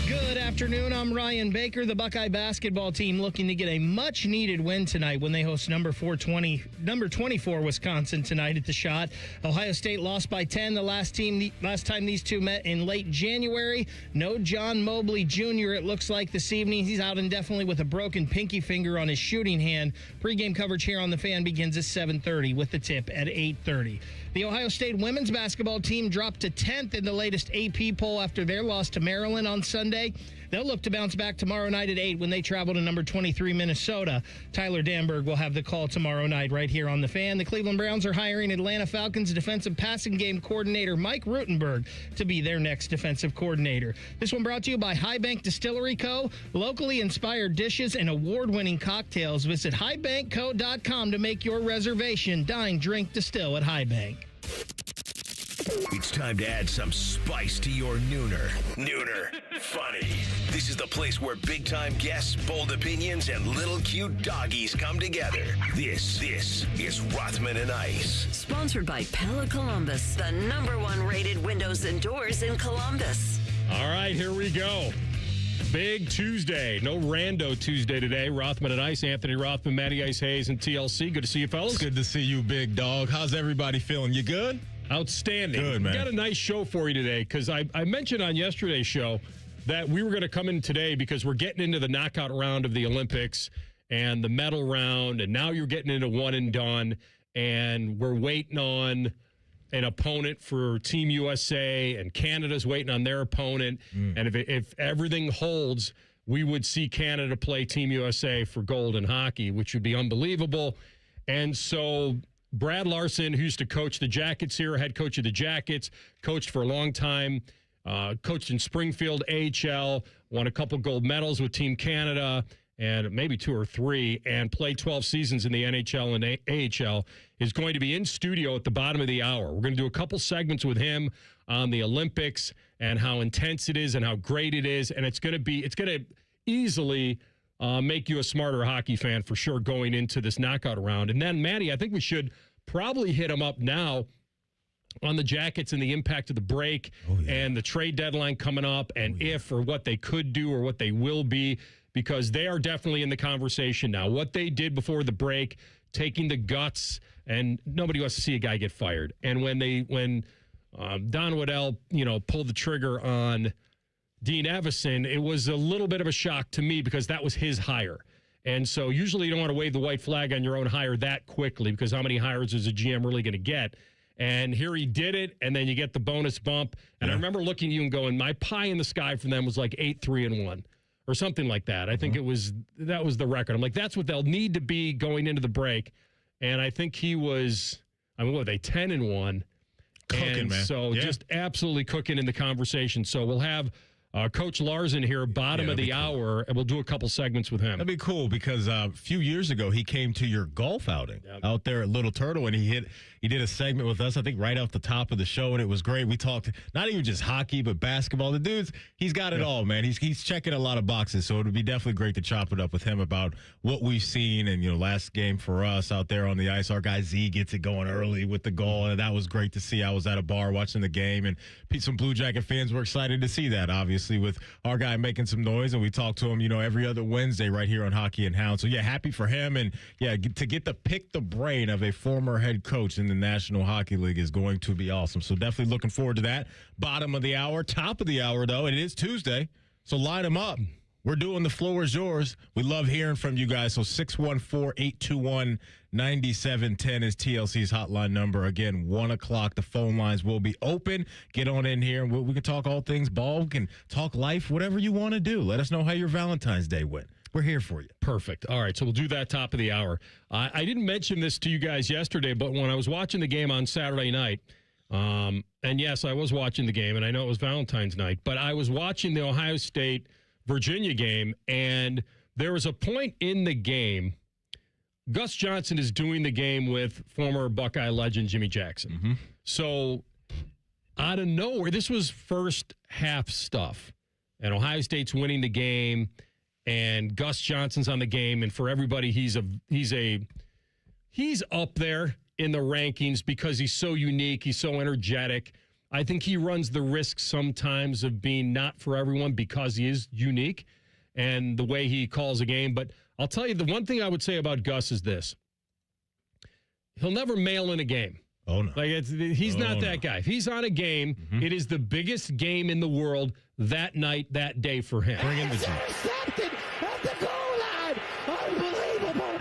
Good afternoon. I'm Ryan Baker. The Buckeye basketball team looking to get a much-needed win tonight when they host number 24 Wisconsin tonight at the Shot. Ohio State lost by 10 the last time these two met in late January. No John Mobley Jr. it looks like this evening. He's out indefinitely with a broken pinky finger on his shooting hand. Pre-game coverage here on The Fan begins at 7:30 with the tip at 8:30. The Ohio State women's basketball team dropped to 10th in the latest AP poll after their loss to Maryland on Sunday. They'll look to bounce back tomorrow night at 8 when they travel to number 23 Minnesota. Tyler Danberg will have the call tomorrow night right here on The Fan. The Cleveland Browns are hiring Atlanta Falcons defensive passing game coordinator Mike Rutenberg to be their next defensive coordinator. This one brought to you by High Bank Distillery Co. Locally inspired dishes and award-winning cocktails. Visit highbankco.com to make your reservation. Dine, drink, distill at High Bank. It's time to add some spice to your nooner. Nooner funny. This is the place where big-time guests, bold opinions, and little cute doggies come together. This is Rothman Ice. Sponsored by Pella Columbus, the #1 rated windows and doors in Columbus. All right, here we go. Big Tuesday. No rando Tuesday today. Rothman and Ice, Anthony Rothman, Matty Ice Hayes, and TLC. Good to see you, fellas. It's good to see you, big dog. How's everybody feeling? You good? Outstanding. Good, man. We got a nice show for you today because I mentioned on yesterday's show that we were going to come in today because we're getting into the knockout round of the Olympics and the medal round, and now you're getting into one and done, and we're waiting on an opponent for Team USA, and Canada's waiting on their opponent. And if everything holds, we would see Canada play Team USA for gold in hockey, which would be unbelievable. And so Brad Larsen, who used to coach the Jackets here, head coach of the Jackets, coached for a long time, coached in Springfield AHL, won a couple gold medals with Team Canada, and maybe 2 or 3, and played 12 seasons in the NHL and AHL, is going to be in studio at the bottom of the hour. We're going to do a couple segments with him on the Olympics and how intense it is and how great it is, and it's going to easily make you a smarter hockey fan for sure going into this knockout round. And then, Matty, I think we should probably hit him up now on the Jackets and the impact of the break and the trade deadline coming up and if or what they could do or what they will be, because they are definitely in the conversation now. What they did before the break, taking the guts, and nobody wants to see a guy get fired. And when Don Waddell, pulled the trigger on Dean Evison, it was a little bit of a shock to me because that was his hire. And so usually you don't want to wave the white flag on your own hire that quickly because how many hires is a GM really going to get? And here he did it, and then you get the bonus bump. And I remember looking at you and going, my pie in the sky from them was like 8-3-1 or something like that. I think that was the record. I'm like, that's what they'll need to be going into the break. And I think he was, what were they, 10-1? Cooking, man. So just absolutely cooking in the conversation. So we'll have Coach Larsen here, bottom of the hour, and we'll do a couple segments with him. That'd be cool because a few years ago he came to your golf outing out there at Little Turtle, and he did a segment with us, I think, right off the top of the show, and it was great. We talked not even just hockey, but basketball. The dude's, he's got it all, man. He's checking a lot of boxes, so it would be definitely great to chop it up with him about what we've seen. And, last game for us out there on the ice, our guy Z gets it going early with the goal, and that was great to see. I was at a bar watching the game, and some Blue Jacket fans were excited to see that, obviously, with our guy making some noise, and we talk to him, every other Wednesday right here on Hockey and Hound. So, happy for him. And, to get to pick the brain of a former head coach in the National Hockey League is going to be awesome. So, definitely looking forward to that. Bottom of the hour, top of the hour, though. It is Tuesday, so line them up. We're doing The Floor is Yours. We love hearing from you guys. So 614-821-9710 is TLC's hotline number. Again, 1 o'clock. The phone lines will be open. Get on in here, and we can talk all things ball. We can talk life, whatever you want to do. Let us know how your Valentine's Day went. We're here for you. Perfect. All right, so we'll do that top of the hour. I didn't mention this to you guys yesterday, but when I was watching the game on Saturday night, and yes, I was watching the game, and I know it was Valentine's night, but I was watching the Ohio State Virginia game, and there was a point in the game. Gus Johnson is doing the game with former Buckeye legend Jimmy Jackson. So out of nowhere, this was first half stuff, and Ohio State's winning the game, and Gus Johnson's on the game, and for everybody, he's up there in the rankings because he's so unique, he's so energetic. I think he runs the risk sometimes of being not for everyone because he is unique and the way he calls a game. But I'll tell you, the one thing I would say about Gus is this. He'll never mail in a game. Oh, no. Like he's not that guy. If he's on a game, it is the biggest game in the world that night, that day for him. Bring in the G. Intercepted at the goal line. Unbelievable.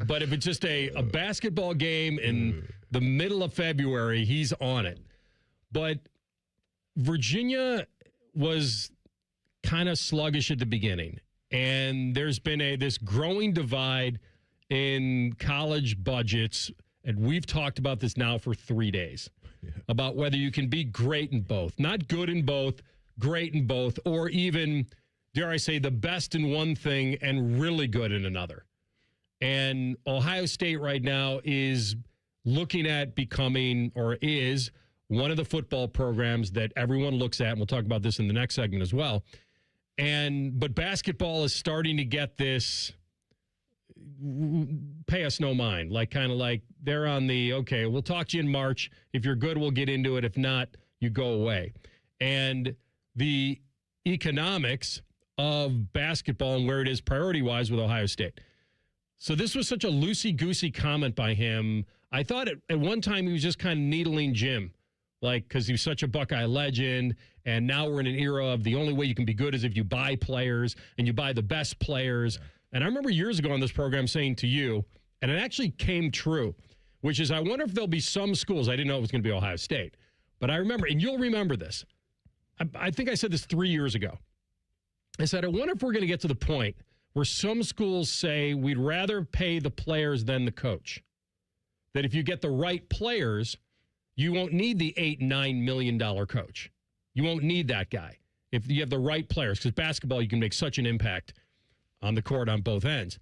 But if it's just a basketball game in the middle of February, he's on it. But Virginia was kind of sluggish at the beginning. And there's been this growing divide in college budgets. And we've talked about this now for 3 days, about whether you can be great in both, not good in both, great in both, or even, dare I say, the best in one thing and really good in another. And Ohio State right now is looking at becoming, or is, one of the football programs that everyone looks at, and we'll talk about this in the next segment as well. But basketball is starting to get this pay us no mind, like kind of like they're on the, okay, we'll talk to you in March. If you're good, we'll get into it. If not, you go away. And the economics of basketball and where it is priority-wise with Ohio State. So this was such a loosey-goosey comment by him. I thought at one time he was just kind of needling Jim, like, because he was such a Buckeye legend, and now we're in an era of the only way you can be good is if you buy players, and you buy the best players. And I remember years ago on this program saying to you, and it actually came true, which is I wonder if there'll be some schools, I didn't know it was going to be Ohio State, but I remember, and you'll remember this, I think I said this 3 years ago. I said, I wonder if we're going to get to the point where some schools say we'd rather pay the players than the coach. That if you get the right players, you won't need the $8-9 million coach. You won't need that guy if you have the right players, because basketball, you can make such an impact on the court on both ends.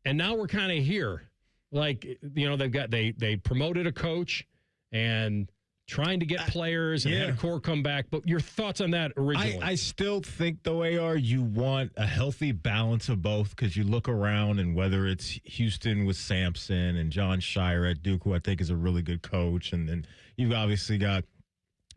And now we're kind of here. Like, you know, they promoted a coach and trying to get players and had a core come back. But your thoughts on that originally? I still think, though, AR, you want a healthy balance of both, because you look around and whether it's Houston with Sampson and John Shire at Duke, who I think is a really good coach, and then you've obviously got,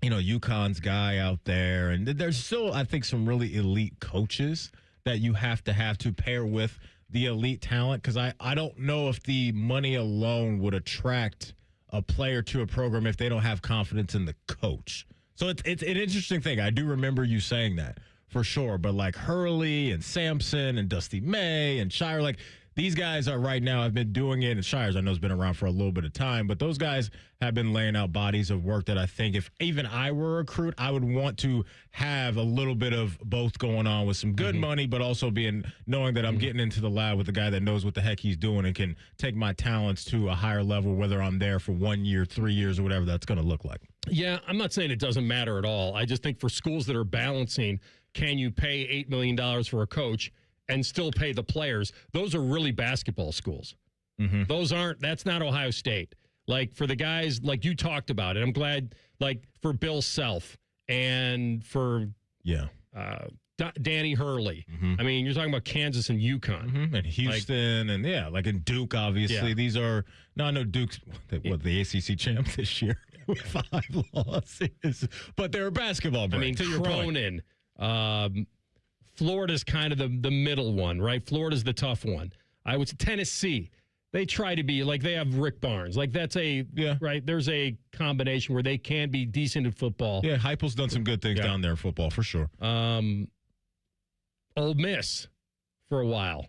you know, UConn's guy out there. And there's still, I think, some really elite coaches that you have to pair with the elite talent, because I don't know if the money alone would attract a player to a program if they don't have confidence in the coach. So it's an interesting thing. I do remember you saying that for sure. But like Hurley and Sampson and Dusty May and Shire, like these guys are right now, I've been doing it, and Shire's I know has been around for a little bit of time, but those guys have been laying out bodies of work that I think if even I were a recruit, I would want to have a little bit of both going on with some good money, but also knowing that I'm getting into the lab with a guy that knows what the heck he's doing and can take my talents to a higher level, whether I'm there for 1 year, 3 years, or whatever that's going to look like. Yeah, I'm not saying it doesn't matter at all. I just think for schools that are balancing, can you pay $8 million for a coach and still pay the players? Those are really basketball schools. That's not Ohio State. Like for the guys like you talked about it, I'm glad, like for Bill Self and for Danny Hurley. I mean, you're talking about Kansas and UConn. And Houston, like in Duke, obviously. These are, I know Duke's the ACC champ this year with 5 losses, but they're a basketball brand. I mean, Cronin, Florida's kind of the middle one, right? Florida's the tough one. I would say Tennessee. They try to be like they have Rick Barnes. Like that's right. There's a combination where they can be decent at football. Yeah, Heupel's done some good things down there in football for sure. Ole Miss for a while.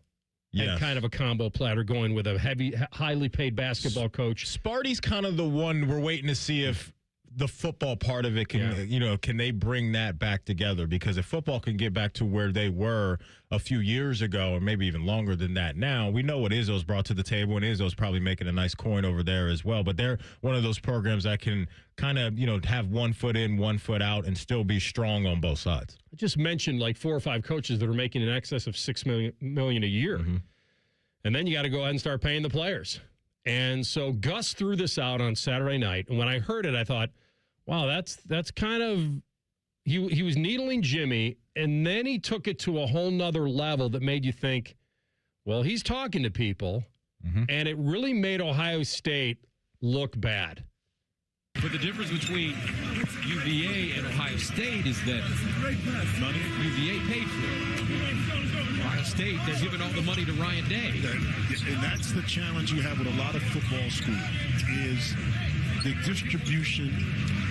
Yeah, kind of a combo platter going with a highly paid basketball coach. Sparty's kind of the one we're waiting to see if the football part of it can they bring that back together? Because if football can get back to where they were a few years ago, or maybe even longer than that now, we know what Izzo's brought to the table, and Izzo's probably making a nice coin over there as well. But they're one of those programs that can kind of, have 1 foot in, 1 foot out, and still be strong on both sides. I just mentioned like 4 or 5 coaches that are making in excess of $6 million a year. And then you got to go ahead and start paying the players. And so Gus threw this out on Saturday night. And when I heard it, I thought, wow, that's kind of, he was needling Jimmy, and then he took it to a whole nother level that made you think, well, he's talking to people, and it really made Ohio State look bad. But the difference between UVA and Ohio State is that money UVA paid for it. Ohio State, they're giving all the money to Ryan Day. And that's the challenge you have with a lot of football schools is the distribution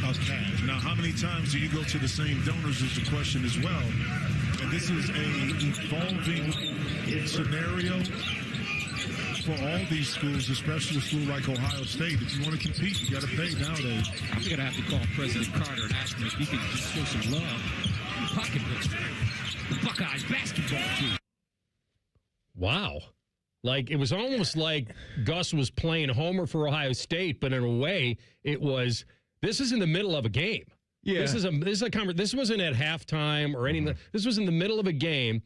of cash. Now, how many times do you go to the same donors is the question as well. And this is a evolving scenario for all these schools, especially a school like Ohio State. If you want to compete, you got to pay nowadays. I'm going to have to call President Carter and ask him if he can just show some love in pocketbooks for the Buckeyes basketball team. Wow. Like, it was almost like Gus was playing homer for Ohio State, but in a way, it was, this is in the middle of a game. Yeah. This wasn't at halftime or anything. This was in the middle of a game,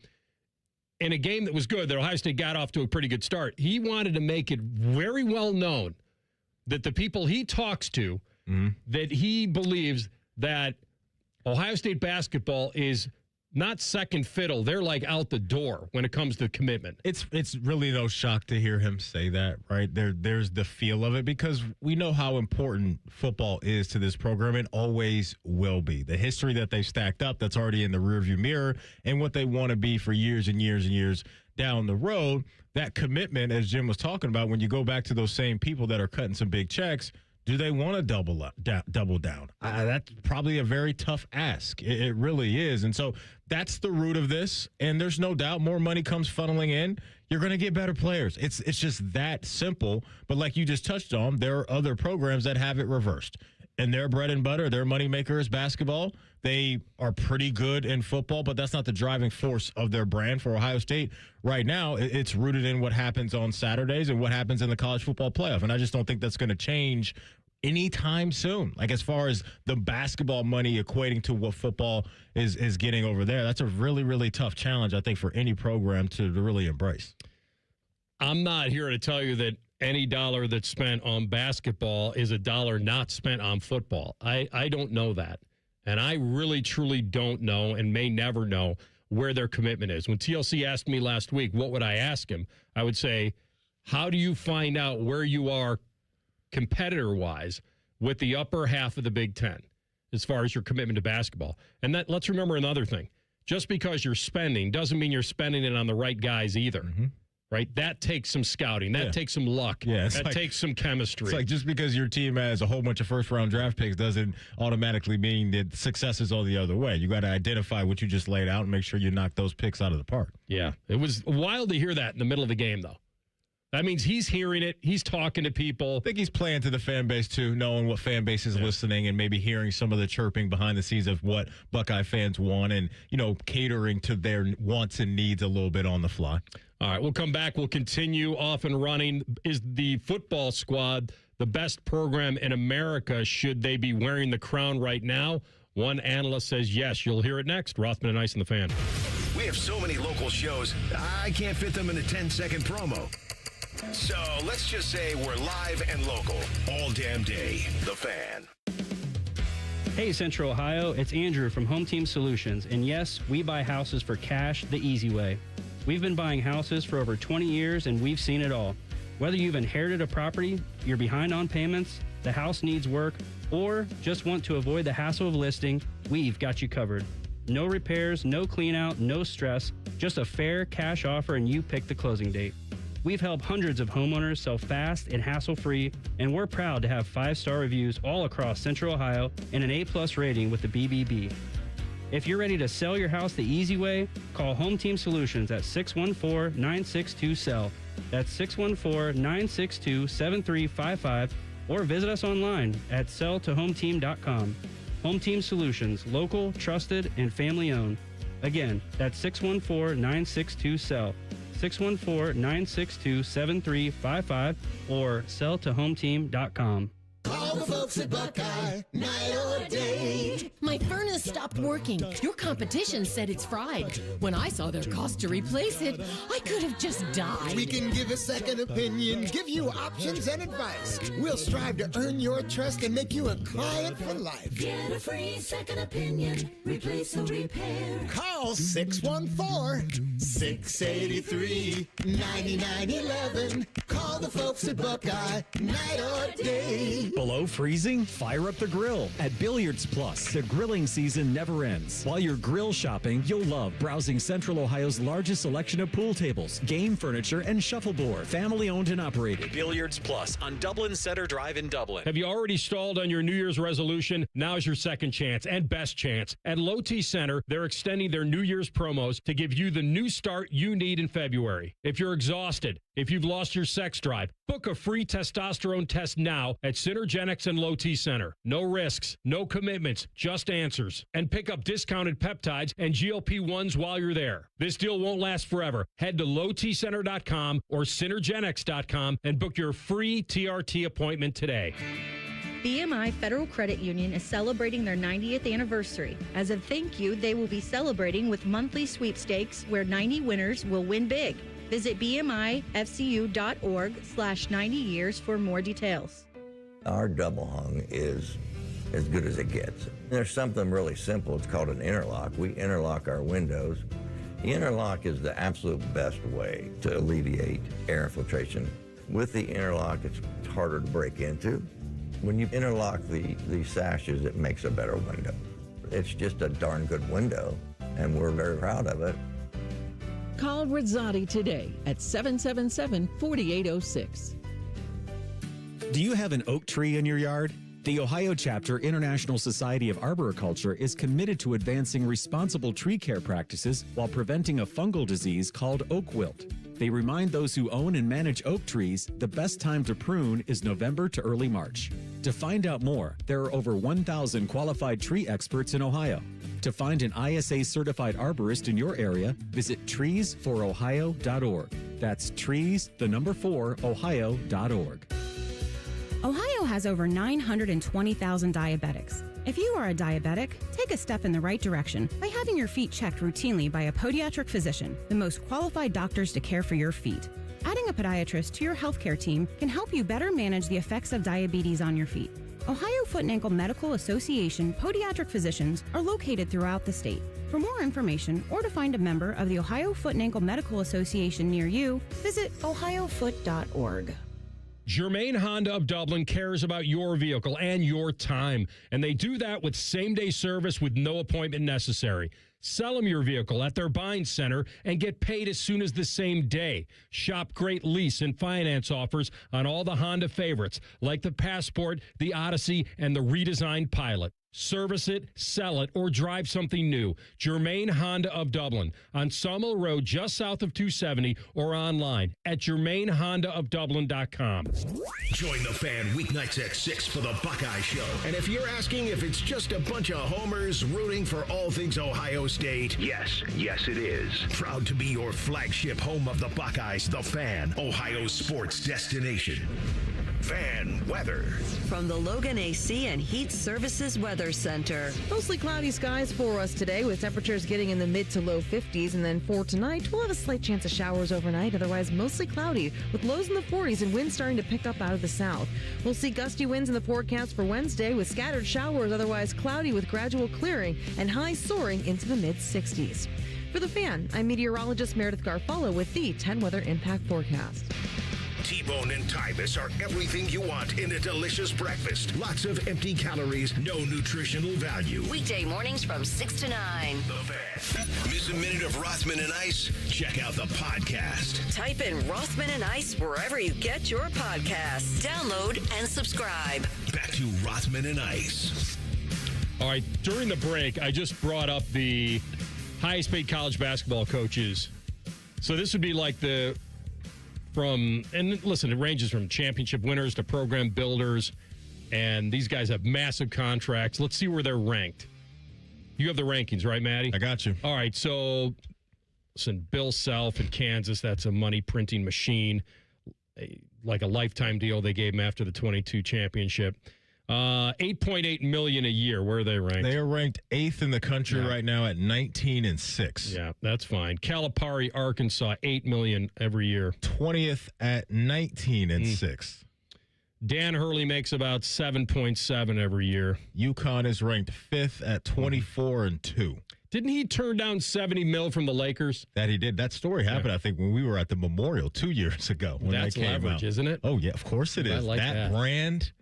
in a game that was good, that Ohio State got off to a pretty good start. He wanted to make it very well known that the people he talks to, that he believes that Ohio State basketball is not second fiddle. They're like out the door when it comes to commitment. It's really no shock to hear him say that, right? There's the feel of it because we know how important football is to this program and always will be. The history that they've stacked up that's already in the rearview mirror and what they want to be for years and years and years down the road. That commitment, as Jim was talking about, when you go back to those same people that are cutting some big checks, do they want to double down? That's probably a very tough ask. It really is. And so that's the root of this. And there's no doubt more money comes funneling in. You're going to get better players. It's just that simple. But like you just touched on, there are other programs that have it reversed. And their bread and butter, their moneymaker is basketball. They are pretty good in football, but that's not the driving force of their brand. For Ohio State right now, it's rooted in what happens on Saturdays and what happens in the college football playoff. And I just don't think that's going to change anytime soon. Like, as far as the basketball money equating to what football is getting over there, that's a really, really tough challenge, I think, for any program to really embrace. I'm not here to tell you that any dollar that's spent on basketball is a dollar not spent on football. I don't know that. And I really, truly don't know and may never know where their commitment is. When TLC asked me last week, what would I ask him? I would say, how do you find out where you are competitor-wise with the upper half of the Big Ten as far as your commitment to basketball? And that, let's remember another thing. Just because you're spending doesn't mean you're spending it on the right guys either. Right? That takes some scouting. That takes some luck. That takes some chemistry. It's like, just because your team has a whole bunch of first-round draft picks doesn't automatically mean that success is all the other way. You got to identify what you just laid out and make sure you knock those picks out of the park. Yeah. It was wild to hear that in the middle of the game, though. That means he's hearing it. He's talking to people. I think he's playing to the fan base, too, knowing what fan base is listening and maybe hearing some of the chirping behind the scenes of what Buckeye fans want and, catering to their wants and needs a little bit on the fly. All right, we'll come back. We'll continue off and running. Is the football squad the best program in America? Should they be wearing the crown right now? One analyst says yes. You'll hear it next. Rothman and Ice and the Fan. We have so many local shows, I can't fit them in a 10-second promo. So let's just say we're live and local all damn day. The Fan. Hey, Central Ohio, it's Andrew from Home Team Solutions. And yes, we buy houses for cash the easy way. We've been buying houses for over 20 years, and we've seen it all. Whether you've inherited a property, you're behind on payments, the house needs work, or just want to avoid the hassle of listing, we've got you covered. No repairs, no clean out, no stress, just a fair cash offer and you pick the closing date. We've helped hundreds of homeowners sell fast and hassle-free, and we're proud to have 5-star reviews all across Central Ohio and an A+ rating with the BBB. If you're ready to sell your house the easy way, call Home Team Solutions at 614-962-SELL. That's 614-962-7355, or visit us online at selltohometeam.com. Home Team Solutions, local, trusted, and family-owned. Again, that's 614-962-SELL. 614-962-7355 or selltohometeam.com. Call the folks at Buckeye, night or day. My furnace stopped working. Your competition said it's fried. When I saw their cost to replace it, I could have just died. We can give a second opinion, give you options and advice. We'll strive to earn your trust and make you a client for life. Get a free second opinion. Replace or repair. Call 614-683-9911. Call all the folks at Buckeye, night or day. Below freezing? Fire up the grill at Billiards Plus. The grilling season never ends. While you're grill shopping, you'll love browsing Central Ohio's largest selection of pool tables, game furniture, and shuffleboard. Family owned and operated. Billiards Plus on Dublin Center Drive in Dublin. Have you already stalled on your New Year's resolution? Now's your second chance and best chance. At Low T Center, they're extending their New Year's promos to give you the new start you need in February. If you're exhausted, if you've lost your sex drive, book a free testosterone test now at Synergenics and Low T Center. No risks, no commitments, just answers. And pick up discounted peptides and GLP-1s while you're there. This deal won't last forever. Head to lowtcenter.com or synergenics.com and book your free TRT appointment today. BMI Federal Credit Union is celebrating their 90th anniversary. As a thank you, they will be celebrating with monthly sweepstakes where 90 winners will win big. Visit bmifcu.org/90 years for more details. Our double hung is as good as it gets. There's something really simple. It's called an interlock. We interlock our windows. The interlock is the absolute best way to alleviate air infiltration. With the interlock, it's harder to break into. When you interlock the sashes, it makes a better window. It's just a darn good window, and we're very proud of it. Call Rizzotti today at 777-4806. Do you have an oak tree in your yard? The Ohio Chapter International Society of Arboriculture is committed to advancing responsible tree care practices while preventing a fungal disease called oak wilt. They remind those who own and manage oak trees the best time to prune is November to early March. To find out more, there are over 1,000 qualified tree experts in Ohio. To find an ISA-certified arborist in your area, visit treesforohio.org. That's trees4ohio.org. Ohio has over 920,000 diabetics. If you are a diabetic, take a step in the right direction by having your feet checked routinely by a podiatric physician, the most qualified doctors to care for your feet. Adding a podiatrist to your healthcare team can help you better manage the effects of diabetes on your feet. Ohio Foot and Ankle Medical Association podiatric physicians are located throughout the state. For more information or to find a member of the Ohio Foot and Ankle Medical Association near you, visit ohiofoot.org. Germain Honda of Dublin cares about your vehicle and your time, and they do that with same-day service with no appointment necessary. Sell them your vehicle at their buying center and get paid as soon as the same day. Shop great lease and finance offers on all the Honda favorites, like the Passport, the Odyssey, and the redesigned Pilot. Service it, sell it, or drive something new. Germain Honda of Dublin on Sawmill Road just south of 270 or online at germainhondaofdublin.com. Join the Fan weeknights at 6 for the Buckeye Show. And if you're asking if it's just a bunch of homers rooting for all things Ohio State, yes it is. Proud to be your flagship home of the Buckeyes, the Fan, Ohio's sports destination. Fan weather. From the Logan AC and Heat Services Weather Center. Mostly cloudy skies for us today, with temperatures getting in the mid to low 50s. And then for tonight, we'll have a slight chance of showers overnight. Otherwise, mostly cloudy with lows in the 40s and winds starting to pick up out of the south. We'll see gusty winds in the forecast for Wednesday with scattered showers, otherwise cloudy with gradual clearing and highs soaring into the mid 60s. For the Fan, I'm meteorologist Meredith Garfalo with the 10 Weather Impact Forecast. T-Bone and Tybus are everything you want in a delicious breakfast. Lots of empty calories, no nutritional value. Weekday mornings from 6 to 9. The Fan. Miss a minute of Rothman and Ice? Check out the podcast. Type in Rothman and Ice wherever you get your podcasts. Download and subscribe. Back to Rothman and Ice. All right, during the break, I just brought up the highest paid college basketball coaches. So this would be like and listen, it ranges from championship winners to program builders, and these guys have massive contracts. Let's see where they're ranked. You have the rankings, right, Maddie? I got you. All right, so listen, Bill Self in Kansas, that's a money printing machine, like a lifetime deal they gave him after the 22 championship. $8.8 million a year. Where are they ranked? They are ranked 8th in the country right now at 19-6. Yeah, that's fine. Calipari, Arkansas, $8 million every year. 20th at 19-6. Dan Hurley makes about 7.7 every year. UConn is ranked 5th at 24-2. Didn't he turn down $70 million from the Lakers? That he did. That story happened, I think, when we were at the Memorial 2 years ago. When That's that came leverage, out. isn't it? Oh, yeah, of course it is. I like that. Brand,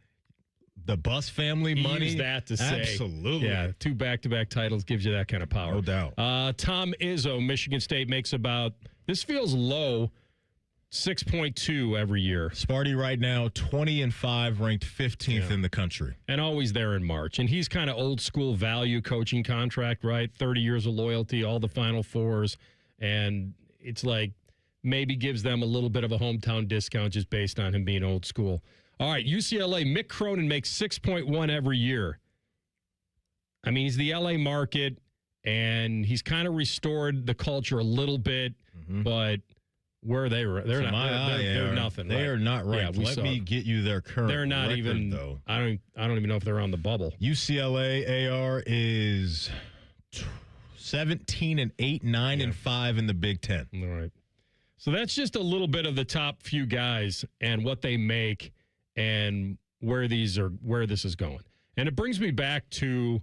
the Bus family money. Use that to say. Absolutely. Yeah, 2 back-to-back titles gives you that kind of power. No doubt. Tom Izzo, Michigan State, makes about, this feels low, 6.2 every year. Sparty right now, 20-5, ranked 15th in the country. And always there in March. And he's kind of old school value coaching contract, right? 30 years of loyalty, all the Final Fours. And it's like maybe gives them a little bit of a hometown discount just based on him being old school. All right, UCLA, Mick Cronin makes 6.1 every year. I mean, he's the LA market, and he's kind of restored the culture a little bit, but where they were, they're nothing. They are not right. Yeah, Let me get you their current. They're not record, even. though. I don't even know if they're on the bubble. UCLA AR is 17-8, 9-5 in the Big Ten. All right. So that's just a little bit of the top few guys and what they make and where this is going. And it brings me back to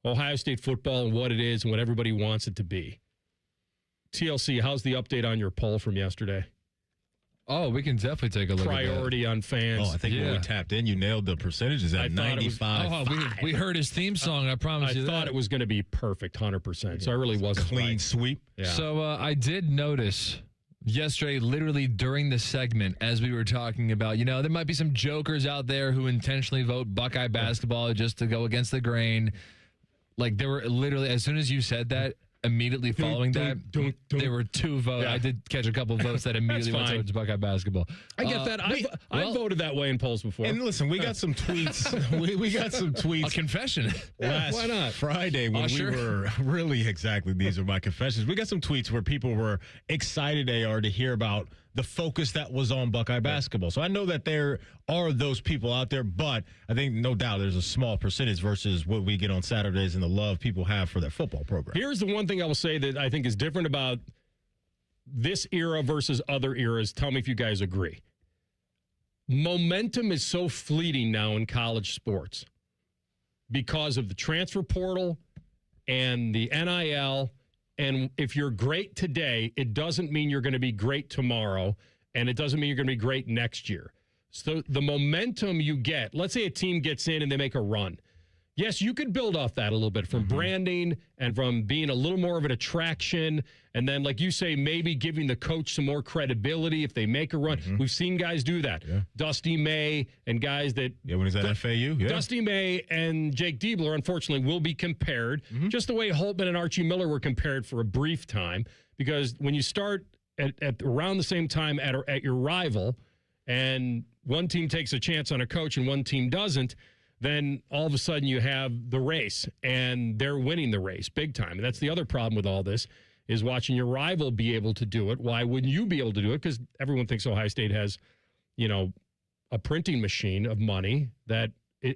Ohio State football and what it is and what everybody wants it to be. TLC, how's the update on your poll from yesterday? Oh, we can definitely take a look Priority on fans. Oh, I think when we tapped in, you nailed the percentages at 95. We heard his theme song. I promise you that. I thought it was going to be perfect, 100%. So I really wasn't clean sweep. Yeah. So I did notice yesterday, literally during the segment, as we were talking about, there might be some jokers out there who intentionally vote Buckeye basketball just to go against the grain. Like, there were literally, as soon as you said that, immediately following that, there were 2 votes. Yeah. I did catch a couple of votes that immediately went towards Buckeye basketball. I get that. I voted that way in polls before. And listen, we got some tweets. we got some tweets. A confession. Last why not? Friday when we were really exactly, these are my confessions. We got some tweets where people were excited, AR, to hear about the focus that was on Buckeye basketball. So I know that there are those people out there, but I think no doubt there's a small percentage versus what we get on Saturdays and the love people have for their football program. Here's the one thing I will say that I think is different about this era versus other eras. Tell me if you guys agree. Momentum is so fleeting now in college sports because of the transfer portal and the NIL. And if you're great today, it doesn't mean you're going to be great tomorrow, and it doesn't mean you're going to be great next year. So the momentum you get, let's say a team gets in and they make a run. Yes, you could build off that a little bit from branding and from being a little more of an attraction. And then, like you say, maybe giving the coach some more credibility if they make a run. We've seen guys do that. Yeah. Dusty May and guys that... Yeah, when he's at FAU. Yeah. Dusty May and Jake Diebler, unfortunately, will be compared just the way Holtman and Archie Miller were compared for a brief time. Because when you start at around the same time at your rival and one team takes a chance on a coach and one team doesn't, then all of a sudden you have the race, and they're winning the race big time. And that's the other problem with all this, is watching your rival be able to do it. Why wouldn't you be able to do it? Because everyone thinks Ohio State has, a printing machine of money that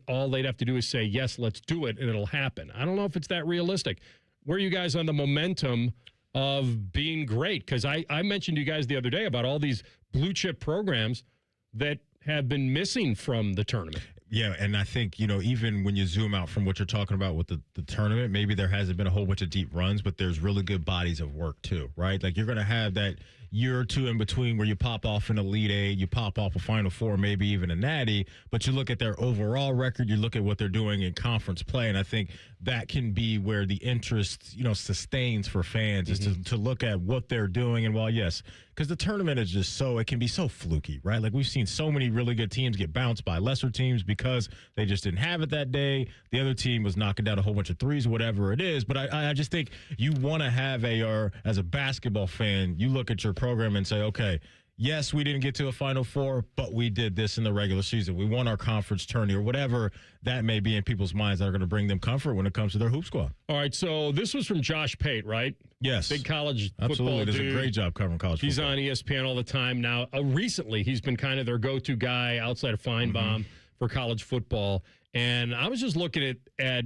all they'd have to do is say, yes, let's do it, and it'll happen. I don't know if it's that realistic. Where are you guys on the momentum of being great? Because I mentioned to you guys the other day about all these blue-chip programs that have been missing from the tournament. Yeah, and I think, even when you zoom out from what you're talking about with the tournament, maybe there hasn't been a whole bunch of deep runs, but there's really good bodies of work too, right? Like, you're going to have that year or two in between where you pop off an Elite Eight, you pop off a Final Four, maybe even a Natty, but you look at their overall record, you look at what they're doing in conference play, and I think that can be where the interest, sustains for fans, is to look at what they're doing. And while, yes, because the tournament is just it can be so fluky, right? Like, we've seen so many really good teams get bounced by lesser teams because they just didn't have it that day. The other team was knocking down a whole bunch of threes, whatever it is. But I just think you want to have AR as a basketball fan. You look at your program and say, okay, yes, we didn't get to a Final Four, but we did this in the regular season. We won our conference tourney, or whatever that may be in people's minds that are going to bring them comfort when it comes to their hoop squad. All right, so this was from Josh Pate, right? Yes. Big college Absolutely. football dude. Does a great job covering college He's football. on ESPN all the time now. Recently, he's been kind of their go-to guy outside of Feinbaum for college football. And I was just looking at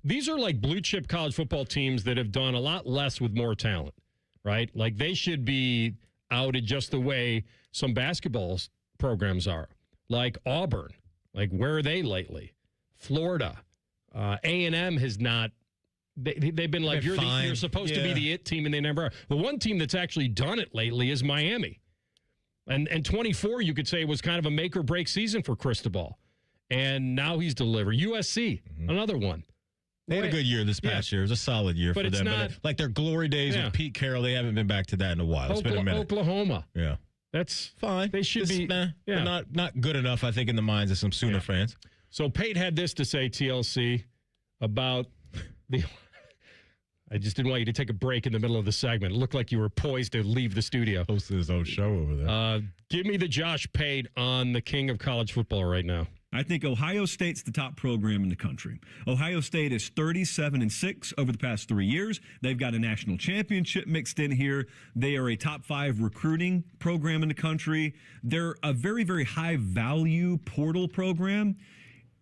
these are like blue-chip college football teams that have done a lot less with more talent, right? Like, they should be outed just the way some basketball programs are. Like Auburn. Like, where are they lately? Florida. A&M has not they've been like, you're supposed to be the it team, and they never are. The one team that's actually done it lately is Miami. And 24, you could say, was kind of a make or break season for Cristobal. And now he's delivered. USC, another one. They had a good year this past year. It was a solid year for them. But like their glory days with Pete Carroll, they haven't been back to that in a while. It's been a minute. Oklahoma. Yeah. That's fine. They should be. But not good enough, I think, in the minds of some Sooner fans. So Pate had this to say, TLC, about the... I just didn't want you to take a break in the middle of the segment. It looked like you were poised to leave the studio. Hosting his own show over there. Give me the Josh Pate on the king of college football right now. I think Ohio State's the top program in the country. Ohio State is 37-6 over the past 3 years. They've got a national championship mixed in here. They are a top 5 recruiting program in the country. They're a very, very high value portal program.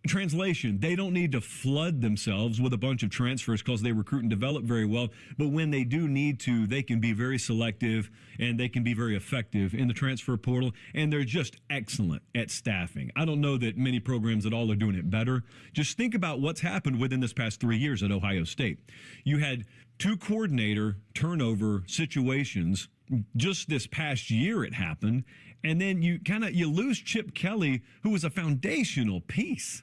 Translation, they don't need to flood themselves with a bunch of transfers because they recruit and develop very well. But when they do need to, they can be very selective and they can be very effective in the transfer portal. And they're just excellent at staffing. I don't know that many programs at all are doing it better. Just think about what's happened within this past 3 years at Ohio State. You had 2 coordinator turnover situations. Just this past year it happened. And then you lose Chip Kelly, who was a foundational piece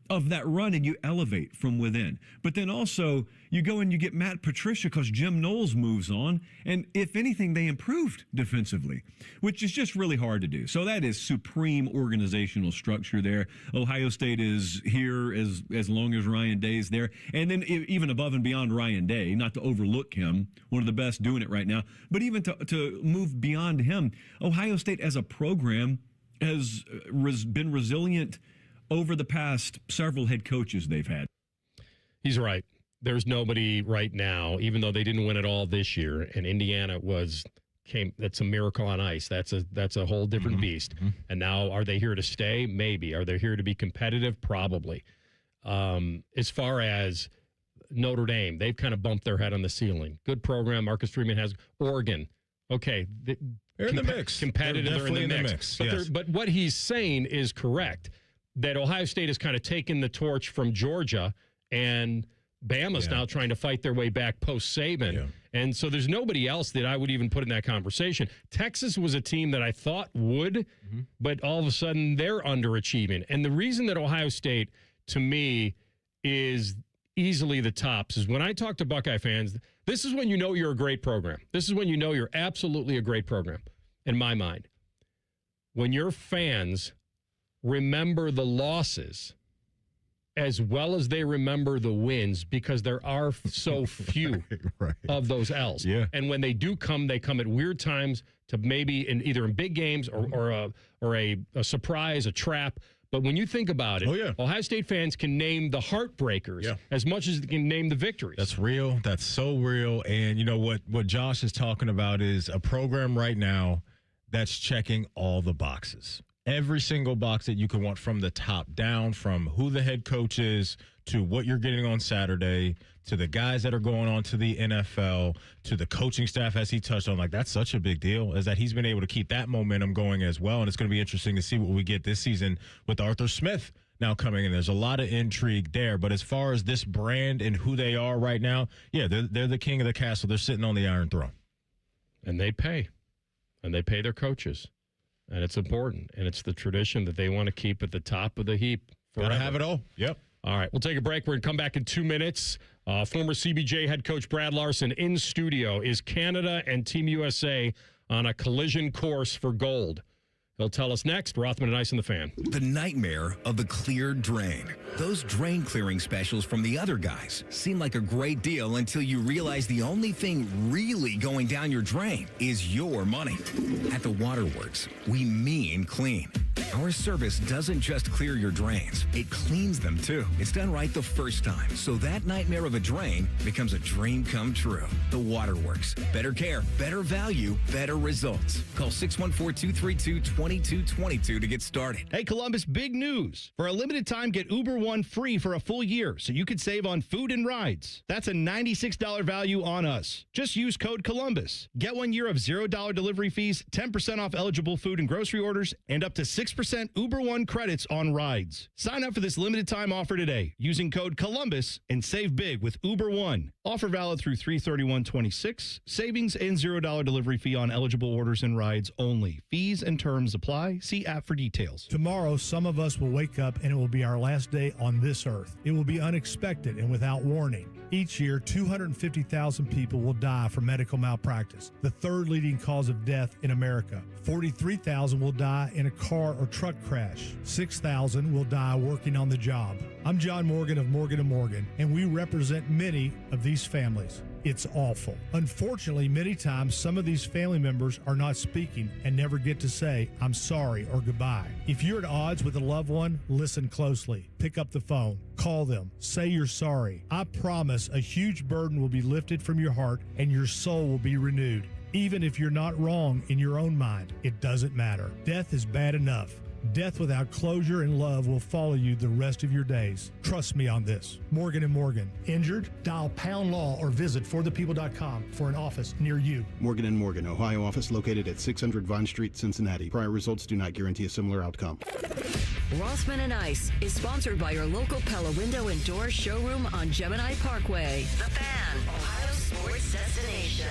of that run, and you elevate from within. But then also you go and you get Matt Patricia because Jim Knowles moves on. And if anything, they improved defensively, which is just really hard to do. So that is supreme organizational structure there. Ohio State is here as long as Ryan Day's there. And then even above and beyond Ryan Day, not to overlook him, one of the best doing it right now, but even to move beyond him, Ohio State as a program has been resilient over the past several head coaches they've had. He's right. There's nobody right now, even though they didn't win it all this year, and Indiana that's a miracle on ice. That's a whole different beast. And now, are they here to stay? Maybe. Are they here to be competitive? Probably. As far as Notre Dame, they've kind of bumped their head on the ceiling. Good program. Marcus Freeman has Oregon. Okay. They're in the mix. Competitive. They're in the mix. But what he's saying is correct, that Ohio State has kind of taken the torch from Georgia, and Bama's now trying to fight their way back post-Saban. Yeah. And so there's nobody else that I would even put in that conversation. Texas was a team that I thought would, but all of a sudden they're underachieving. And the reason that Ohio State, to me, is easily the tops is when I talk to Buckeye fans, this is when you know you're a great program. This is when you know you're absolutely a great program, in my mind. When your fans remember the losses as well as they remember the wins, because there are so few of those L's. Yeah. And when they do come, they come at weird times to maybe either in big games or a surprise, a trap. But when you think about it, Ohio State fans can name the heartbreakers as much as they can name the victories. That's real. That's so real. And you know what Josh is talking about is a program right now that's checking all the boxes. Every single box that you could want, from the top down, from who the head coach is to what you're getting on Saturday, to the guys that are going on to the NFL, to the coaching staff, as he touched on. Like, that's such a big deal, is that he's been able to keep that momentum going as well. And it's going to be interesting to see what we get this season with Arthur Smith now coming in. There's a lot of intrigue there. But as far as this brand and who they are right now, they're the king of the castle. They're sitting on the Iron Throne. And they pay. And they pay their coaches. And it's important, and it's the tradition that they want to keep at the top of the heap. Gotta have it all. Yep. All right, we'll take a break. We're going to come back in 2 minutes. Former CBJ head coach Brad Larsen in studio. Is Canada and Team USA on a collision course for gold? He'll tell us next. Rothman Ice and the Fan. The nightmare of the cleared drain. Those drain clearing specials from the other guys seem like a great deal until you realize the only thing really going down your drain is your money. At the Waterworks, we mean clean. Our service doesn't just clear your drains, it cleans them too. It's done right the first time, so that nightmare of a drain becomes a dream come true. The Waterworks. Better care, better value, better results. Call 614-232-2222 to get started. Hey, Columbus, big news. For a limited time, get Uber One free for a full year so you can save on food and rides. That's a $96 value on us. Just use code Columbus. Get 1 year of $0 delivery fees, 10% off eligible food and grocery orders, and up to 6% Uber One credits on rides. Sign up for this limited time offer today using code Columbus and save big with Uber One. Offer valid through 3/31/26. Savings and $0 delivery fee on eligible orders and rides only. Fees and terms apply. See app for details. Tomorrow, some of us will wake up and it will be our last day on this earth. It will be unexpected and without warning. Each year, 250,000 people will die from medical malpractice, the third leading cause of death in America. 43,000 will die in a car or truck crash. 6,000 will die working on the job. I'm John Morgan of Morgan & Morgan, and we represent many of these families. It's awful. Unfortunately, many times some of these family members are not speaking and never get to say, I'm sorry or goodbye. If you're at odds with a loved one, listen closely. Pick up the phone. Call them. Say you're sorry. I promise a huge burden will be lifted from your heart and your soul will be renewed. Even if you're not wrong in your own mind, it doesn't matter. Death is bad enough. Death without closure and love will follow you the rest of your days. Trust me on this. Morgan & Morgan. Injured? Dial Pound Law or visit forthepeople.com for an office near you. Morgan & Morgan, Ohio office located at 600 Vine Street, Cincinnati. Prior results do not guarantee a similar outcome. Rothman Ice is sponsored by your local Pella Window and Door showroom on Gemini Parkway. The Fan, Ohio sports destination.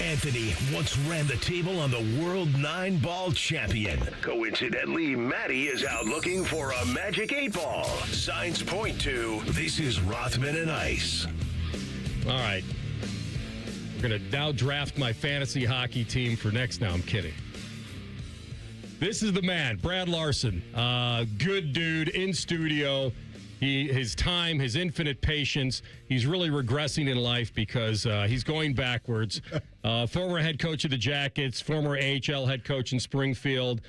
Anthony once ran the table on the World 9-Ball Champion. Coincidentally, Maddie is out looking for a magic 8-ball. Signs point to this is Rothman and Ice. All right. We're going to now draft my fantasy hockey team for next. Now, I'm kidding. This is the man, Brad Larsen. Good dude in studio. His time, his infinite patience. He's really regressing in life because he's going backwards. Former head coach of the Jackets, former AHL head coach in Springfield,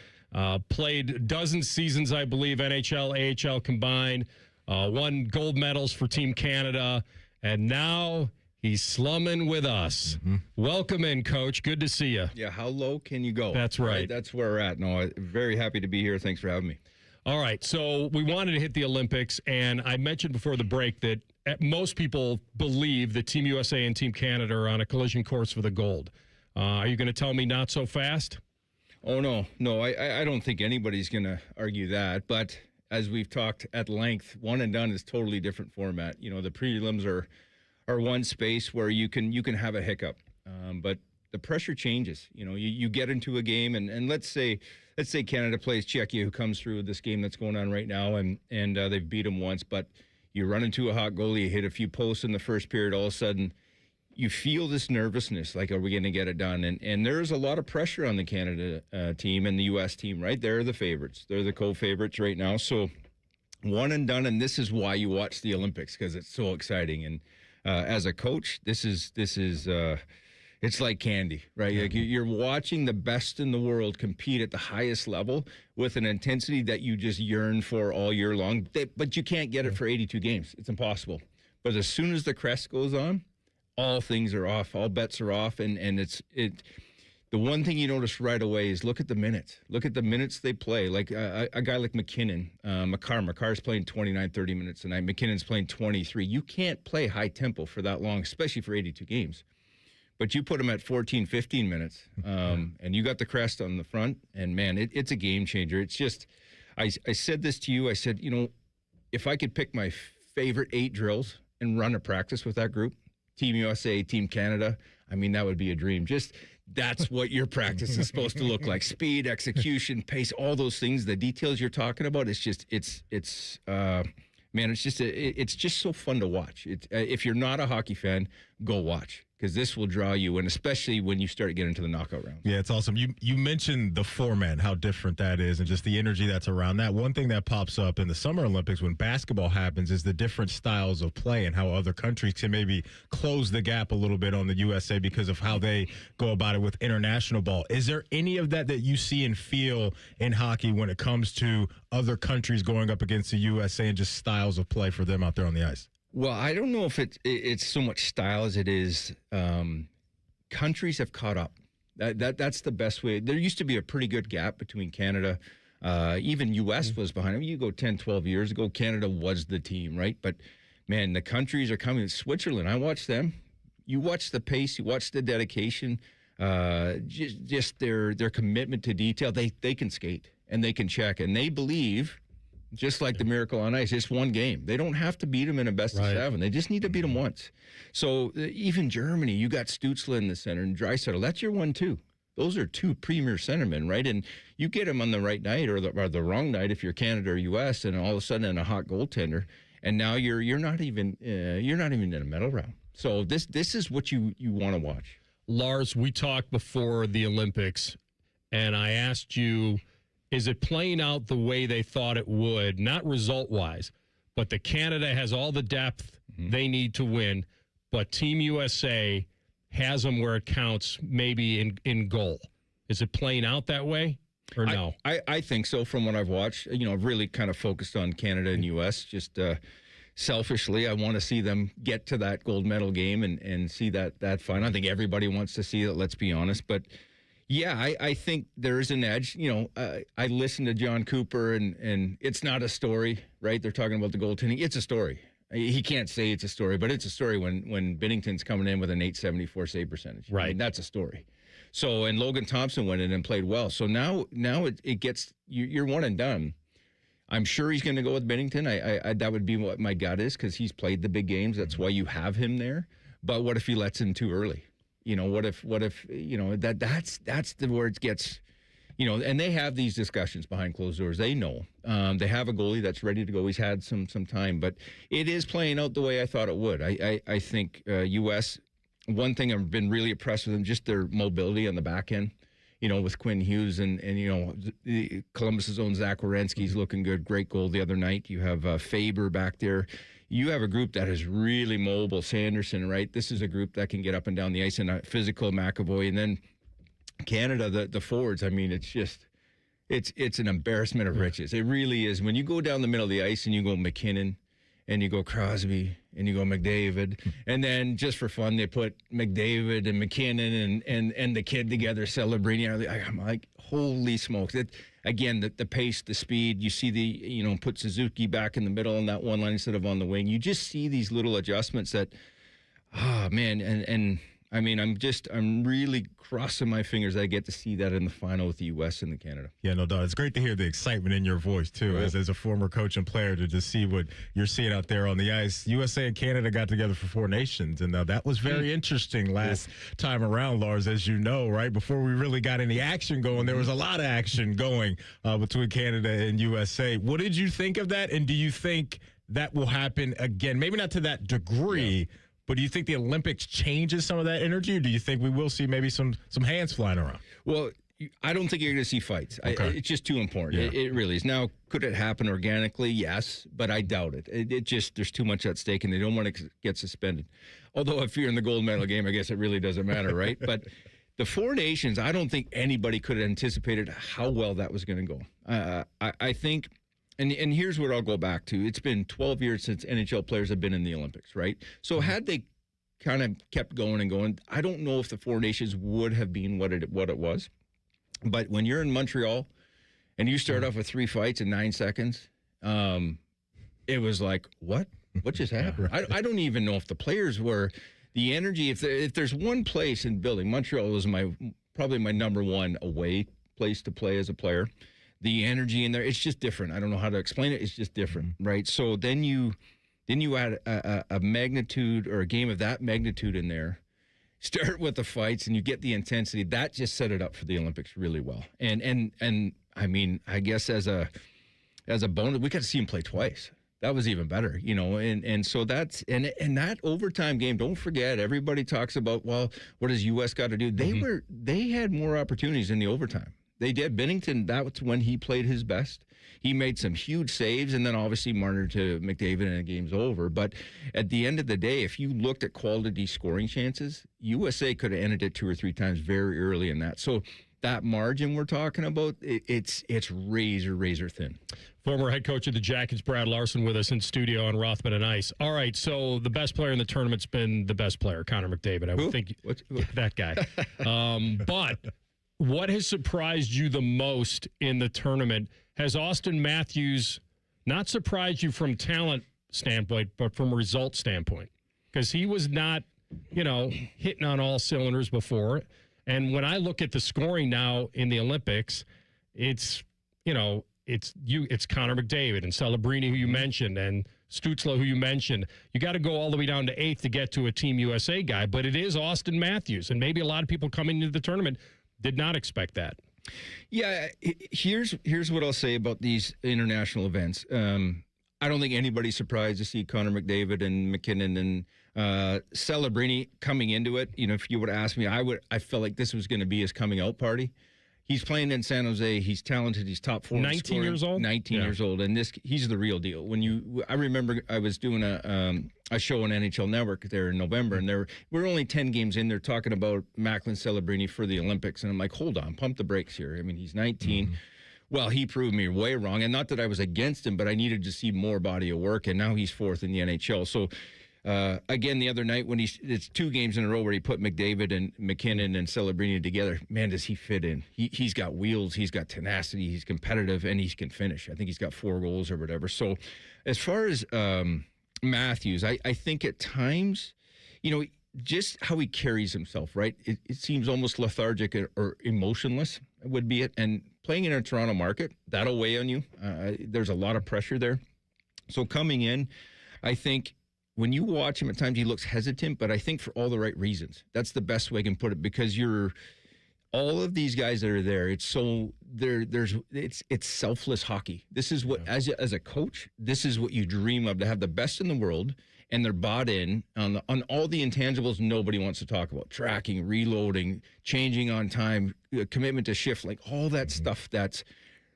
played a dozen seasons, I believe, NHL, AHL combined, won gold medals for Team Canada, and now he's slumming with us. Mm-hmm. Welcome in, Coach. Good to see you. Yeah, how low can you go? That's right. That's where we're at. No, I'm very happy to be here. Thanks for having me. All right, so we wanted to hit the Olympics, and I mentioned before the break that most people believe that Team USA and Team Canada are on a collision course for the gold. Are you going to tell me not so fast? Oh, no. I don't think anybody's going to argue that, but as we've talked at length, one and done is totally different format. You know, the prelims are one space where you can have a hiccup, but the pressure changes. You know, you get into a game, and let's say Canada plays Czechia, who comes through this game that's going on right now, and they've beat them once, but you run into a hot goalie, you hit a few posts in the first period, all of a sudden you feel this nervousness, like, are we going to get it done? And there's a lot of pressure on the Canada team and the U.S. team, right? They're the favorites. They're the co-favorites right now. So one and done, and this is why you watch the Olympics, because it's so exciting. And as a coach, this is it's like candy, right? Like you're watching the best in the world compete at the highest level with an intensity that you just yearn for all year long. But you can't get it for 82 games. It's impossible. But as soon as the crest goes on, all things are off. All bets are off. And the one thing you notice right away is look at the minutes. Look at the minutes they play. Like a guy like McKinnon, McCarr's playing 29, 30 minutes tonight. McKinnon's playing 23. You can't play high tempo for that long, especially for 82 games. But you put them at 14, 15 minutes, and you got the crest on the front, and, man, it's a game changer. It's just, I said this to you. I said, you know, if I could pick my favorite 8 drills and run a practice with that group, Team USA, Team Canada, I mean, that would be a dream. Just that's what your practice is supposed to look like. Speed, execution, pace, all those things, the details you're talking about, it's just, man, it's just so fun to watch. If you're not a hockey fan, go watch, because this will draw you, and especially when you start getting into the knockout rounds. Yeah, it's awesome. You mentioned the format, how different that is, and just the energy that's around that. One thing that pops up in the Summer Olympics when basketball happens is the different styles of play and how other countries can maybe close the gap a little bit on the USA because of how they go about it with international ball. Is there any of that you see and feel in hockey when it comes to other countries going up against the USA and just styles of play for them out there on the ice? Well, I don't know if it's so much style as it is countries have caught up. That's the best way. There used to be a pretty good gap between Canada. Even U.S. was behind them. You go 10, 12 years ago, Canada was the team, right? But, man, the countries are coming. Switzerland, I watched them. You watch the pace. You watch the dedication. just their commitment to detail. They can skate and they can check, and they believe, just like the Miracle on Ice, it's one game. They don't have to beat them in a best of 7. They just need to beat them once. So even Germany, you got Stützle in the center and Draisaitl. That's your 1-2. Those are 2 premier centermen, right? And you get them on the right night or the wrong night if you're Canada or U.S. and all of a sudden a hot goaltender, and now you're not even in a medal round. So this is what you want to watch. Lars, we talked before the Olympics, and I asked you, is it playing out the way they thought it would, not result-wise, but that Canada has all the depth they need to win, but Team USA has them where it counts, maybe in goal. Is it playing out that way or no? I think so from what I've watched. I've really kind of focused on Canada and U.S. just selfishly. I want to see them get to that gold medal game and see that final. I think everybody wants to see it, let's be honest. But, yeah, I think there is an edge. I listened to John Cooper, and it's not a story, right? They're talking about the goaltending. It's a story. He can't say it's a story, but it's a story when Binnington's coming in with an .874 save percentage. Right. I mean, that's a story. So, and Logan Thompson went in and played well. So now it gets, you're one and done. I'm sure he's going to go with Binnington. I that would be what my gut is, because he's played the big games. That's why you have him there. But what if he lets in too early? What if that's the where it gets, and they have these discussions behind closed doors. They know they have a goalie that's ready to go. He's had some time, but it is playing out the way I thought it would. I think U.S. One thing I've been really impressed with them, just their mobility on the back end. With Quinn Hughes and Columbus's own Zach Werenski's looking good. Great goal the other night. You have Faber back there. You have a group that is really mobile. Sanderson, right? This is a group that can get up and down the ice, and a physical McAvoy. And then Canada, the forwards, I mean, it's an embarrassment of riches. It really is. When you go down the middle of the ice and you go McKinnon and you go Crosby and you go McDavid, and then just for fun they put McDavid and McKinnon and the kid together celebrating. I'm like, holy smokes! Again, the pace, the speed. You see put Suzuki back in the middle on that one line instead of on the wing. You just see these little adjustments that, man, and I mean, I'm really crossing my fingers that I get to see that in the final with the U.S. and the Canada. Yeah, no doubt. It's great to hear the excitement in your voice, too, as a former coach and player, to just see what you're seeing out there on the ice. USA and Canada got together for 4 Nations, and that was very interesting last time around, Lars, as you know, right? Before we really got any action going, there was a lot of action going between Canada and USA. What did you think of that, and do you think that will happen again? Maybe not to that degree, but do you think the Olympics changes some of that energy, or do you think we will see maybe some hands flying around? Well, I don't think you're going to see fights. Okay. It's just too important. Yeah. It really is. Now, could it happen organically? Yes, but I doubt it. It just, there's too much at stake, and they don't want to get suspended. Although if you're in the gold medal game, I guess it really doesn't matter, right? But the 4 Nations, I don't think anybody could have anticipated how well that was going to go. I think... And here's what I'll go back to. It's been 12 years since NHL players have been in the Olympics, right? So had they kind of kept going and going, I don't know if the 4 Nations would have been what it was. But when you're in Montreal and you start off with 3 fights in 9 seconds, it was like, what? What just happened? I don't even know if the players were the energy. If there's one place in building, Montreal was probably my number 1 away place to play as a player. The energy in there, it's just different. I don't know how to explain it. It's just different, right? So then you add a magnitude or a game of that magnitude in there, start with the fights, and you get the intensity. That just set it up for the Olympics really well. And I mean, I guess as a bonus, we got to see him play twice. That was even better, and so that's and that overtime game. Don't forget, everybody talks about, well, what does U.S. got to do? They had more opportunities in the overtime. They did. Binnington, that was when he played his best. He made some huge saves, and then obviously Marner to McDavid, and the game's over. But at the end of the day, if you looked at quality scoring chances, USA could have ended it 2 or 3 times very early in that. So that margin we're talking about, it's razor thin. Former head coach of the Jackets, Brad Larsen, with us in studio on Rothman and Ice. All right, so the best player in the tournament's been the best player, Connor McDavid. I would think that guy. But what has surprised you the most in the tournament? Has Austin Matthews not surprised you from talent standpoint, but from result standpoint? Because he was not, hitting on all cylinders before. And when I look at the scoring now in the Olympics, it's Connor McDavid and Celebrini, who you mentioned, and Stützle, who you mentioned. You got to go all the way down to 8th to get to a Team USA guy, but it is Austin Matthews. And maybe a lot of people coming into the tournament did not expect that. Yeah, here's what I'll say about these international events. I don't think anybody's surprised to see Connor McDavid and McKinnon and Celebrini coming into it. If you would ask me, I felt like this was going to be his coming out party. He's playing in San Jose. He's talented. He's top 4. 19 years old? 19 years old. And he's the real deal. I remember I was doing a show on NHL Network there in November, and we're only 10 games in. They're talking about Macklin Celebrini for the Olympics. And I'm like, hold on, pump the brakes here. I mean, he's 19. Mm-hmm. Well, he proved me way wrong. And not that I was against him, but I needed to see more body of work. And now he's 4th in the NHL. So, again, the other night when it's 2 games in a row where he put McDavid and McKinnon and Celebrini together, man, does he fit in. He's got wheels, he's got tenacity, he's competitive, and he can finish. I think he's got 4 goals or whatever. So as far as Matthews, I think at times, just how he carries himself, right? It seems almost lethargic or emotionless would be it. And playing in a Toronto market, that'll weigh on you. There's a lot of pressure there. So coming in, I think when you watch him at times, he looks hesitant, but I think for all the right reasons. That's the best way I can put it, because all of these guys that are there, it's selfless hockey. This is what, as a coach, this is what you dream of, to have the best in the world, and they're bought in on all the intangibles nobody wants to talk about: tracking, reloading, changing on time, commitment to shift, like all that stuff that's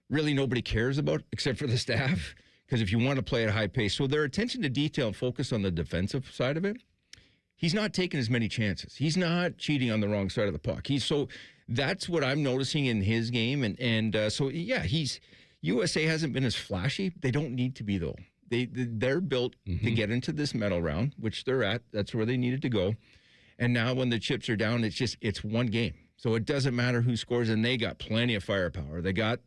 really nobody cares about except for the staff. Because if you want to play at a high pace, so their attention to detail and focus on the defensive side of it, he's not taking as many chances. He's not cheating on the wrong side of the puck. That's what I'm noticing in his game. And USA hasn't been as flashy. They don't need to be, though. They're built to get into this medal round, which they're at. That's where they needed to go. And now when the chips are down, it's one game. So it doesn't matter who scores, and they got plenty of firepower. They got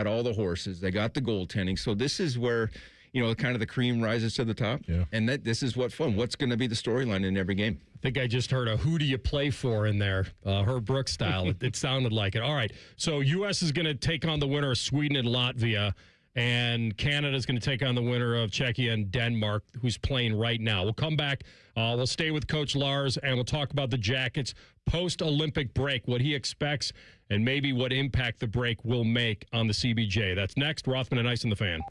all the horses. They got the goaltending. So this is where, kind of the cream rises to the top. Yeah. And this is what's going to be the storyline in every game. I think I just heard a "who do you play for" in there, Herb Brooks style. It sounded like it. All right. So U.S. is going to take on the winner of Sweden and Latvia, and Canada is going to take on the winner of Czechia and Denmark, who's playing right now. We'll come back. We'll stay with Coach Lars, and we'll talk about the Jackets post-Olympic break, what he expects, and maybe what impact the break will make on the CBJ. That's next. Rothman and Ice in the Fan.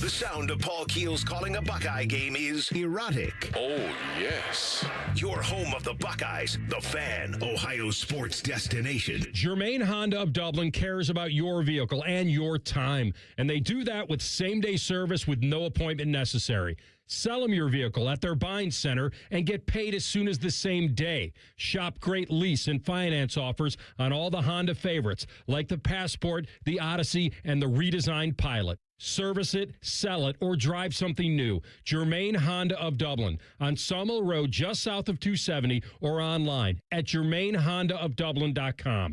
The sound of Paul Keels calling a Buckeye game is erotic. Oh, yes. Your home of the Buckeyes, the Fan, Ohio sports destination. Germain Honda of Dublin cares about your vehicle and your time, and they do that with same-day service with no appointment necessary. Sell them your vehicle at their buying center and get paid as soon as the same day. Shop great lease and finance offers on all the Honda favorites, like the Passport, the Odyssey, and the redesigned Pilot. Service it, sell it, or drive something new. Germain Honda of Dublin on Sawmill Road, just south of 270, or online at germainhondaofdublin.com.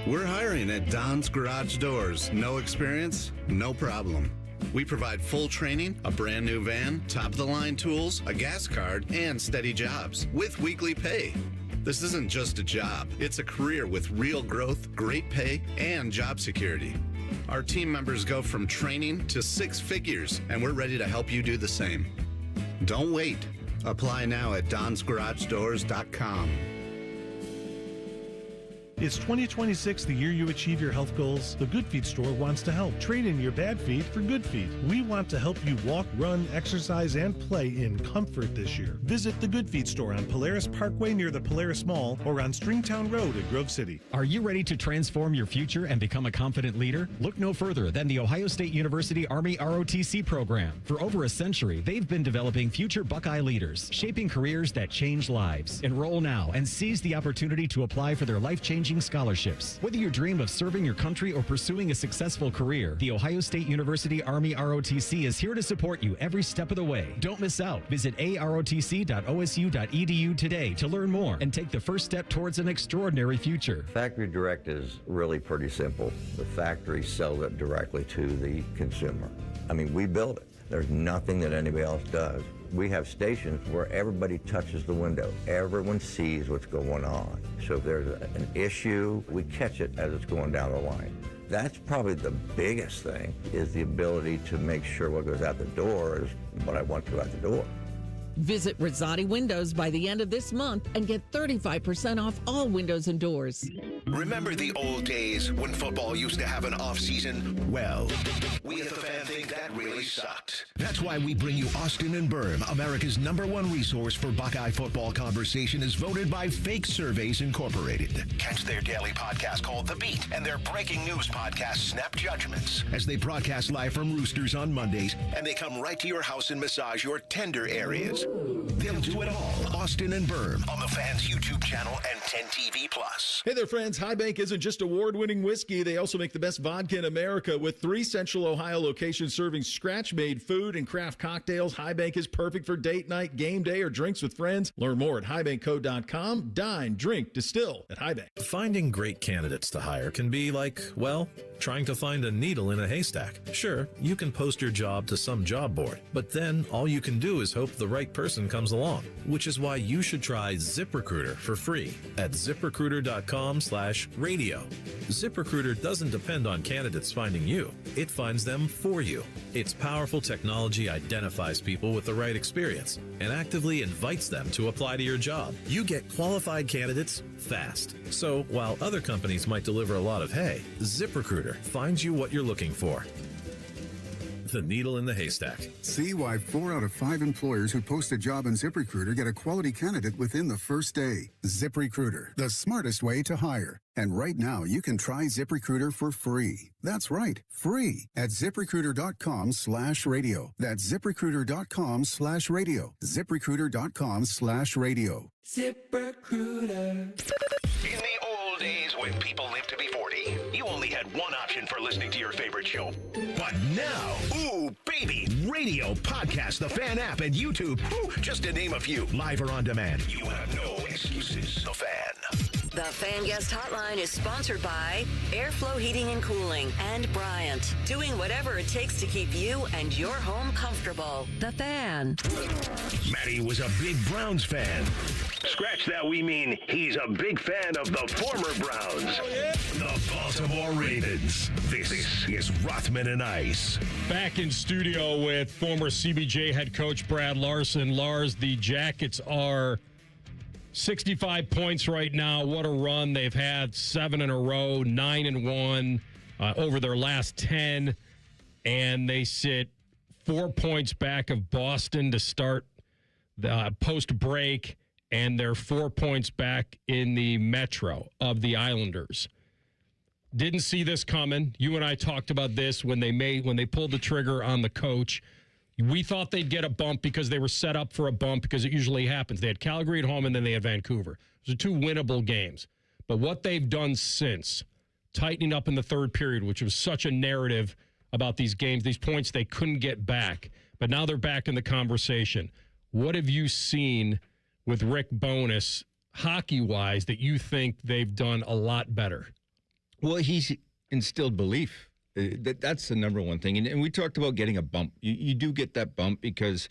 We're hiring at Don's Garage Doors. No experience? No problem. We provide full training, a brand new van, top-of-the-line tools, a gas card, and steady jobs with weekly pay. This isn't just a job. It's a career with real growth, great pay, and job security. Our team members go from training to 6 figures, and we're ready to help you do the same. Don't wait. Apply now at donsgaragedoors.com. Is 2026 the year you achieve your health goals? The Good Feet store wants to help. Trade in your bad feet for good feet. We want to help you walk, run, exercise, and play in comfort this year. Visit the Good Feet store on Polaris Parkway near the Polaris Mall or on Stringtown Road in Grove City. Are you ready to transform your future and become a confident leader? Look no further than the Ohio State University Army ROTC program. For over a century, they've been developing future Buckeye leaders, shaping careers that change lives. Enroll now and seize the opportunity to apply for their life-changing scholarships. Whether you dream of serving your country or pursuing a successful career, the Ohio State University Army ROTC is here to support you every step of the way. Don't miss out. Visit arotc.osu.edu today to learn more and take the first step towards an extraordinary future. Factory direct is really pretty simple. The factory sells it directly to the consumer. I mean, we build it. There's nothing that anybody else does. We have stations where everybody touches the window. Everyone sees what's going on. So if there's an issue, we catch it as it's going down the line. That's probably the biggest thing, is the ability to make sure what goes out the door is what I want to go out the door. Visit Rosati Windows by the end of this month and get 35% off all windows and doors. Remember the old days when football used to have an off-season? Well, we at the Fan think that really sucked. That's why we bring you Austin and Berm, America's #1 resource for Buckeye football conversation, as voted by Fake Surveys Incorporated. Catch their daily podcast called The Beat and their breaking news podcast, Snap Judgments, as they broadcast live from Roosters on Mondays, and they come right to your house and massage your tender areas. They'll do it all. Austin and Berm on the Fan's YouTube channel and 10 TV Plus. Hey there, friends. High Bank isn't just award-winning whiskey. They also make the best vodka in America. With 3 Central Ohio locations serving scratch-made food and craft cocktails, High Bank is perfect for date night, game day, or drinks with friends. Learn more at highbankco.com. Dine, drink, distill at High Bank. Finding great candidates to hire can be like, well, trying to find a needle in a haystack. Sure, you can post your job to some job board, but then all you can do is hope the right person comes along, which is why you should try ZipRecruiter for free at ZipRecruiter.com/radio. ZipRecruiter doesn't depend on candidates finding you. It finds them for you. Its powerful technology identifies people with the right experience and actively invites them to apply to your job. You get qualified candidates fast. So while other companies might deliver a lot of hay, ZipRecruiter finds you what you're looking for. The needle in the haystack. See why 4 out of 5 employers who post a job on ZipRecruiter get a quality candidate within the first day. ZipRecruiter, the smartest way to hire. And right now, you can try ZipRecruiter for free. That's right, free at ZipRecruiter.com/radio. That's ZipRecruiter.com/radio. ZipRecruiter.com/radio. ZipRecruiter. In the old days when people lived to be 40, you only had one option for listening to your favorite show. But now, ooh, baby, radio, podcast, the Fan app, and YouTube, ooh, just to name a few, live or on demand. You have no excuses. The Fan. The Fan Guest Hotline is sponsored by Airflow Heating and Cooling and Bryant, doing whatever it takes to keep you and your home comfortable. The Fan. Matty was a big Browns fan. Scratch that, we mean he's a big fan of the former Browns. Oh, yeah? The Baltimore Ravens. This is Rothman and Ice. Back in studio with former CBJ head coach Brad Larsen. Lars, the Jackets are 65 points right now. What a run. They've had 7 in a row, 9-1 over their last 10. And they sit 4 points back of Boston to start the post-break. And they're 4 points back in the Metro of the Islanders. Didn't see this coming. You and I talked about this when they pulled the trigger on the coach. We thought they'd get a bump because they were set up for a bump, because it usually happens. They had Calgary at home and then they had Vancouver. Those are 2 winnable games. But what they've done since, tightening up in the third period, which was such a narrative about these games, these points they couldn't get back. But now they're back in the conversation. What have you seen with Rick Bowness, hockey-wise, that you think they've done a lot better? Well, he's instilled belief. That's the number one thing. And we talked about getting a bump. You do get that bump because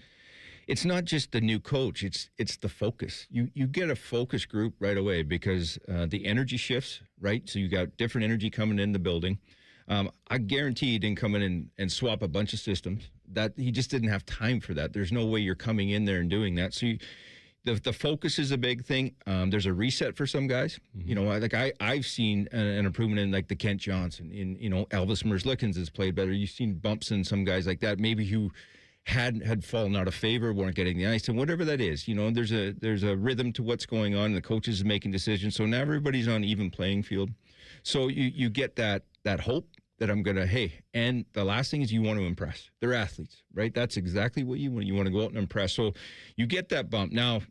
it's not just the new coach. It's the focus. You get a focus group right away because the energy shifts, right? So you got different energy coming in the building. I guarantee he didn't come in and swap a bunch of systems. That he just didn't have time for that. There's no way you're coming in there and doing that. So the focus is a big thing. There's a reset for some guys. Mm-hmm. You know, I've seen an improvement in like the Kent Johnson. In Elvis Merzlikins has played better. You've seen bumps in some guys like that. Maybe who had fallen out of favor, weren't getting the ice, and whatever that is. You know, there's a rhythm to what's going on. And the coaches are making decisions. So now everybody's on even playing field. So you get that hope that I'm going to, hey, and the last thing is you want to impress. They're athletes, right? That's exactly what you want. You want to go out and impress. So you get that bump. Now,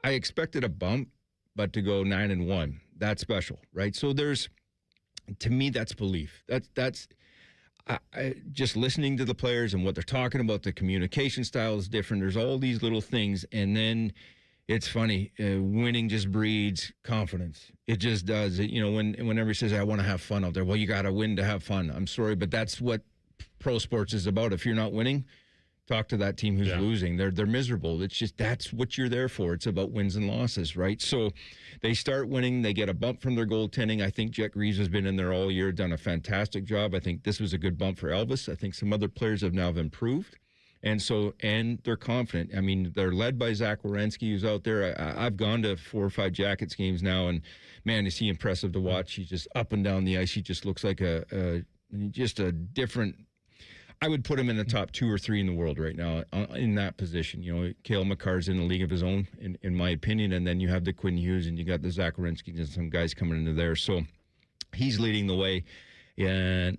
I expected a bump, but to go 9-1, that's special, right? So to me, that's belief. That's just listening to the players and what they're talking about. The communication style is different. There's all these little things. And then it's funny, winning just breeds confidence. It just does. When everybody says, I want to have fun out there, well, you got to win to have fun. I'm sorry, but that's what pro sports is about. If you're not winning, talk to that team who's losing. They're miserable. It's just that's what you're there for. It's about wins and losses, right? So they start winning. They get a bump from their goaltending. I think Jet Greaves has been in there all year, done a fantastic job. I think this was a good bump for Elvis. I think some other players have now improved. And they're confident. I mean, they're led by Zach Werenski, who's out there. I've gone to 4 or 5 Jackets games now, and man, is he impressive to watch. He's just up and down the ice. He just looks like just a different. I would put him in the top 2 or 3 in the world right now in that position. You know, Cale Makar's in a league of his own, in my opinion, and then you have the Quinn Hughes and you got the Zach Werenski and some guys coming into there. So he's leading the way, and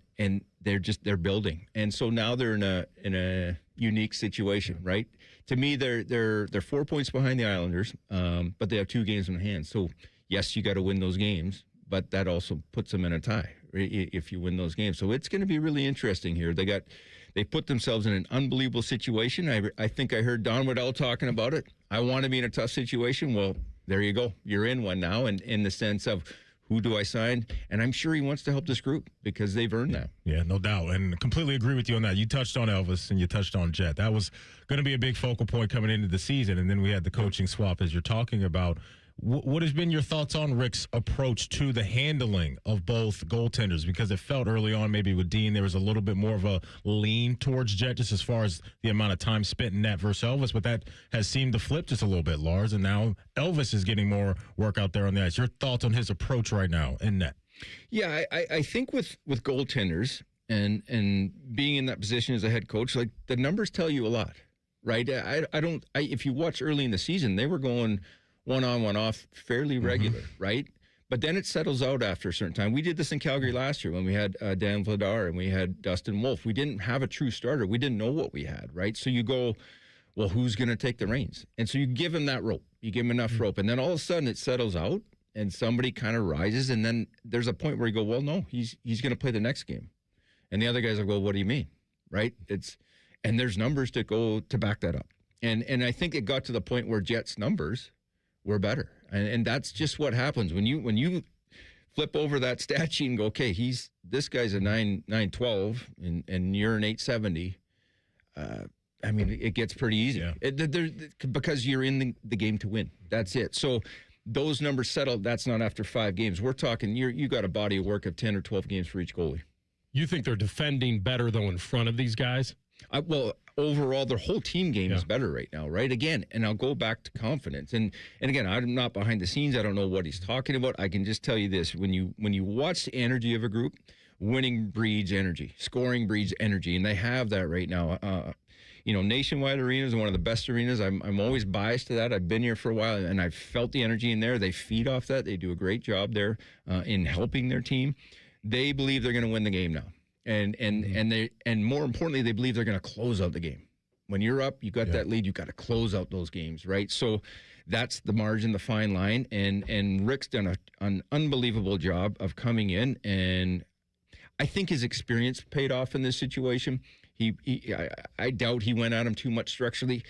they're building, and so now they're in a unique situation, right? To me, they're 4 points behind the Islanders, but they have 2 games in hand. So yes, you got to win those games, but that also puts them in a tie if you win those games. So it's going to be really interesting here. They put themselves in an unbelievable situation. I think I heard Don Waddell talking about it. I want to be in a tough situation. Well, there you go. You're in one now, and in the sense of who do I sign? And I'm sure he wants to help this group because they've earned that. Yeah, no doubt. And completely agree with you on that. You touched on Elvis and you touched on Jet. That was going to be a big focal point coming into the season. And then we had the coaching swap as you're talking about. What has been your thoughts on Rick's approach to the handling of both goaltenders? Because it felt early on, maybe with Dean, there was a little bit more of a lean towards Jet just as far as the amount of time spent in net versus Elvis. But that has seemed to flip just a little bit, Lars. And now Elvis is getting more work out there on the ice. Your thoughts on his approach right now in net? Yeah, I think with goaltenders and being in that position as a head coach, like the numbers tell you a lot, right? If you watch early in the season, they were going one on, one off, fairly regular, right? But then it settles out after a certain time. We did this in Calgary last year when we had Dan Vladar and we had Dustin Wolf. We didn't have a true starter. We didn't know what we had, right? So you go, well, who's going to take the reins? And so you give him that rope. You give him enough rope. And then all of a sudden it settles out and somebody kind of rises. And then there's a point where you go, well, no, he's going to play the next game. And the other guys will go, what do you mean? Right? And there's numbers to go to back that up. And I think it got to the point where Jet's numbers were better. And that's just what happens when you flip over that stat sheet and go, okay, this guy's a 912 and you're an 870. I mean, it gets pretty easy because you're in the game to win. That's it. So those numbers settled. That's not after 5 games. We're talking you got a body of work of 10 or 12 games for each goalie. You think they're defending better though in front of these guys? Well, overall, their whole team game is better right now, right? Again, and I'll go back to confidence. And again, I'm not behind the scenes. I don't know what he's talking about. I can just tell you this. When you watch the energy of a group, winning breeds energy. Scoring breeds energy. And they have that right now. Nationwide Arenas are one of the best arenas. I'm always biased to that. I've been here for a while, and I've felt the energy in there. They feed off that. They do a great job there in helping their team. They believe they're going to win the game now. And more importantly, they believe they're going to close out the game. When you're up, you got that lead, you got to close out those games, right? So that's the margin, the fine line. And Rick's done an unbelievable job of coming in, and I think his experience paid off in this situation. I doubt he went at him too much structurally.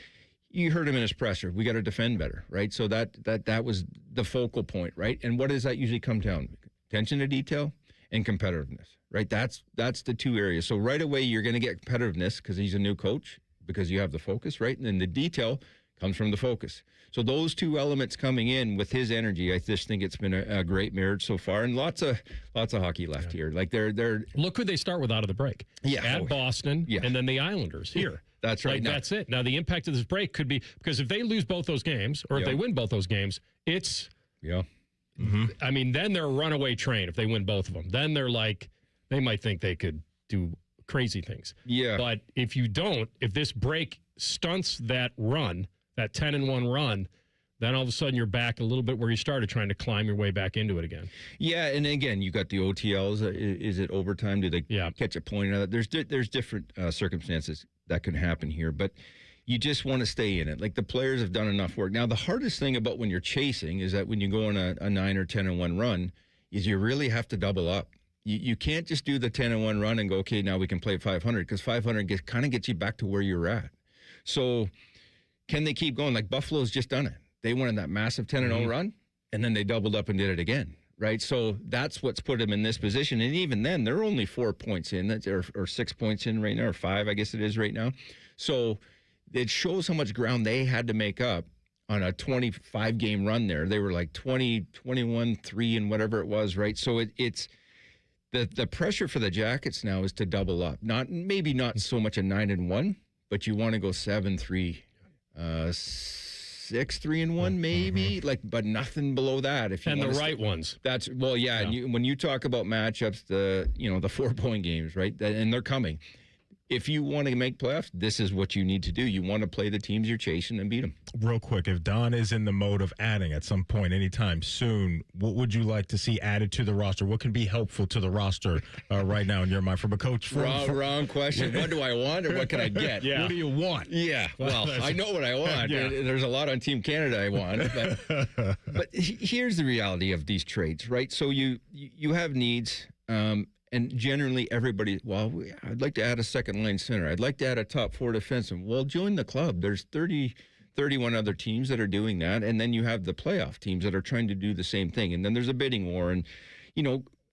You heard him in his presser. We got to defend better, right? So that was the focal point, right? And what does that usually come down? Attention to detail and competitiveness, right? That's the 2 areas. So right away, you're going to get competitiveness because he's a new coach, because you have the focus, right? And then the detail comes from the focus. So those 2 elements coming in with his energy, I just think it's been a great marriage so far, and lots of hockey left here. Like they're look who they start with out of the break. At Boston, and then the Islanders here. That's right. That's it. Now the impact of this break could be because if they lose both those games, or if they win both those games, it's I mean, then they're a runaway train if they win both of them. Then they're like, they might think they could do crazy things. Yeah. But if you don't, if this break stunts that run, that 10-1 run, then all of a sudden you're back a little bit where you started, trying to climb your way back into it again. Yeah, and again, you got the OTLs. Is it overtime? Do they catch a point out of it? There's different circumstances that can happen here, but you just want to stay in it. Like the players have done enough work. Now, the hardest thing about when you're chasing is that when you go on a 9 or 10-1 run, is you really have to double up. You can't just do the 10-1 run and go, okay, now we can play 500, because 500 kind of gets you back to where you're at. So can they keep going? Like Buffalo's just done it. They went on that massive 10-0 run, and then they doubled up and did it again, right? So that's what's put him in this position. And even then, they're only 4 points in, or 6 points in right now, or 5, I guess it is right now. So it shows how much ground they had to make up on a 25-game run there. They were like 20, 21, 3, and whatever it was, right? So it's the pressure for the Jackets now is to double up. Maybe not so much a 9-1, but you want to go 7-3, 6-3-1, maybe, but nothing below that. If you and the right ones. That's yeah. And when you talk about matchups, the 4-point games, right? And they're coming. If you want to make playoffs, this is what you need to do. You want to play the teams you're chasing and beat them. Real quick, if Don is in the mode of adding at some point, anytime soon, what would you like to see added to the roster? What can be helpful to the roster right now in your mind from a coach? Wrong question. What do I want or what can I get? Yeah. What do you want? Yeah, well, I know what I want. Yeah. There's a lot on Team Canada I want. But here's the reality of these trades, right? So you have needs. And generally everybody, I'd like to add a second-line center. I'd like to add a top 4 defenseman. Well, join the club. There's 31 other teams that are doing that. And then you have the playoff teams that are trying to do the same thing. And then there's a bidding war. And,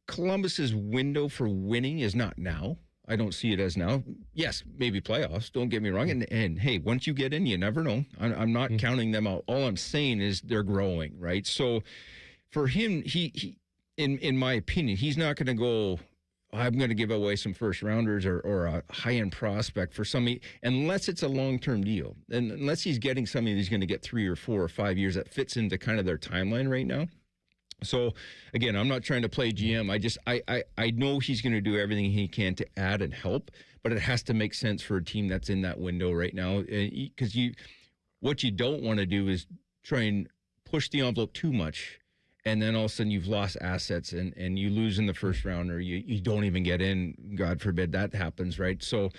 Columbus's window for winning is not now. I don't see it as now. Yes, maybe playoffs. Don't get me wrong. And hey, once you get in, you never know. I'm not counting them out. All I'm saying is they're growing, right? So for him, he in my opinion, he's not going to go, I'm going to give away some first rounders or a high-end prospect for somebody, unless it's a long-term deal. And unless he's getting somebody he's going to get 3 or 4 or 5 years that fits into kind of their timeline right now. So, again, I'm not trying to play GM. I know he's going to do everything he can to add and help, but it has to make sense for a team that's in that window right now. Because what you don't want to do is try and push the envelope too much, and then all of a sudden you've lost assets and you lose in the first round, or you don't even get in. God forbid that happens, right? So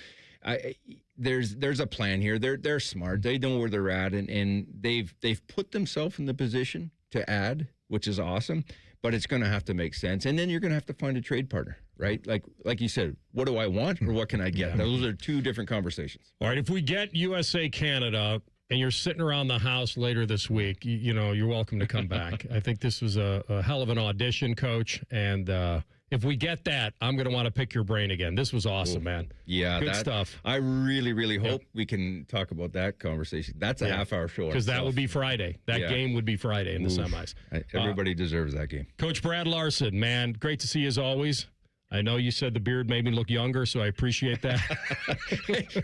there's a plan here. They're smart. They know where they're at, and they've put themselves in the position to add, which is awesome. But it's going to have to make sense, and then you're going to have to find a trade partner, right? Like you said, what do I want or what can I get? Those are two different conversations. All right, if we get USA Canada, and you're sitting around the house later this week, you're welcome to come back. I think this was a hell of an audition, Coach. And if we get that, I'm going to want to pick your brain again. This was awesome, man. Yeah. Good stuff. I really, really hope we can talk about that conversation. That's a half-hour show. Because that would be Friday. That game would be Friday in the semis. Everybody deserves that game. Coach Brad Larsen, man, great to see you as always. I know you said the beard made me look younger, so I appreciate that.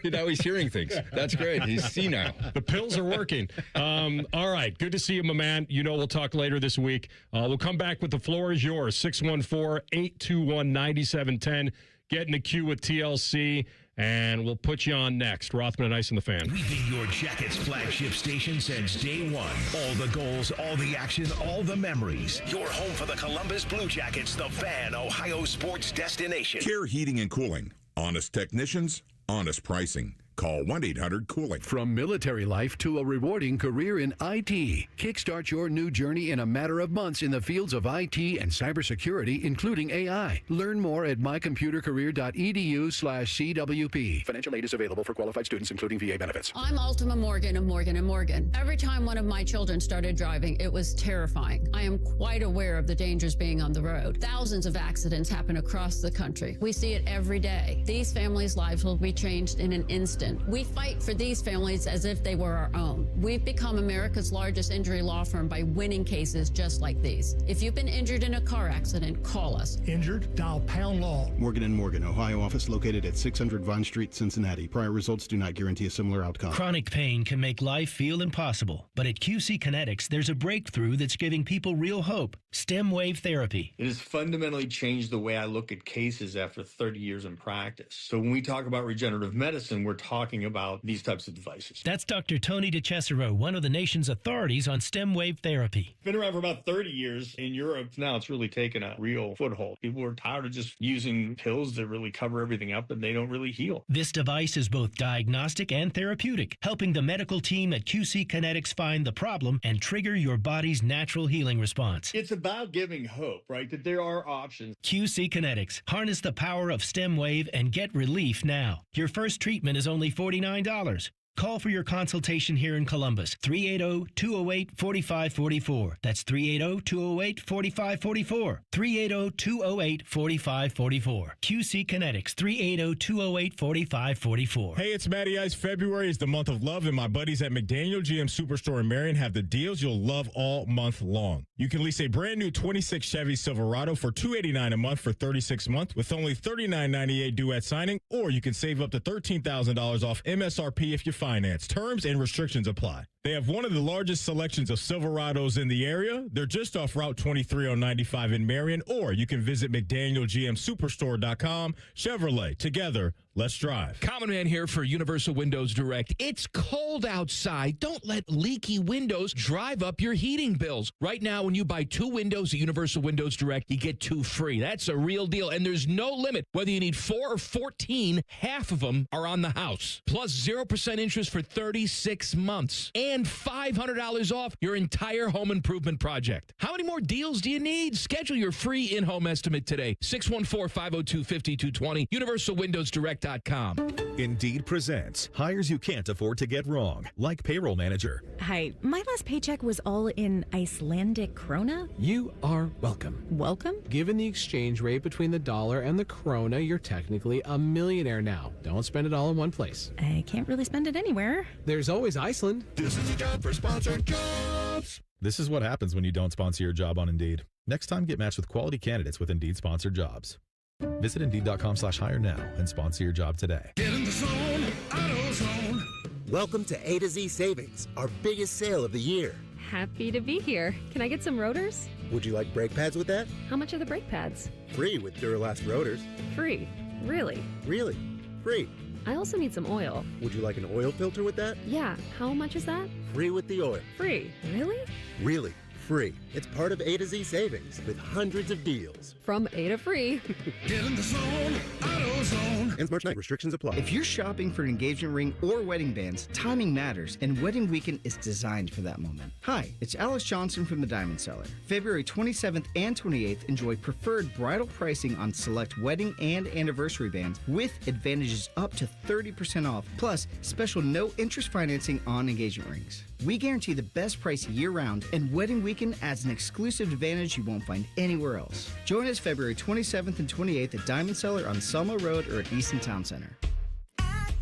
Now he's hearing things. That's great. He's senile. The pills are working. All right. Good to see you, my man. We'll talk later this week. We'll come back with the floor is yours. 614-821-9710. Get in the queue with TLC, and we'll put you on next. Rothman Ice and the Fan. We've been your Jackets flagship station since day one. All the goals, all the action, all the memories. Your home for the Columbus Blue Jackets, the Fan, Ohio sports destination. Care Heating and Cooling. Honest technicians, honest pricing. Call 1-800-COOLING. From military life to a rewarding career in IT, kickstart your new journey in a matter of months in the fields of IT and cybersecurity, including AI. Learn more at mycomputercareer.edu/CWP. Financial aid is available for qualified students, including VA benefits. I'm Ultima Morgan of Morgan & Morgan. Every time one of my children started driving, it was terrifying. I am quite aware of the dangers being on the road. Thousands of accidents happen across the country. We see it every day. These families' lives will be changed in an instant. We fight for these families as if they were our own. We've become America's largest injury law firm by winning cases just like these. If you've been injured in a car accident, call us. Injured? Dial Pound Law. Morgan & Morgan, Ohio office located at 600 Vine Street, Cincinnati. Prior results do not guarantee a similar outcome. Chronic pain can make life feel impossible, but at QC Kinetics, there's a breakthrough that's giving people real hope. Stem wave therapy. It has fundamentally changed the way I look at cases after 30 years in practice. So when we talk about regenerative medicine, we're talking about these types of devices. That's Dr. Tony DeCesaro, one of the nation's authorities on stem wave therapy. Been around for about 30 years in Europe. Now it's really taken a real foothold. People are tired of just using pills that really cover everything up and they don't really heal. This device is both diagnostic and therapeutic, helping the medical team at QC Kinetics find the problem and trigger your body's natural healing response. It's about giving hope, right? That there are options. QC Kinetics. Harness the power of stem wave and get relief now. Your first treatment is only $49. Call for your consultation here in Columbus. 380-208-4544. That's 380-208-4544. 380-208-4544. QC Kinetics, 380-208-4544. Hey, it's Matty Ice. February is the month of love, and my buddies at McDaniel GM Superstore in Marion have the deals you'll love all month long. You can lease a brand new 26 Chevy Silverado for $289 a month for 36 months with only $39.98 due at signing, or you can save up to $13,000 off MSRP if you finance. Terms and restrictions apply. They have one of the largest selections of Silverados in the area. They're just off Route 23 on 95 in Marion, or you can visit McDanielGMSuperstore.com. Chevrolet, together, let's drive. Common Man here for Universal Windows Direct. It's cold outside. Don't let leaky windows drive up your heating bills. Right now, when you buy 2 windows at Universal Windows Direct, you get 2 free. That's a real deal, and there's no limit. Whether you need 4 or 14, half of them are on the house. Plus 0% interest for 36 months. And $500 off your entire home improvement project. How many more deals do you need? Schedule your free in-home estimate today. 614-502-5220. UniversalWindowsDirect.com. Indeed presents hires you can't afford to get wrong, like payroll manager. Hi, my last paycheck was all in Icelandic krona. You are welcome. Welcome? Given the exchange rate between the dollar and the krona, you're technically a millionaire now. Don't spend it all in one place. I can't really spend it anywhere. There's always Iceland. This is a job for sponsored jobs. This is what happens when you don't sponsor your job on Indeed. Next time, get matched with quality candidates with Indeed sponsored jobs. Visit Indeed.com/hire now and sponsor your job today. Get in the zone, AutoZone. Welcome to A to Z Savings, our biggest sale of the year. Happy to be here. Can I get some rotors? Would you like brake pads with that? How much are the brake pads? Free with Duralast rotors. Free. Really? Really? Free. I also need some oil. Would you like an oil filter with that? Yeah. How much is that? Free with the oil. Free. Really? Really. Free. It's part of A to Z Savings with hundreds of deals. From A to free. Get in the zone, AutoZone. Ends March 9th. Restrictions apply. If you're shopping for an engagement ring or wedding bands, timing matters, and Wedding Weekend is designed for that moment. Hi, it's Alice Johnson from the Diamond Cellar. February 27th and 28th, enjoy preferred bridal pricing on select wedding and anniversary bands with advantages up to 30% off, plus special no-interest financing on engagement rings. We guarantee the best price year-round, and Wedding Weekend adds an exclusive advantage you won't find anywhere else. Join us February 27th and 28th at Diamond Cellar on Selma Road or at Easton Town Center.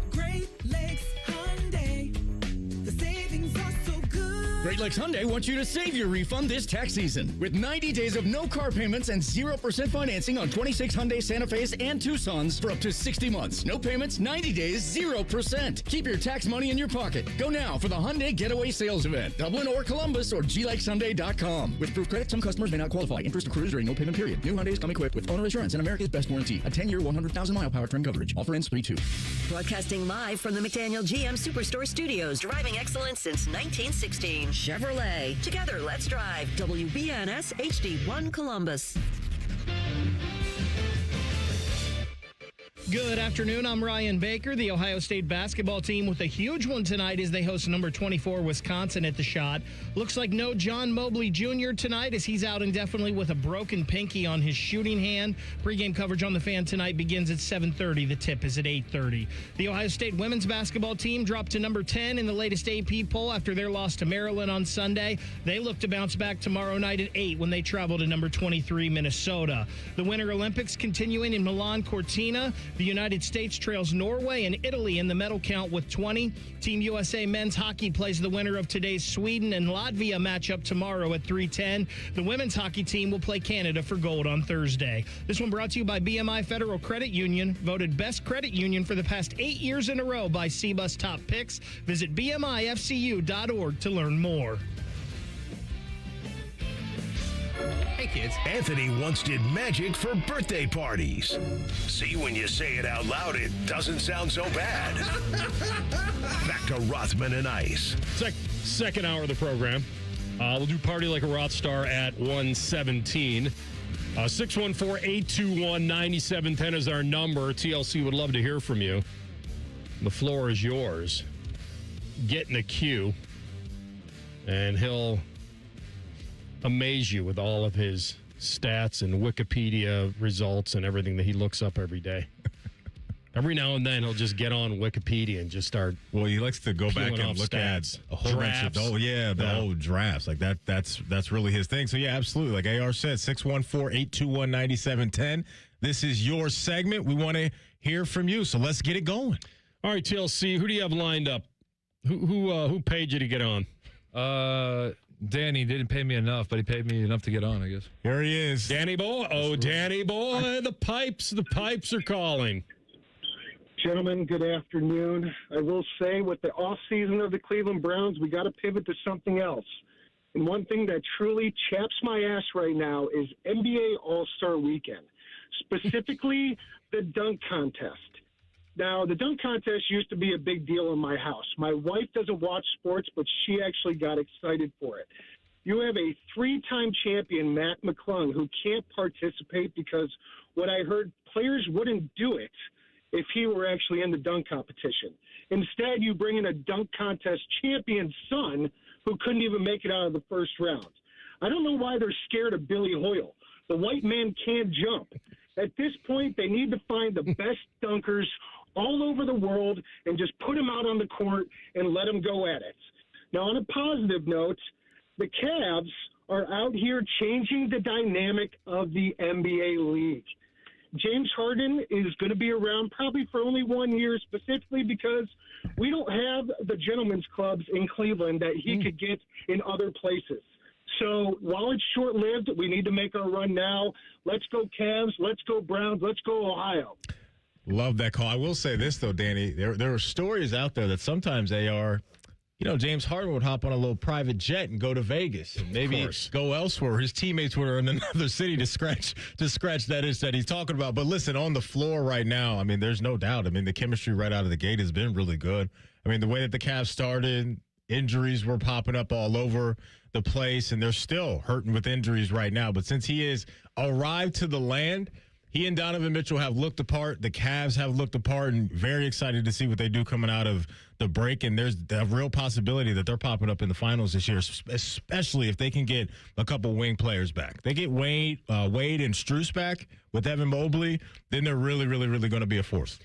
Great Lakes Hyundai. The savings are so good. Great Lakes Hyundai wants you to save your refund this tax season with 90 days of no car payments and 0% financing on 26 Hyundai Santa Fe's and Tucsons for up to 60 months. No payments, 90 days, 0%. Keep your tax money in your pocket. Go now for the Hyundai Getaway Sales Event. Dublin or Columbus or glakeshyundai.com. With proof credit, some customers may not qualify. Interest accrues during no payment period. New Hyundais come equipped with owner assurance and America's best warranty. A 10-year, 100,000-mile powertrain coverage. Offer ends 3/2. Broadcasting live from the McDaniel GM Superstore Studios. Driving excellence since 1916. Chevrolet. Together, let's drive. WBNS HD1 Columbus. Good afternoon. I'm Ryan Baker. The Ohio State basketball team with a huge one tonight as they host number 24 Wisconsin at the Shot. Looks like no John Mobley Jr. tonight as he's out indefinitely with a broken pinky on his shooting hand. Pre-game coverage on the Fan tonight begins at 7:30. The tip is at 8:30. The Ohio State women's basketball team dropped to number 10 in the latest AP poll after their loss to Maryland on Sunday. They look to bounce back tomorrow night at 8 when they travel to number 23 Minnesota. The Winter Olympics continuing in Milan Cortina. The United States trails Norway and Italy in the medal count with 20. Team USA men's hockey plays the winner of today's Sweden and Latvia matchup tomorrow at 3:10. The women's hockey team will play Canada for gold on Thursday. This one brought to you by BMI Federal Credit Union, voted best credit union for the past 8 years in a row by CBUS Top Picks. Visit bmifcu.org to learn more. Hey, kids. Anthony once did magic for birthday parties. See, when you say it out loud, it doesn't sound so bad. Back to Rothman and Ice. Second hour of the program. We'll do Party Like a Roth Star at 1:17. 614-821-9710 is our number. TLC would love to hear from you. The floor is yours. Get in the queue, and he'll amaze you with all of his stats and Wikipedia results and everything that he looks up every day. Every now and then he'll just get on Wikipedia and just start. Well, he likes to go back peeling and off look stats. at a whole Drafts. bunch of the old drafts. Like that's really his thing. So yeah, absolutely. Like AR said, 614-821-9710. This is your segment. We want to hear from you. So let's get it going. All right, TLC, who do you have lined up? Who paid you to get on? Danny didn't pay me enough, but he paid me enough to get on, I guess. Here he is. Danny Boy. Oh, Danny Boy. The pipes are calling. Gentlemen, good afternoon. I will say with the off season of the Cleveland Browns, we got to pivot to something else. And one thing that truly chaps my ass right now is NBA All-Star Weekend, specifically the dunk contest. Now, the dunk contest used to be a big deal in my house. My wife doesn't watch sports, but she actually got excited for it. You have a three-time champion, Matt McClung, who can't participate because what I heard, players wouldn't do it if he were actually in the dunk competition. Instead, you bring in a dunk contest champion's son who couldn't even make it out of the first round. I don't know why they're scared of Billy Hoyle. The white man can't jump. At this point, they need to find the best dunkers all over the world and just put them out on the court and let them go at it. Now, on a positive note, the Cavs are out here changing the dynamic of the NBA league. James Harden is going to be around probably for only 1 year, specifically because we don't have the gentlemen's clubs in Cleveland that he could get in other places. So while it's short-lived, we need to make our run now. Let's go Cavs. Let's go Browns. Let's go Ohio. Love that call. I will say this, though, Danny. There are stories out there that sometimes they are, James Harden would hop on a little private jet and go to Vegas and maybe go elsewhere. His teammates were in another city to scratch that itch that he's talking about. But listen, on the floor right now, I mean, there's no doubt. I mean, the chemistry right out of the gate has been really good. I mean, the way that the Cavs started, injuries were popping up all over the place, and they're still hurting with injuries right now. But since he has arrived to the land, he and Donovan Mitchell have looked apart. The Cavs have looked apart, and very excited to see what they do coming out of the break. And there's a real possibility that they're popping up in the finals this year, especially if they can get a couple wing players back. They get Wade and Strus back with Evan Mobley, then they're really, really, really going to be a force.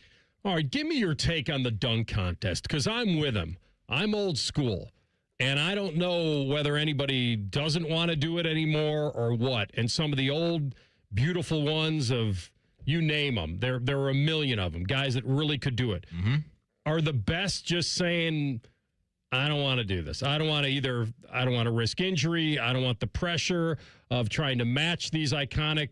All right, give me your take on the dunk contest, because I'm with him. I'm old school, and I don't know whether anybody doesn't want to do it anymore or what. And some of the old beautiful ones of, you name them, there are a million of them, guys that really could do it. Mm-hmm. Are the best just saying, I don't want to do this. I don't want to risk injury. I don't want the pressure of trying to match these iconic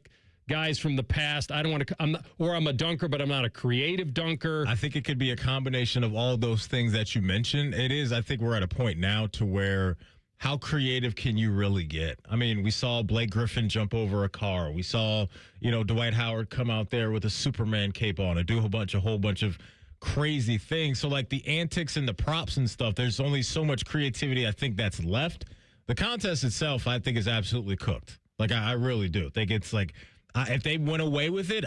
guys from the past. I'm a dunker, but I'm not a creative dunker. I think it could be a combination of all those things that you mentioned. It is, I think we're at a point now to where how creative can you really get? I mean, we saw Blake Griffin jump over a car. We saw, Dwight Howard come out there with a Superman cape on and do a whole bunch of crazy things. So like the antics and the props and stuff, there's only so much creativity I think that's left. The contest itself, I think, is absolutely cooked. Like I really do. I think it's like, if they went away with it,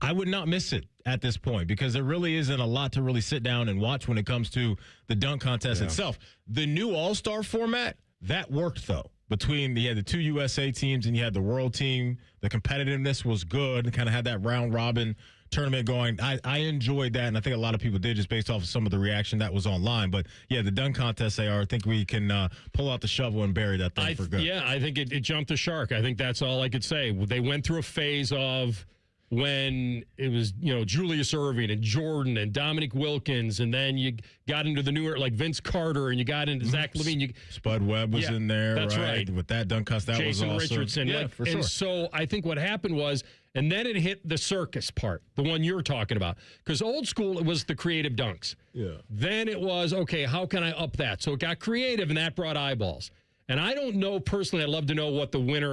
I would not miss it at this point because there really isn't a lot to really sit down and watch when it comes to the dunk contest itself. The new All-Star format, that worked, though. You had the two USA teams and you had the world team. The competitiveness was good. Kind of had that round-robin tournament going. I enjoyed that, and I think a lot of people did just based off of some of the reaction that was online. But, yeah, the dunk contest, I think we can pull out the shovel and bury that thing for good. Yeah, I think it jumped the shark. I think that's all I could say. They went through a phase of when it was, Julius Erving and Jordan and Dominique Wilkins, and then you got into the newer, like Vince Carter, and you got into Zach LaVine. Spud Webb was in there, that's right. With that dunk contest, that Jason was awesome. Richardson. Yeah, for sure. And so I think what happened was, and then it hit the circus part, the one you're talking about. Because old school, it was the creative dunks. Yeah. Then it was, okay, how can I up that? So it got creative, and that brought eyeballs. And I don't know personally, I'd love to know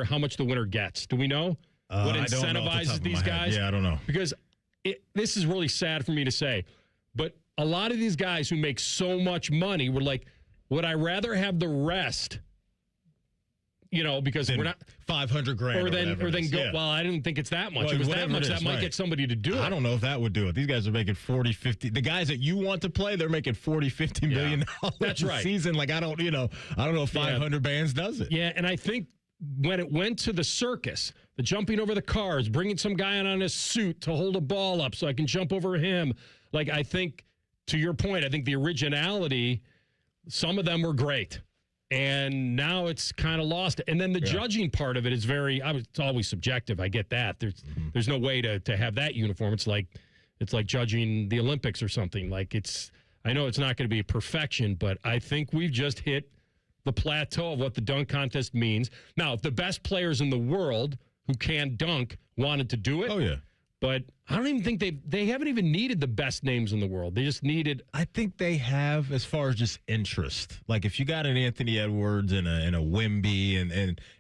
how much the winner gets. Do we know? What incentivizes these guys? Yeah, I don't know. Because this is really sad for me to say, but a lot of these guys who make so much money were like, would I rather have the rest? Because we're not $500,000 or then go. Yeah. Well, I didn't think it's that much. If it was that much, that might get somebody to do it. I don't know if that would do it. These guys are making 40, 50. The guys that you want to play, they're making 40, 50 million dollars That's right. a season. Like I don't know if 500 bands does it. Yeah, and I think when it went to the circus, the jumping over the cars, bringing some guy on a suit to hold a ball up so I can jump over him. Like, I think, to your point, I think the originality, some of them were great. And now it's kind of lost. And then the judging part of it is it's always subjective. I get that. There's no way to have that uniform. It's like judging the Olympics or something. Like, I know it's not going to be perfection, but I think we've just hit the plateau of what the dunk contest means. Now, if the best players in the world who can dunk wanted to do it. Oh, yeah. But I don't even think they haven't even needed the best names in the world. They just needed. I think they have, as far as just interest. Like, if you got an Anthony Edwards and a Wemby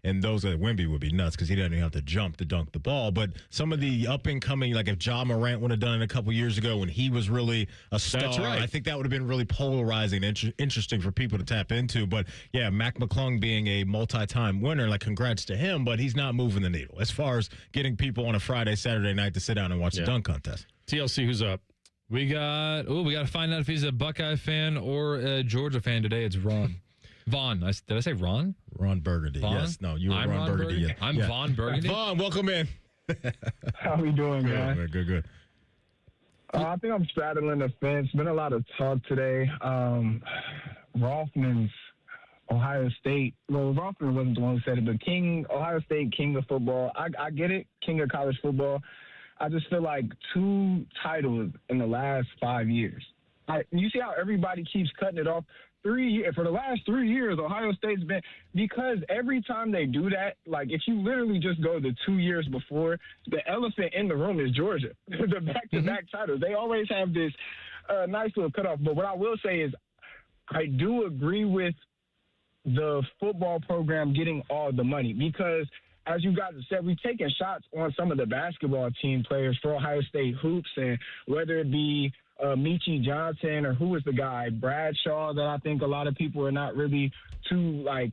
and those, Wemby would be nuts because he doesn't even have to jump to dunk the ball. But some of the up and coming, like if Ja Morant would have done it a couple years ago when he was really a star, That's right. I think that would have been really polarizing and interesting for people to tap into. But yeah, Mac McClung being a multi-time winner, like, congrats to him, but he's not moving the needle as far as getting people on a Friday, Saturday night to sit down and watch the dunk contest. TLC, who's up? We got to find out if he's a Buckeye fan or a Georgia fan today. It's Ron. Vaughn. Did I say Ron? Ron Burgundy. Vaughn? Yes. No, you were I'm Ron Burgundy. Yeah. I'm Vaughn Burgundy. Vaughn, welcome in. How we doing, man? Good. I think I'm straddling the fence. Been a lot of talk today. Rothman's Ohio State. Well, Rothman wasn't the one who said it, but Ohio State, king of football. I get it, king of college football. I just feel like 2 titles in the last 5 years. You see how everybody keeps cutting it off? For the last 3 years, Ohio State's been, because every time they do that, like if you literally just go the 2 years before, the elephant in the room is Georgia. The back-to-back titles. They always have this nice little cutoff. But what I will say is I do agree with the football program getting all the money because, as you guys have said, we've taken shots on some of the basketball team players for Ohio State hoops, and whether it be Michi Johnson or who was the guy, Bradshaw, that I think a lot of people are not really too, like,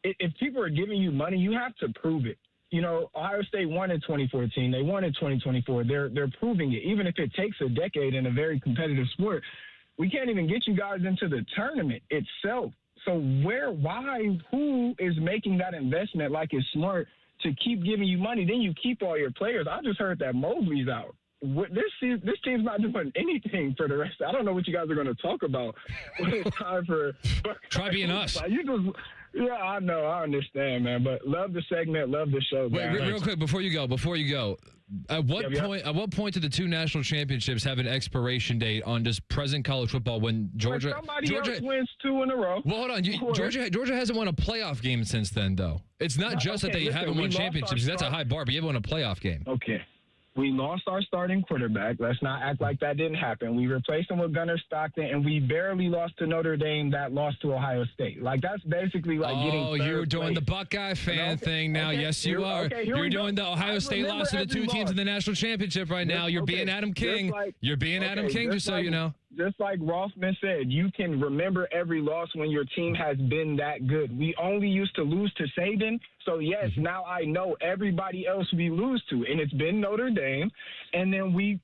if people are giving you money, you have to prove it. You know, Ohio State won in 2014. They won in 2024. They're proving it. Even if it takes a decade in a very competitive sport, we can't even get you guys into the tournament itself. So who is making that investment like it's smart to keep giving you money? Then you keep all your players. I just heard that Mobley's out. This team's not doing anything for the rest. I don't know what you guys are going to talk about when it's time for. Try being us. Yeah, I know. I understand, man. But love the segment. Love the show. Wait, real quick before you go. At what point did the 2 national championships have an expiration date on just present college football when Georgia else wins 2 in a row? Well, hold on. Georgia hasn't won a playoff game since then, though. It's not just that they haven't won championships. That's a high bar, but you haven't won a playoff game. Okay. We lost our starting quarterback. Let's not act like that didn't happen. We replaced him with Gunnar Stockton, and we barely lost to Notre Dame that lost to Ohio State. Like, that's basically like getting third you're doing place. the Buckeye fan thing now. Okay, yes, you are. Okay, you're doing the Ohio State loss to the 2 teams in the national championship right now. You're being Adam King. You're being Adam King, just so you know. Just like Rothman said, you can remember every loss when your team has been that good. We only used to lose to Saban. So, yes, now I know everybody else we lose to. And it's been Notre Dame. And then we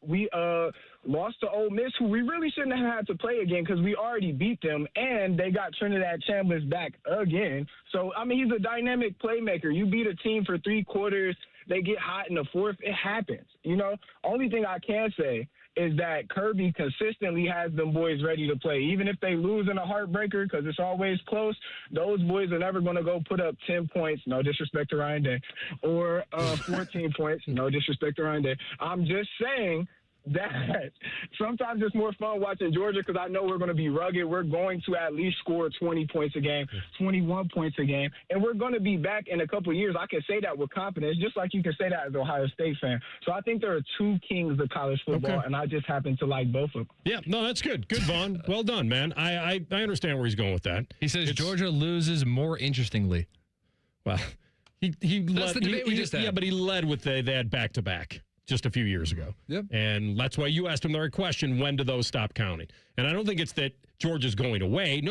lost to Ole Miss, who we really shouldn't have had to play again because we already beat them. And they got Trinidad Chambliss back again. So, I mean, he's a dynamic playmaker. You beat a team for 3 quarters. They get hot in the 4th. It happens. You know, only thing I can say is that Kirby consistently has them boys ready to play. Even if they lose in a heartbreaker, because it's always close, those boys are never going to go put up 10 points, no disrespect to Ryan Day, or 14 points, no disrespect to Ryan Day. I'm just saying that sometimes it's more fun watching Georgia because I know we're going to be rugged. We're going to at least score 20 points a game, 21 points a game, and we're going to be back in a couple of years. I can say that with confidence, just like you can say that as an Ohio State fan. So I think there are 2 kings of college football, and I just happen to like both of them. Yeah, no, that's good. Good, Vaughn. Well done, man. I understand where he's going with that. He says Georgia loses more interestingly. Well, he that's the debate we just had. Yeah, but he led with they had back-to-back just a few years ago. Yep. And that's why you asked him the right question, when do those stop counting? And I don't think it's that Georgia's going away.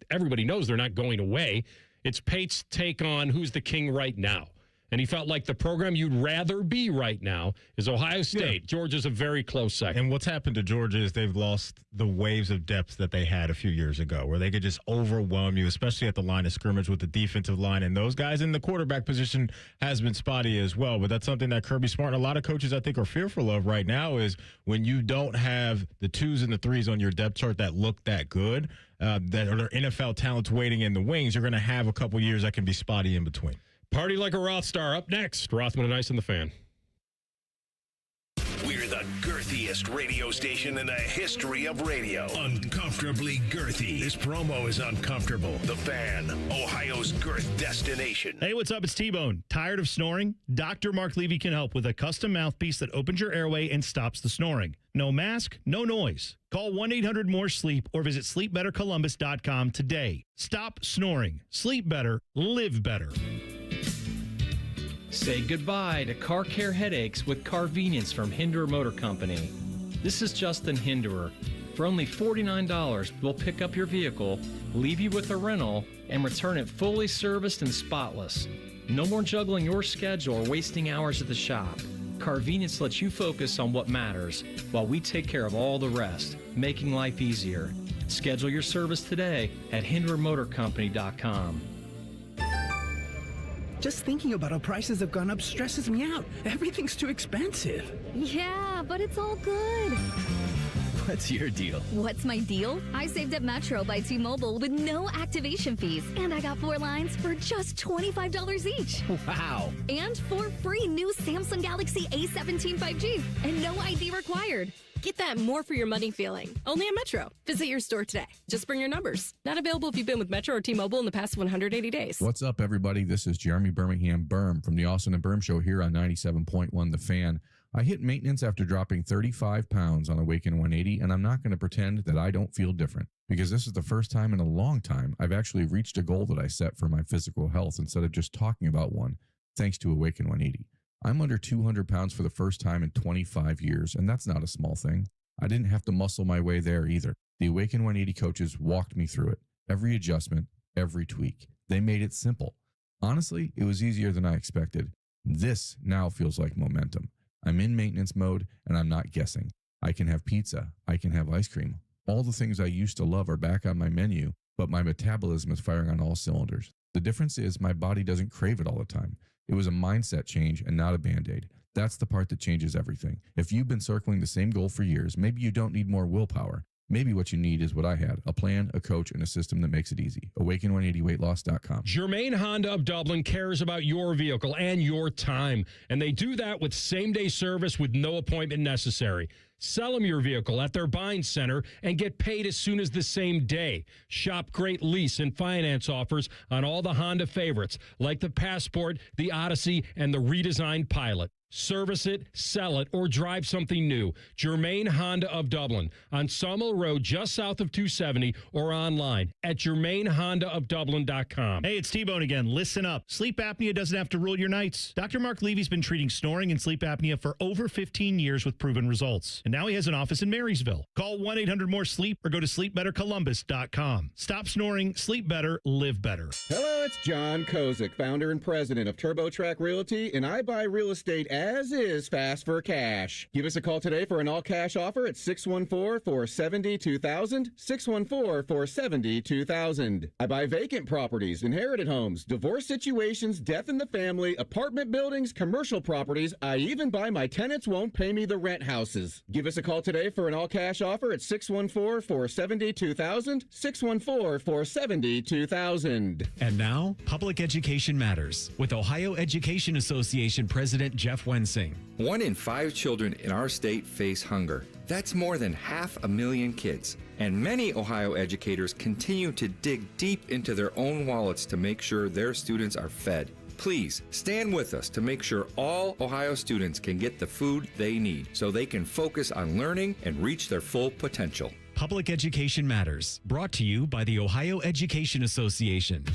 Everybody knows they're not going away. It's Pate's take on who's the king right now. And he felt like the program you'd rather be right now is Ohio State. Yeah. Georgia's a very close second. And what's happened to Georgia is they've lost the waves of depth that they had a few years ago, where they could just overwhelm you, especially at the line of scrimmage with the defensive line. And those guys in the quarterback position has been spotty as well. But that's something that Kirby Smart and a lot of coaches, I think, are fearful of right now is when you don't have the 2s and the 3s on your depth chart that look that good, that are NFL talents waiting in the wings, you're going to have a couple years that can be spotty in between. Party like a Roth star up next. Rothman Ice and the Fan. We're the girthiest radio station in the history of radio. Uncomfortably girthy. This promo is uncomfortable. The Fan, Ohio's girth destination. Hey, what's up? It's T-Bone. Tired of snoring? Dr. Mark Levy can help with a custom mouthpiece that opens your airway and stops the snoring. No mask, no noise. Call 1-800-MORE-SLEEP or visit sleepbettercolumbus.com today. Stop snoring. Sleep better. Live better. Say goodbye to car care headaches with Carvenience from Hinderer Motor Company. This is Justin Hinderer. For only $49, we'll pick up your vehicle, leave you with a rental, and return it fully serviced and spotless. No more juggling your schedule or wasting hours at the shop. Carvenience lets you focus on what matters while we take care of all the rest, making life easier. Schedule your service today at HindererMotorCompany.com. Just thinking about how prices have gone up stresses me out. Everything's too expensive. Yeah, but it's all good. What's your deal? What's my deal? I saved at Metro by T-Mobile with no activation fees, and I got 4 lines for just $25 each. Wow. And 4 free new Samsung Galaxy A17 5G, and no ID required. Get that more for your money feeling. Only at Metro. Visit your store today. Just bring your numbers. Not available if you've been with Metro or T-Mobile in the past 180 days. What's up, everybody? This is Jeremy Birmingham Berm from the Austin and Berm Show here on 97.1 The Fan. I hit maintenance after dropping 35 pounds on Awaken 180, and I'm not going to pretend that I don't feel different, because this is the first time in a long time I've actually reached a goal that I set for my physical health instead of just talking about one, thanks to Awaken 180. I'm under 200 pounds for the first time in 25 years, and that's not a small thing. I didn't have to muscle my way there either. The Awaken 180 coaches walked me through it. Every adjustment, every tweak. They made it simple. Honestly, it was easier than I expected. This now feels like momentum. I'm in maintenance mode, and I'm not guessing. I can have pizza. I can have ice cream. All the things I used to love are back on my menu, but my metabolism is firing on all cylinders. The difference is my body doesn't crave it all the time. It was a mindset change and not a Band-Aid. That's the part that changes everything. If you've been circling the same goal for years, maybe you don't need more willpower. Maybe what you need is what I had, a plan, a coach, and a system that makes it easy. Awaken180weightloss.com. Germain Honda of Dublin cares about your vehicle and your time, and they do that with same-day service with no appointment necessary. Sell them your vehicle at their buying center and get paid as soon as the same day. Shop great lease and finance offers on all the Honda favorites, like the Passport, the Odyssey, and the redesigned Pilot. Service it, sell it, or drive something new. Germain Honda of Dublin on Sawmill Road, just south of 270, or online at GermainHondaofDublin.com. Hey, it's T-Bone again. Listen up. Sleep apnea doesn't have to rule your nights. Dr. Mark Levy's been treating snoring and sleep apnea for over 15 years with proven results. And now he has an office in Marysville. Call 1-800-MORE-SLEEP or go to SleepBetterColumbus.com. Stop snoring, sleep better, live better. Hello, it's John Kozik, founder and president of TurboTrack Realty, and I buy real estate as is fast for cash. Give us a call today for an all-cash offer at 614-470-2000, 614-470-2000. I buy vacant properties, inherited homes, divorce situations, death in the family, apartment buildings, commercial properties. I even buy my tenants won't pay me the rent houses. Give us a call today for an all-cash offer at 614-470-2000, 614-470-2000. And now, Public Education Matters with Ohio Education Association President Jeff Wensing. 1 in 5 children in our state face hunger. That's more than 500,000 kids. And many Ohio educators continue to dig deep into their own wallets to make sure their students are fed. Please stand with us to make sure all Ohio students can get the food they need so they can focus on learning and reach their full potential. Public Education Matters, brought to you by the Ohio Education Association.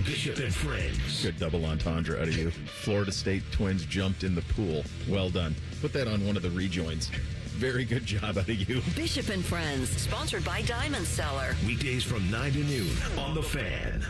Bishop and Friends. Good double entendre out of you. Florida State Twins jumped in the pool. Well done. Put that on one of the rejoins. Very good job out of you. Bishop and Friends, sponsored by Diamond Cellar. Weekdays from 9 to noon on The Fan.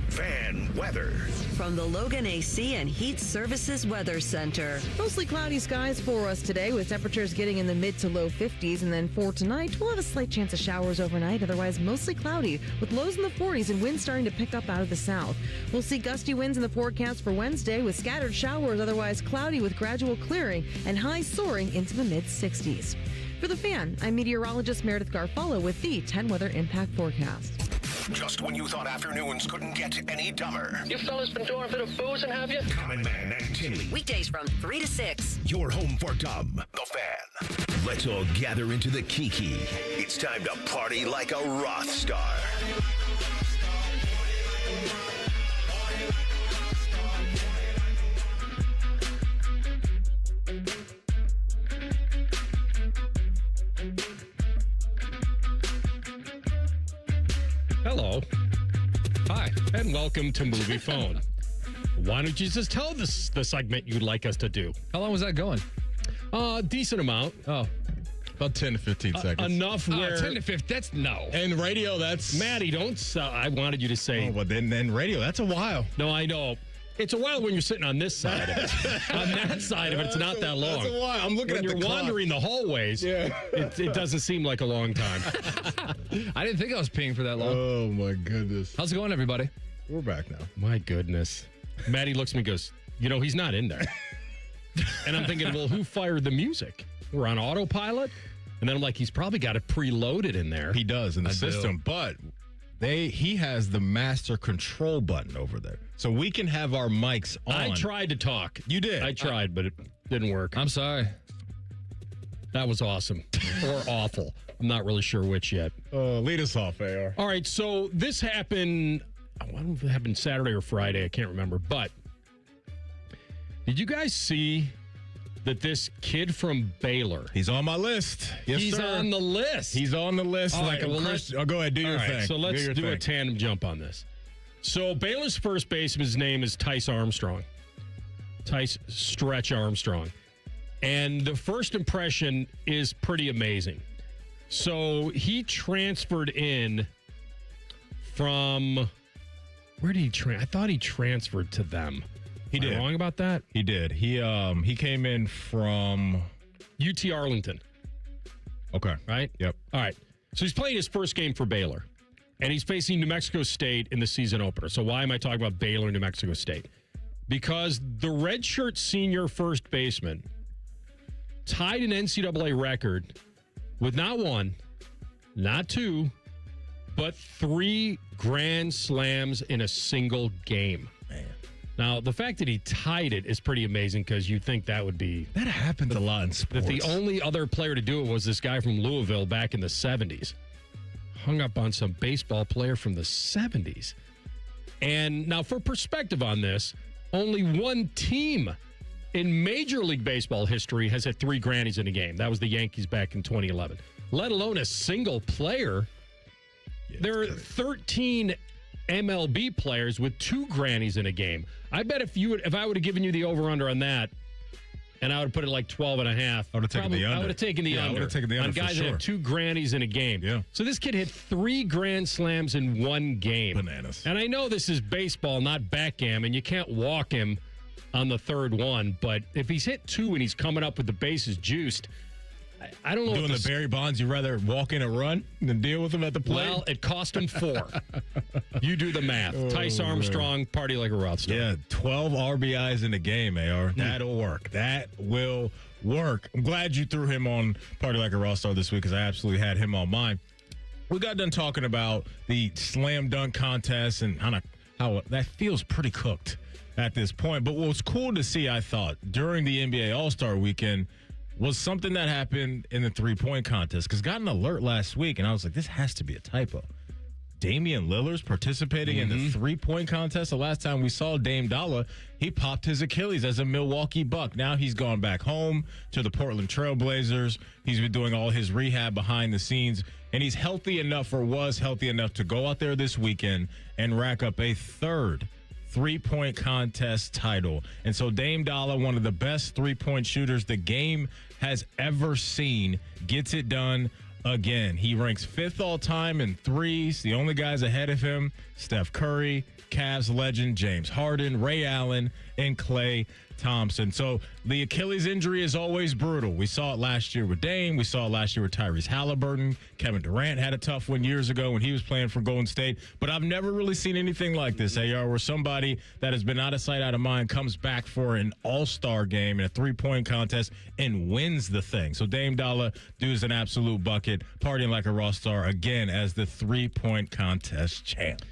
Fan weather. From the Logan AC and Heat Services Weather Center. Mostly cloudy skies for us today, with temperatures getting in the mid to low 50s. And then for tonight, we'll have a slight chance of showers overnight. Otherwise, mostly cloudy with lows in the 40s and winds starting to pick up out of the south. We'll see gusty winds in the forecast for Wednesday with scattered showers. Otherwise, cloudy with gradual clearing and highs soaring into the mid 60s. For the Fan, I'm meteorologist Meredith Garfalo with the 10 Weather Impact Forecast. Just when you thought afternoons couldn't get any dumber. You fellas been doing a bit of boozing, have you? Common Man and Tinley. Weekdays from 3 to 6. Your home for dumb. The Fan. Let's all gather into the Kiki. It's time to party like a Roth star. Hello. Hi. And welcome to Movie Phone. Why don't you just tell the segment you'd like us to do? How long was that going? Decent amount. Oh. About 10 to 15 seconds. Enough where... 10 to 15, that's no. And radio, that's... Maddie, don't... I wanted you to say... Oh, but then radio, that's a while. No, I know. It's a while when you're sitting on this side of it. On that side of it, it's not that long. That's a while. I'm looking when at you're the clock. wandering the hallways, it doesn't seem like a long time. I didn't think I was peeing for that long. Oh, my goodness. How's it going, everybody? We're back now. My goodness. Maddie looks at me and goes, he's not in there. And I'm thinking, well, who fired the music? We're on autopilot? And then I'm like, he's probably got it preloaded in there. He does in the system, but he has the master control button over there. So we can have our mics on. I tried to talk. You did. I tried, but it didn't work. I'm sorry. That was awesome. Or awful. I'm not really sure which yet. Lead us off, AR. All right, so this happened, I don't know if it happened Saturday or Friday. I can't remember. But did you guys see that this kid from Baylor? He's on my list. Yes, He's sir. on the list. He's on the list. All right, well, go ahead, do your thing. So let's do a tandem jump on this. So Baylor's first baseman's name is Tice Armstrong. Tice Stretch Armstrong. And the first impression is pretty amazing. So he transferred in from... Where did he I thought he transferred to them. He did. Am I wrong about that? He did. He came in from UT Arlington. Okay. Right? Yep. All right. So he's playing his first game for Baylor. And he's facing New Mexico State in the season opener. So why am I talking about Baylor and New Mexico State? Because the redshirt senior first baseman tied an NCAA record with not one, not two, but 3 grand slams in a single game. Man. Now, the fact that he tied it is pretty amazing because you'd think that would be... That happens a lot in sports. That the only other player to do it was this guy from Louisville back in the 70s. Hung up on some baseball player from the 70s. And now for perspective on this, only one team in Major League Baseball history has had 3 Grannies in a game. That was the Yankees back in 2011. Let alone a single player. There are 13 MLB players with 2 Grannies in a game. I bet if I would have given you the over-under on that, and I would have put it like 12 and a half. I would have taken the under. I would have taken the under. I would have taken the under on guys for sure. that have 2 Grannies in a game. Yeah. So this kid hit 3 grand slams in one game. Bananas. And I know this is baseball, not backgammon. You can't walk him on the third one. But if he's hit 2 and he's coming up with the bases juiced, I don't know. Doing the Barry Bonds, you rather walk in a run than deal with him at the plate? Well, it cost him 4. You do the math. Tice Armstrong, party like a Roth star. Yeah, 12 RBIs in the game, AR. That'll work. That will work. I'm glad you threw him on Party Like a Roth Star this week because I absolutely had him on mine. We got done talking about the slam dunk contest and how that feels pretty cooked at this point. But what was cool to see, I thought, during the NBA All-Star weekend was something that happened in the three-point contest because got an alert last week, and I was like, this has to be a typo. Damian Lillard's participating in the three-point contest. The last time we saw Dame Dollar, he popped his Achilles as a Milwaukee Buck. Now he's gone back home to the Portland Trail Blazers. He's been doing all his rehab behind the scenes, and he's healthy enough or was healthy enough to go out there this weekend and rack up a third three-point contest title. And so Dame Dollar, one of the best three-point shooters the game has ever seen, gets it done again. He ranks 5th all-time in threes. The only guys ahead of him, Steph Curry, Cavs legend James Harden, Ray Allen, and Klay Thompson. So the Achilles injury is always brutal. We saw it last year with Dame. We saw it last year with Tyrese Halliburton. Kevin Durant had a tough one years ago when he was playing for Golden State. But I've never really seen anything like this, AR, where somebody that has been out of sight, out of mind comes back for an all-star game in a three-point contest and wins the thing. So Dame Dollar, dude's an absolute bucket, partying like a raw star again as the three-point contest champ.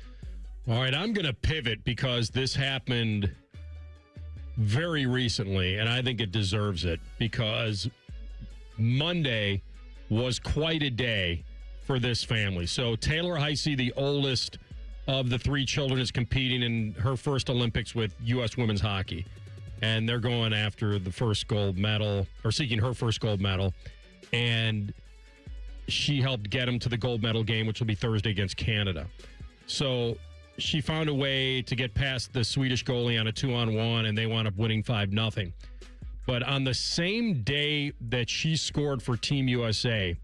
All right, I'm going to pivot because this happened very recently, and I think it deserves it because Monday was quite a day for this family. So Taylor Heise, the oldest of the 3 children, is competing in her first Olympics with U.S. women's hockey, and they're going after the first gold medal, or seeking her first gold medal, and she helped get them to the gold medal game, which will be Thursday against Canada. So she found a way to get past the Swedish goalie on a 2-on-1, and they wound up winning 5-0. But on the same day that she scored for Team USA,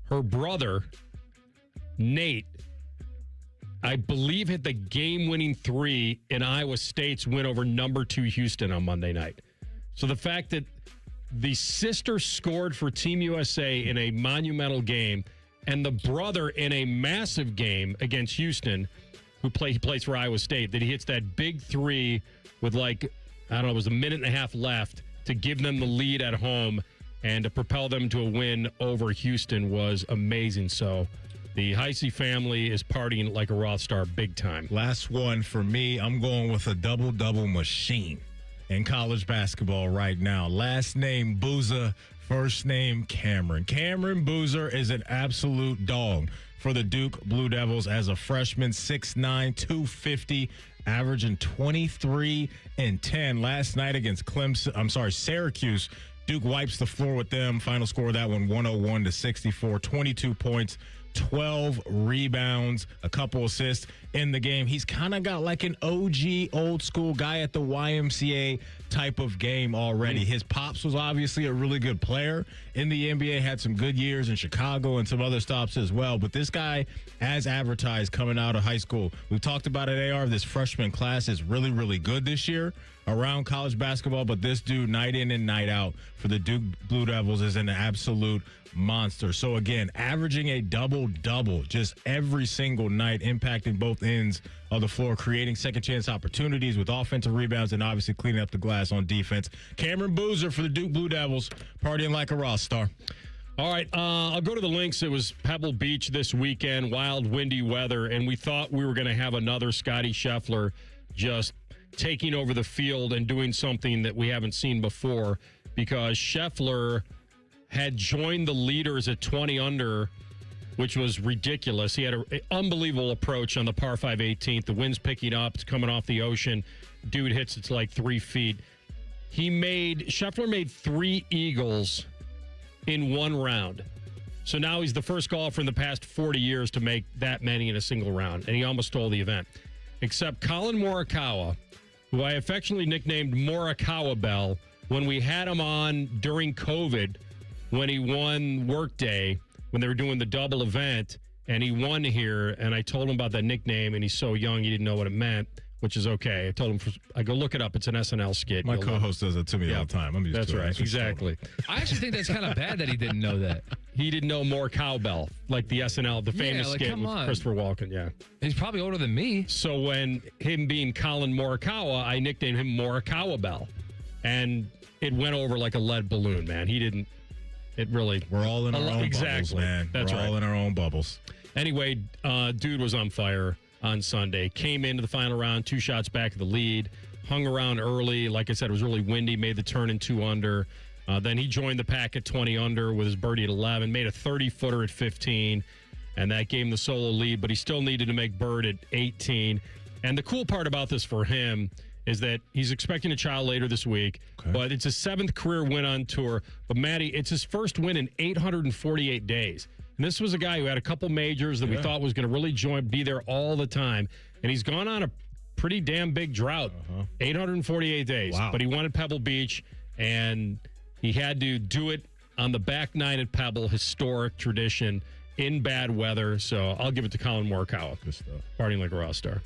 her brother, Nate, I believe hit the game-winning 3 in Iowa State's win over number 2 Houston on Monday night. So the fact that the sister scored for Team USA in a monumental game, and the brother in a massive game against Houston, he plays for Iowa State, that he hits that big 3 with it was a minute and a half left to give them the lead at home and to propel them to a win over Houston was amazing. So the Heise family is partying like a Roth star big time. Last one for me, I'm going with a double-double machine in college basketball right now. Last name Boozer, first name Cameron. Cameron Boozer is an absolute dog for the Duke Blue Devils as a freshman, 6'9", 250, averaging 23 and 10 last night against Syracuse. Duke wipes the floor with them. Final score of that one, 101-64, 22 points, 12 rebounds, a couple assists in the game. He's kind of got like an OG, old school guy at the YMCA type of game already. His pops was obviously a really good player in the NBA, had some good years in Chicago and some other stops as well. But this guy, as advertised coming out of high school, we've talked about it, AR, this freshman class is really, really good this year around college basketball. But this dude, night in and night out for the Duke Blue Devils, is an absolute monster. So again, averaging a double-double just every single night, impacting both ends of the floor, creating second chance opportunities with offensive rebounds and obviously cleaning up the glass on defense. Cameron Boozer for the Duke Blue Devils, partying like a Roth star. All right, I'll go to the links. It was Pebble Beach this weekend, wild, windy weather, and we thought we were going to have another Scotty Scheffler just taking over the field and doing something that we haven't seen before, because Scheffler had joined the leaders at 20 under, which was ridiculous. He had an unbelievable approach on the par 5 18th. The wind's picking up. It's coming off the ocean. Dude hits it to like 3 feet. Scheffler made 3 eagles in one round. So now he's the first golfer in the past 40 years to make that many in a single round, and he almost stole the event. Except Colin Morikawa, who I affectionately nicknamed Morikawa Bell when we had him on during COVID, when he won Workday, when they were doing the double event, and he won here, and I told him about that nickname, and he's so young he didn't know what it meant, which is okay. I told him, I go look it up. It's an SNL skit. My co-host does it to me all the time. I'm used That's to it. Right. Exactly. I actually think that's kind of bad that he didn't know that. He didn't know more cowbell, like the SNL, the famous skit with Christopher Walken. Yeah. He's probably older than me. So when him being Colin Morikawa, I nicknamed him Morikawa Bell. And it went over like a lead balloon, man. He didn't. It really. We're all in our own bubbles, man. That's We're all in our own bubbles. Anyway, dude was on fire on Sunday. Came into the final round, 2 shots back of the lead. Hung around early. Like I said, it was really windy. Made the turn in 2 under. Then he joined the pack at 20 under with his birdie at 11. Made a 30-footer at 15. And that gave him the solo lead. But he still needed to make bird at 18. And the cool part about this for him is that he's expecting a child later this week. Okay. But it's his 7th career win on tour. But, Matty, it's his first win in 848 days. And this was a guy who had a couple majors that we thought was going to really be there all the time. And he's gone on a pretty damn big drought, 848 days. Wow. But he won at Pebble Beach, and he had to do it on the back nine at Pebble, historic tradition in bad weather. So I'll give it to Colin Morikawa. Good stuff. Partying like a rock star.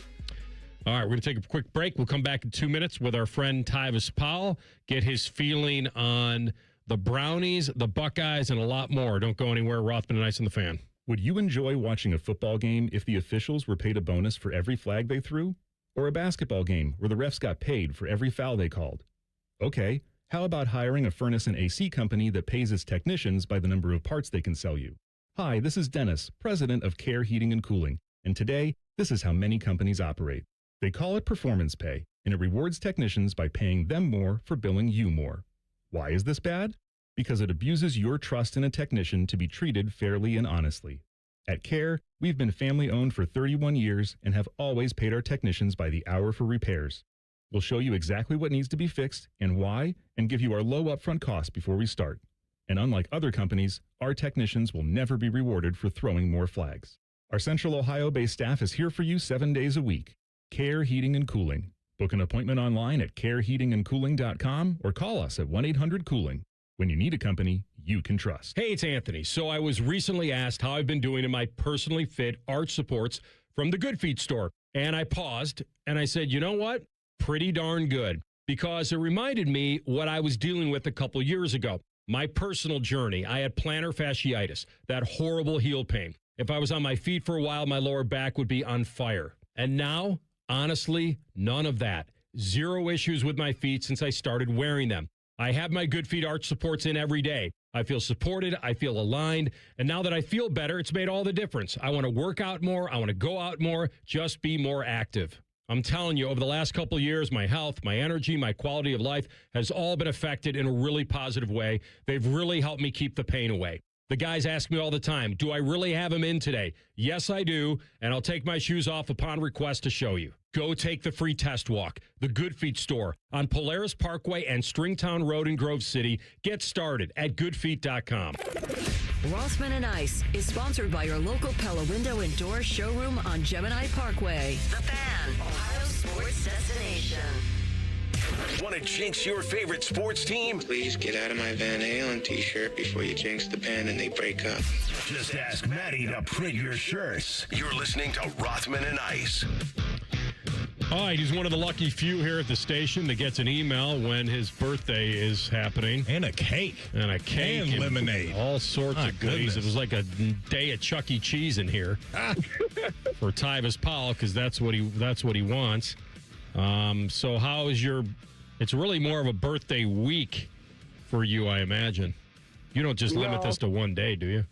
All right, we're going to take a quick break. We'll come back in 2 minutes with our friend Tyvis Powell, get his feeling on the Brownies, the Buckeyes, and a lot more. Don't go anywhere. Rothman Ice on the Fan. Would you enjoy watching a football game if the officials were paid a bonus for every flag they threw? Or a basketball game where the refs got paid for every foul they called? Okay, how about hiring a furnace and AC company that pays its technicians by the number of parts they can sell you? Hi, this is Dennis, president of Care Heating and Cooling, and today, this is how many companies operate. They call it performance pay, and it rewards technicians by paying them more for billing you more. Why is this bad? Because it abuses your trust in a technician to be treated fairly and honestly. At Care, we've been family-owned for 31 years and have always paid our technicians by the hour for repairs. We'll show you exactly what needs to be fixed and why, and give you our low upfront cost before we start. And unlike other companies, our technicians will never be rewarded for throwing more flags. Our Central Ohio-based staff is here for you 7 days a week. Care Heating and Cooling. Book an appointment online at careheatingandcooling.com or call us at 1-800-COOLING. When you need a company you can trust. Hey, it's Anthony. So I was recently asked how I've been doing in my personally fit arch supports from the Good Feet store. And I paused and I said, you know what? Pretty darn good. Because it reminded me what I was dealing with a couple years ago. My personal journey. I had plantar fasciitis, that horrible heel pain. If I was on my feet for a while, my lower back would be on fire. And now, honestly, none of that. Zero issues with my feet since I started wearing them. I have my Good Feet arch supports in every day. I feel supported. I feel aligned. And now that I feel better, it's made all the difference. I want to work out more. I want to go out more. Just be more active. I'm telling you, over the last couple of years, my health, my energy, my quality of life has all been affected in a really positive way. They've really helped me keep the pain away. The guys ask me all the time, do I really have them in today? Yes, I do, and I'll take my shoes off upon request to show you. Go take the free test walk. The Good Feet store on Polaris Parkway and Stringtown Road in Grove City. Get started at goodfeet.com. Rothman and Ice is sponsored by your local Pella Window and Door showroom on Gemini Parkway. The Fan, Ohio sports destination. Want to jinx your favorite sports team? Please get out of my Van Halen t-shirt before you jinx the band and they break up. Just ask Maddie to print your shirts. You're listening to Rothman and Ice. All right, he's one of the lucky few here at the station that gets an email when his birthday is happening. And a cake. And a cake. And lemonade. All sorts of goodies. It was like a day at Chuck E. Cheese in here for Tyvis Powell, because that's what he wants. So how is it's really more of a birthday week for you, I imagine. You don't just limit this to one day, do you?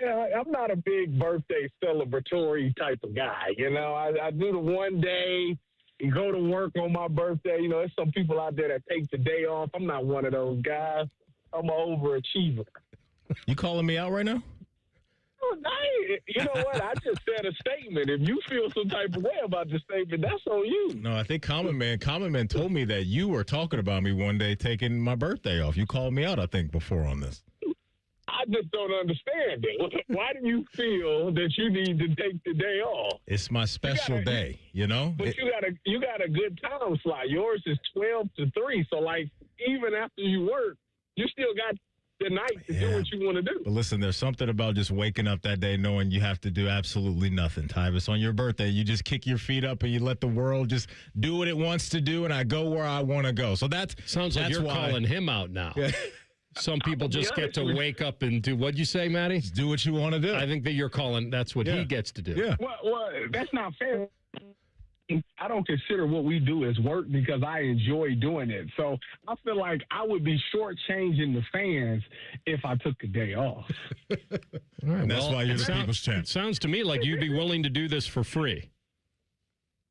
Yeah, I'm not a big birthday celebratory type of guy. You know, I do the one day and go to work on my birthday. You know, there's some people out there that take the day off. I'm not one of those guys. I'm an overachiever. You calling me out right now? You know what? I just said a statement. If you feel some type of way about the statement, that's on you. No, I think Common Man told me that you were talking about me one day taking my birthday off. You called me out, I think, before on this. I just don't understand it. Why do you feel that you need to take the day off? It's my special day, you know? But you got a good time slot. Yours is 12 to 3. So, like, even after you work, you still got the night to do what you want to do. But listen, there's something about just waking up that day knowing you have to do absolutely nothing, Tyvis. On your birthday, you just kick your feet up and you let the world just do what it wants to do, and I go where I want to go. So sounds like you're calling him out now. Yeah. Some people just get to wake up and do, what'd you say, Maddie? Just do what you want to do. I think that you're calling, that's what he gets to do. Yeah. Well, that's not fair. I don't consider what we do as work because I enjoy doing it. So I feel like I would be shortchanging the fans if I took a day off. All right, and that's why you're the people's champ. It sounds to me like you'd be willing to do this for free.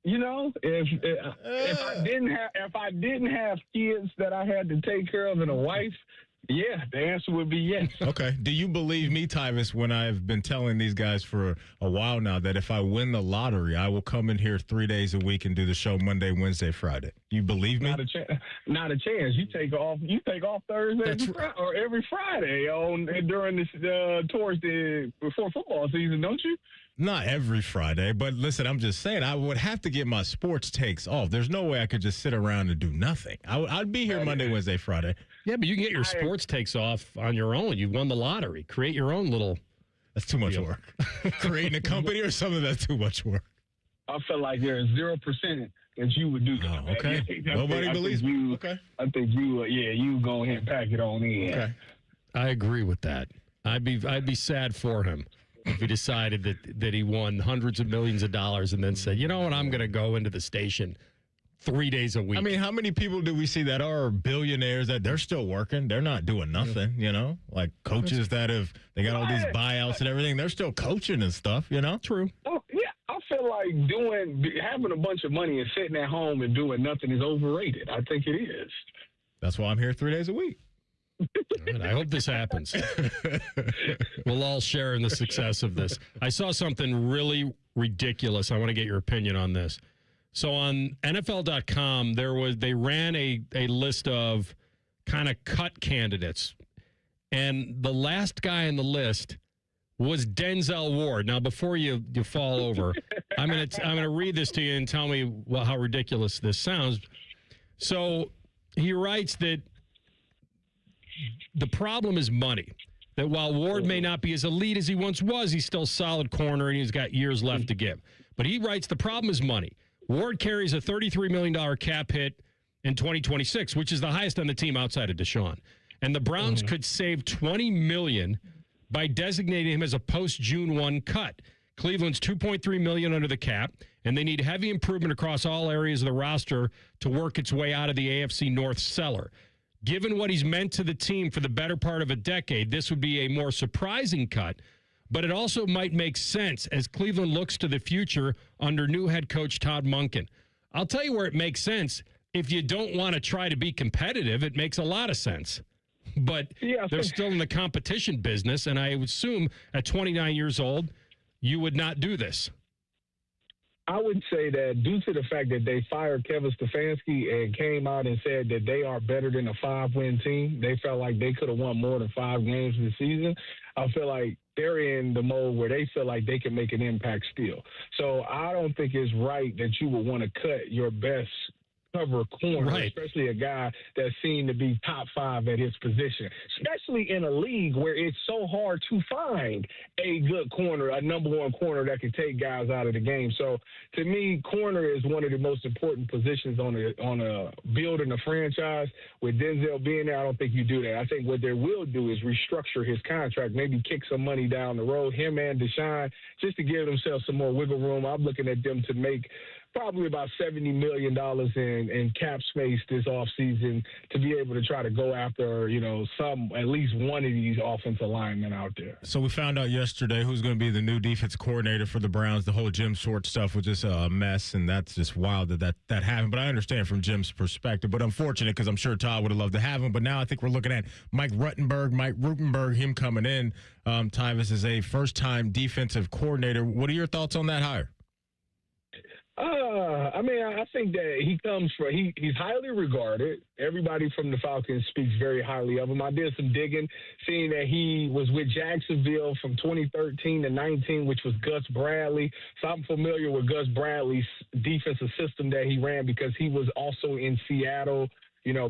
You know, if I didn't have kids that I had to take care of and a wife, yeah, the answer would be yes. Okay. Do you believe me, Tyvis, when I've been telling these guys for a while now that if I win the lottery, I will come in here 3 days a week and do the show Monday, Wednesday, Friday? You believe me? Not a chance. You take off Thursday or every Friday during this before football season, don't you? Not every Friday, but listen, I'm just saying I would have to get my sports takes off. There's no way I could just sit around and do nothing. I'd be here Monday, Wednesday, Friday. Yeah, but you can get your sports takes off on your own. You won the lottery. Create your own little. That's too much work. Creating a company or something, that's too much work. I feel like there's 0% that you would do. Oh, okay. Nobody believes me. Okay. I think you go ahead and pack it on in. Okay. I agree with that. I'd be sad for him if he decided that he won hundreds of millions of dollars and then said, you know what, I'm going to go into the station 3 days a week. I mean, how many people do we see that are billionaires that they're still working? They're not doing nothing, you know? Like coaches that they got all these buyouts and everything. They're still coaching and stuff, you know? True. Oh, yeah. I feel like having a bunch of money and sitting at home and doing nothing is overrated. I think it is. That's why I'm here 3 days a week. Right, I hope this happens. We'll all share in the success of this. I saw something really ridiculous. I want to get your opinion on this. So on NFL.com, they ran a list of kind of cut candidates, and the last guy on the list was Denzel Ward. Now, before you fall over, I'm gonna read this to you and tell me how ridiculous this sounds. So he writes that the problem is money. That while Ward may not be as elite as he once was, he's still a solid corner and he's got years left to give. But he writes the problem is money. Ward carries a $33 million cap hit in 2026, which is the highest on the team outside of Deshaun. And the Browns could save $20 million by designating him as a post-June 1 cut. Cleveland's $2.3 million under the cap, and they need heavy improvement across all areas of the roster to work its way out of the AFC North cellar. Given what he's meant to the team for the better part of a decade, this would be a more surprising cut, but it also might make sense as Cleveland looks to the future under new head coach Todd Monken. I'll tell you where it makes sense. If you don't want to try to be competitive, it makes a lot of sense. But they're still in the competition business, and I would assume at 29 years old, you would not do this. I would say that due to the fact that they fired Kevin Stefanski and came out and said that they are better than a 5-win team, they felt like they could have won more than 5 games this season. I feel like they're in the mode where they feel like they can make an impact still. So I don't think it's right that you would want to cut your best cover corner, especially a guy that seemed to be top 5 at his position, especially in a league where it's so hard to find a good corner, a number 1 corner that can take guys out of the game. So to me, corner is one of the most important positions on a building a franchise. With Denzel being there, I don't think you do that. I think what they will do is restructure his contract, maybe kick some money down the road, him and Deshaun, just to give themselves some more wiggle room. I'm looking at them to make probably about $70 million in cap space this offseason to be able to try to go after, at least one of these offensive linemen out there. So we found out yesterday who's going to be the new defense coordinator for the Browns. The whole Jim Schwartz stuff was just a mess, and that's just wild that happened. But I understand from Jim's perspective, but unfortunate because I'm sure Todd would have loved to have him. But now I think we're looking at Mike Rutenberg, him coming in. Tyvis is a first-time defensive coordinator. What are your thoughts on that hire? I think that he's highly regarded. Everybody from the Falcons speaks very highly of him. I did some digging, seeing that he was with Jacksonville from 2013 to 19, which was Gus Bradley. So I'm familiar with Gus Bradley's defensive system that he ran because he was also in Seattle,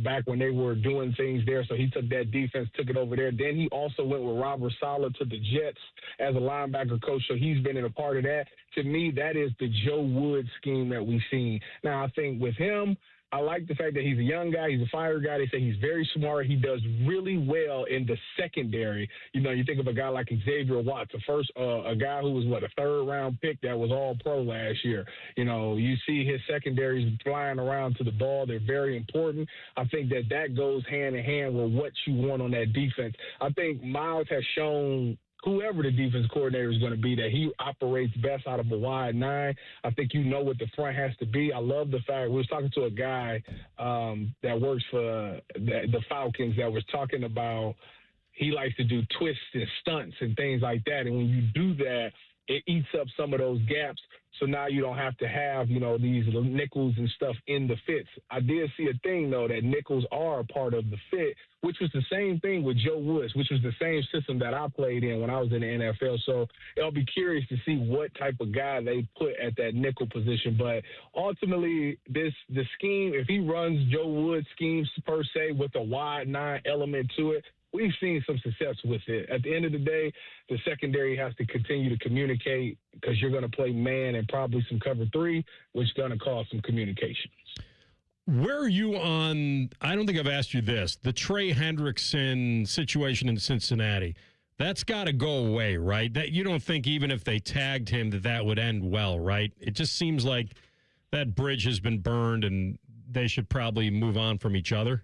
back when they were doing things there. So he took that defense, took it over there. Then he also went with Robert Saleh to the Jets as a linebacker coach. So he's been in a part of that. To me, that is the Joe Wood scheme that we've seen. Now, I think with him, I like the fact that he's a young guy. He's a fire guy. They say he's very smart. He does really well in the secondary. You think of a guy like Xavier Watts, a guy who was, a 3rd-round pick that was all pro last year. You see his secondaries flying around to the ball. They're very important. I think that goes hand in hand with what you want on that defense. I think Miles has shown whoever the defense coordinator is going to be, that he operates best out of a wide 9. I think what the front has to be. I love the fact we was talking to a guy that works for the Falcons that was talking about he likes to do twists and stunts and things like that. And when you do that, it eats up some of those gaps. So now you don't have to have, these nickels and stuff in the fits. I did see a thing, though, that nickels are a part of the fit, which was the same thing with Joe Woods, which was the same system that I played in when I was in the NFL. So I'll be curious to see what type of guy they put at that nickel position. But ultimately, the scheme, if he runs Joe Woods schemes per se with a wide 9 element to it, we've seen some success with it. At the end of the day, the secondary has to continue to communicate because you're going to play man and probably some cover 3, which is going to cause some communication. Where are you on, I don't think I've asked you this, the Trey Hendrickson situation in Cincinnati? That's got to go away, right? That you don't think even if they tagged him that would end well, right? It just seems like that bridge has been burned and they should probably move on from each other.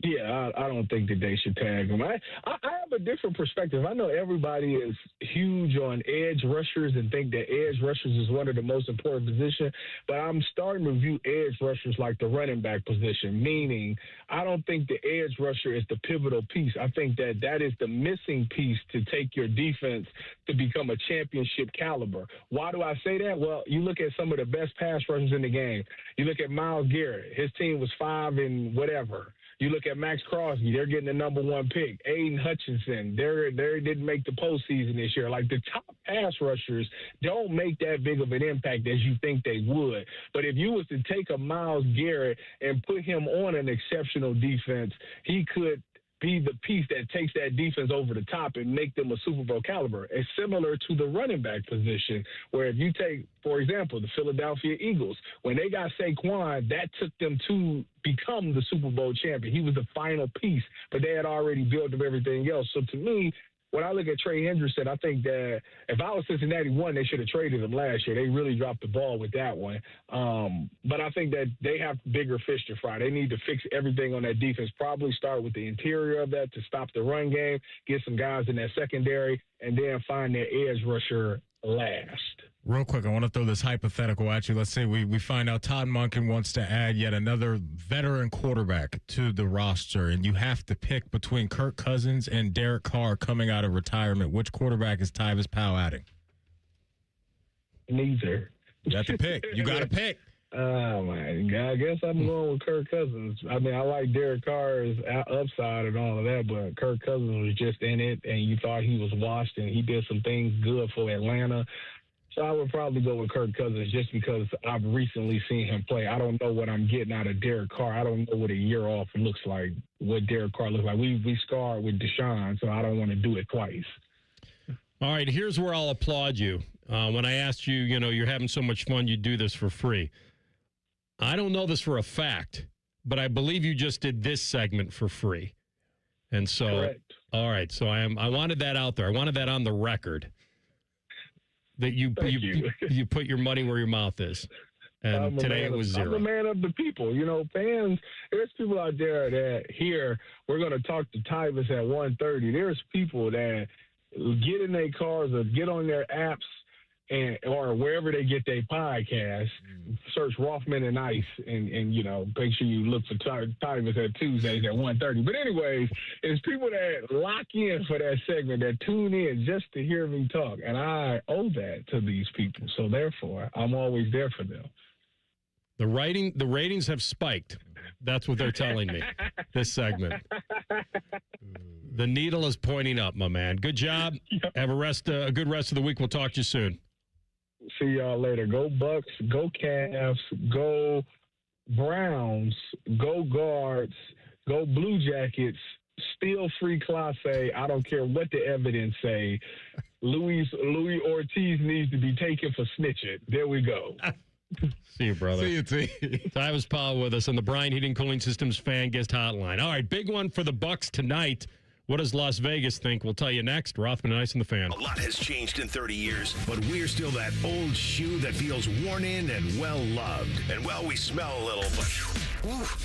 Yeah, I don't think that they should tag him. I have a different perspective. I know everybody is huge on edge rushers and think that edge rushers is one of the most important positions, but I'm starting to view edge rushers like the running back position, meaning I don't think the edge rusher is the pivotal piece. I think that is the missing piece to take your defense to become a championship caliber. Why do I say that? Well, you look at some of the best pass rushers in the game. You look at Myles Garrett. His team was 5 and whatever. You look at Max Crosby, they're getting the number 1 pick. Aiden Hutchinson, they didn't make the postseason this year. Like, the top pass rushers don't make that big of an impact as you think they would. But if you was to take a Myles Garrett and put him on an exceptional defense, he could be the piece that takes that defense over the top and make them a Super Bowl caliber. It's similar to the running back position, where if you take, for example, the Philadelphia Eagles, when they got Saquon, that took them to become the Super Bowl champion. He was the final piece, but they had already built up everything else. So to me, when I look at Trey Hendrickson, I think that if I was Cincinnati 1, they should have traded him last year. They really dropped the ball with that one. But I think that they have bigger fish to fry. They need to fix everything on that defense, probably start with the interior of that to stop the run game, get some guys in that secondary, and then find their edge rusher last. Real quick, I want to throw this hypothetical at you. Let's say we find out Todd Monken wants to add yet another veteran quarterback to the roster, and you have to pick between Kirk Cousins and Derek Carr coming out of retirement. Which quarterback is Tyvis Powell adding? Neither. You got to pick. You got to pick. Oh, my God. I guess I'm going with Kirk Cousins. I mean, I like Derek Carr's upside and all of that, but Kirk Cousins was just in it, and you thought he was washed, and he did some things good for Atlanta. So I would probably go with Kirk Cousins just because I've recently seen him play. I don't know what I'm getting out of Derek Carr. I don't know what a year off looks like, what Derek Carr looks like. We scarred with Deshaun, so I don't want to do it twice. All right, here's where I'll applaud you. When I asked you, you're having so much fun, you do this for free. I don't know this for a fact, but I believe you just did this segment for free. And so, correct. All right, so I wanted that out there. I wanted that on the record. That you put your money where your mouth is. And today it was 0. I'm a man of the people. Fans, there's people out there that here, we're going to talk to Tyvis at 1:30. There's people that get in their cars or get on their apps or wherever they get their podcast, search Rothman Ice and make sure you look for Tyvis at Tuesdays at 1:30. But anyways, it's people that lock in for that segment, that tune in just to hear me talk. And I owe that to these people. So therefore, I'm always there for them. The ratings have spiked. That's what they're telling me, this segment. The needle is pointing up, my man. Good job. Have a good rest of the week. We'll talk to you soon. See y'all later. Go Bucks, go Cavs, go Browns, go Guards, go Blue Jackets, still free class A. I don't care what the evidence say. Louis Ortiz needs to be taken for snitching. There we go. See you, brother. See you, T. Tyvis Powell with us on the Bryan Heating Cooling Systems Fan Guest Hotline. All right, big one for the Bucks tonight. What does Las Vegas think? We'll tell you next. Rothman Ice and the Fan. A lot has changed in 30 years, but we're still that old shoe that feels worn in and well-loved. And, well, we smell a little, but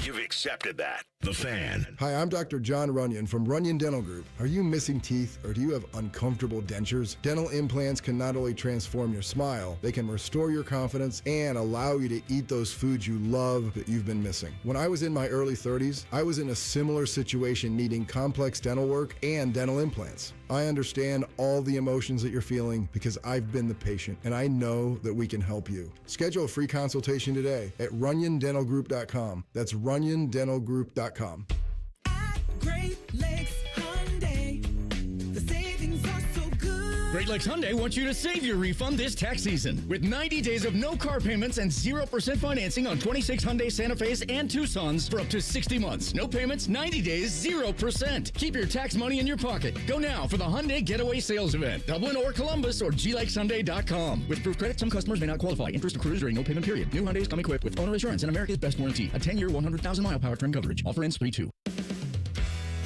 You've accepted that. The Fan. Hi, I'm Dr. John Runyon from Runyon Dental Group. Are you missing teeth or do you have uncomfortable dentures? Dental implants can not only transform your smile, they can restore your confidence and allow you to eat those foods you love that you've been missing. When I was in my early 30s, I was in a similar situation needing complex dental work and dental implants. I understand all the emotions that you're feeling because I've been the patient and I know that we can help you. Schedule a free consultation today at RunyonDentalGroup.com. That's RunyonDentalGroup.com. Great Lakes Hyundai. The savings are so good. Great Lakes Hyundai wants you to save your refund this tax season with 90 days of no car payments and 0% financing on 26 Hyundai Santa Fe's and Tucsons for up to 60 months. No payments, 90 days, 0%. Keep your tax money in your pocket. Go now for the Hyundai Getaway Sales Event. Dublin or Columbus or glakeshyundai.com. With proof credit, some customers may not qualify. Interest accrues during no payment period. New Hyundais come equipped with owner assurance and America's best warranty. A 10-year, 100,000-mile powertrain coverage. Offer ends 3/2.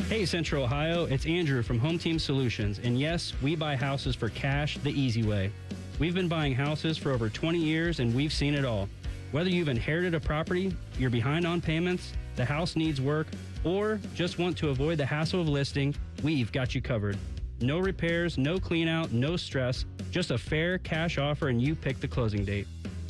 Hey Central Ohio, it's Andrew from Home Team Solutions, and yes, we buy houses for cash the easy way. We've been buying houses for over 20 years and we've seen it all. Whether you've inherited a property, you're behind on payments, the house needs work, or just want to avoid the hassle of listing, we've got you covered. No repairs, no clean out, no stress, just a fair cash offer and you pick the closing date.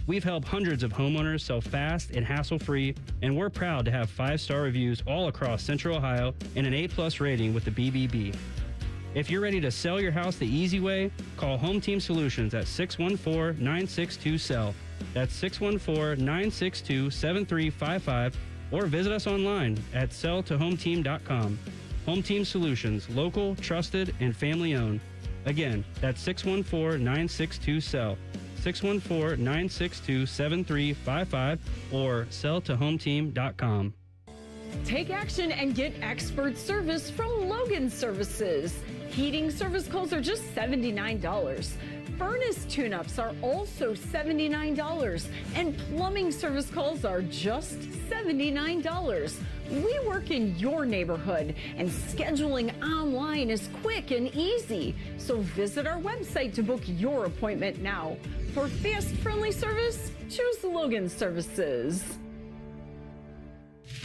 We've helped hundreds of homeowners sell fast and hassle-free, and we're proud to have 5-star reviews all across Central Ohio and an A+ rating with the BBB. If you're ready to sell your house the easy way, call Home Team Solutions at 614-962-SELL. That's 614-962-7355, or visit us online at selltohometeam.com. Home Team Solutions, local, trusted, and family-owned. Again, that's 614-962-SELL. 614-962-7355 or selltohometeam.com. Take action and get expert service from Logan Services. Heating service calls are just $79. Furnace tune-ups are also $79. And plumbing service calls are just $79. We work in your neighborhood, and scheduling online is quick and easy. So visit our website to book your appointment now. For fast, friendly service, choose Logan Services.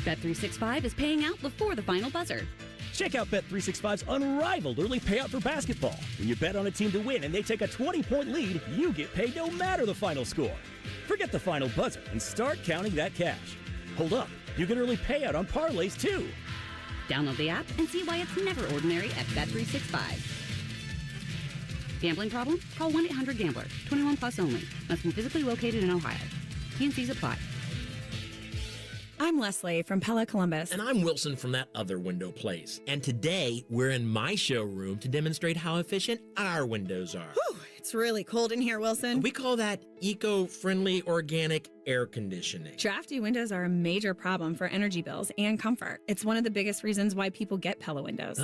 Bet365 is paying out before the final buzzer. Check out Bet365's unrivaled early payout for basketball. When you bet on a team to win and they take a 20-point lead, you get paid no matter the final score. Forget the final buzzer and start counting that cash. Hold up, you get early payout on parlays too. Download the app and see why it's never ordinary at Bet365. Gambling problem? Call 1-800-GAMBLER. 21 plus only. Must be physically located in Ohio. T&Cs apply. I'm Leslie from Pella Columbus. And I'm Wilson from That Other Window Place. And today, we're in my showroom to demonstrate how efficient our windows are. Whew, it's really cold in here, Wilson. We call that eco-friendly organic air conditioning. Drafty windows are a major problem for energy bills and comfort. It's one of the biggest reasons why people get Pella windows.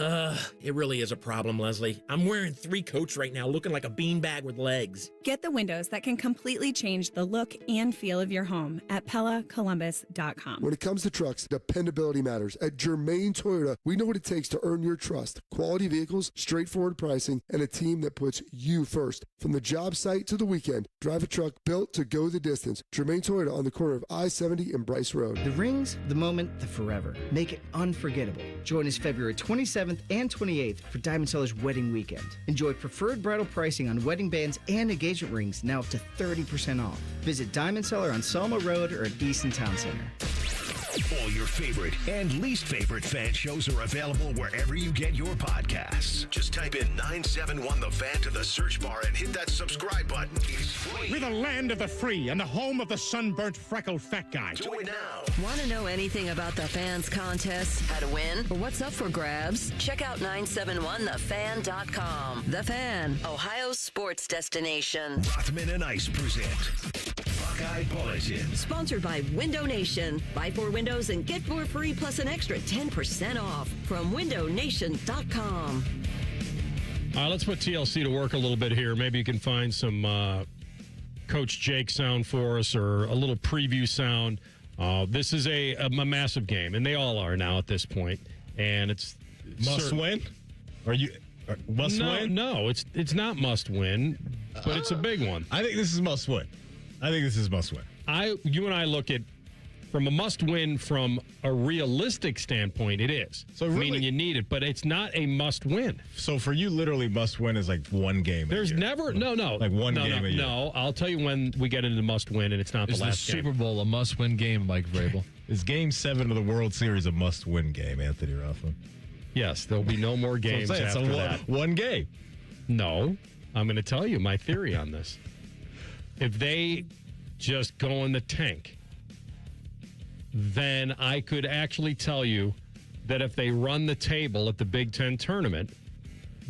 It really is a problem, Leslie. I'm wearing 3 coats right now, looking like a beanbag with legs. Get the windows that can completely change the look and feel of your home at PellaColumbus.com. When it comes to trucks, dependability matters. At Germain Toyota, we know what it takes to earn your trust. Quality vehicles, straightforward pricing, and a team that puts you first. From the job site to the weekend, drive a truck built to go the distance. Germain Toyota on the corner of I-70 and Bryce Road. The rings, the moment, the forever. Make it unforgettable. Join us February 27th and 28th for Diamond Seller's Wedding Weekend. Enjoy preferred bridal pricing on wedding bands and engagement rings now up to 30% off. Visit Diamond Seller on Selma Road or at Easton Town Center. All your favorite and least favorite fan shows are available wherever you get your podcasts. Just type in 971 The Fan to the search bar and hit that subscribe button. It's free. We're the land of the free and the home of the sunburnt, freckled fat guy. Do it now. Want to know anything about the Fans contest, how to win, or what's up for grabs? Check out 971thefan.com. The Fan, Ohio's sports destination. Rothman and Ice present Buckeye Bulletin. Sponsored by Window Nation. Buy 4 windows and get 4 free plus an extra 10% off from windownation.com. Let's put TLC to work a little bit here. Maybe you can find some Coach Jake sound for us or a little preview sound. This is a massive game, and they all are now at this point. And it's must win? Must win? No, it's not must win, but it's a big one. I think this is must win. You and I look at from a must-win from a realistic standpoint, it is. So really, meaning you need it, but it's not a must-win. So for you, literally must-win is like one game. There's never like one game a year. No, I'll tell you when we get into must-win, and it's not Is the last the game. Super Bowl a must-win game, Mike Vrabel? Is Game 7 of the World Series a must-win game, Anthony Rothman? Yes, there'll be no more games after that. One game. No, I'm going to tell you my theory on this. If they just go in the tank, then I could actually tell you that if they run the table at the Big Ten tournament,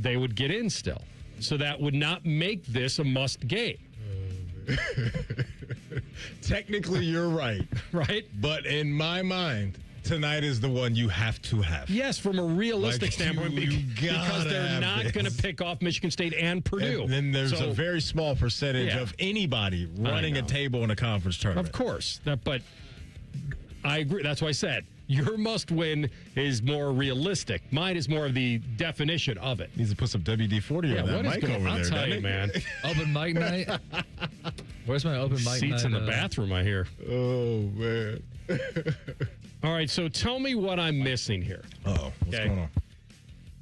they would get in still. So that would not make this a must game. Technically, you're right. Right? But in my mind, tonight is the one you have to have. Yes, from a realistic standpoint, because they're not going to pick off Michigan State and Purdue. And then there's a very small percentage of anybody running a table in a conference tournament. Of course. But I agree. That's why I said your must-win is more realistic. Mine is more of the definition of it. Needs to put some WD-40 on that mic over there. I'll tell you, man. Open mic night? Where's my open mic night? Seats in the bathroom, I hear. Oh, man. All right, so tell me what I'm missing here. Uh-oh. What's going on?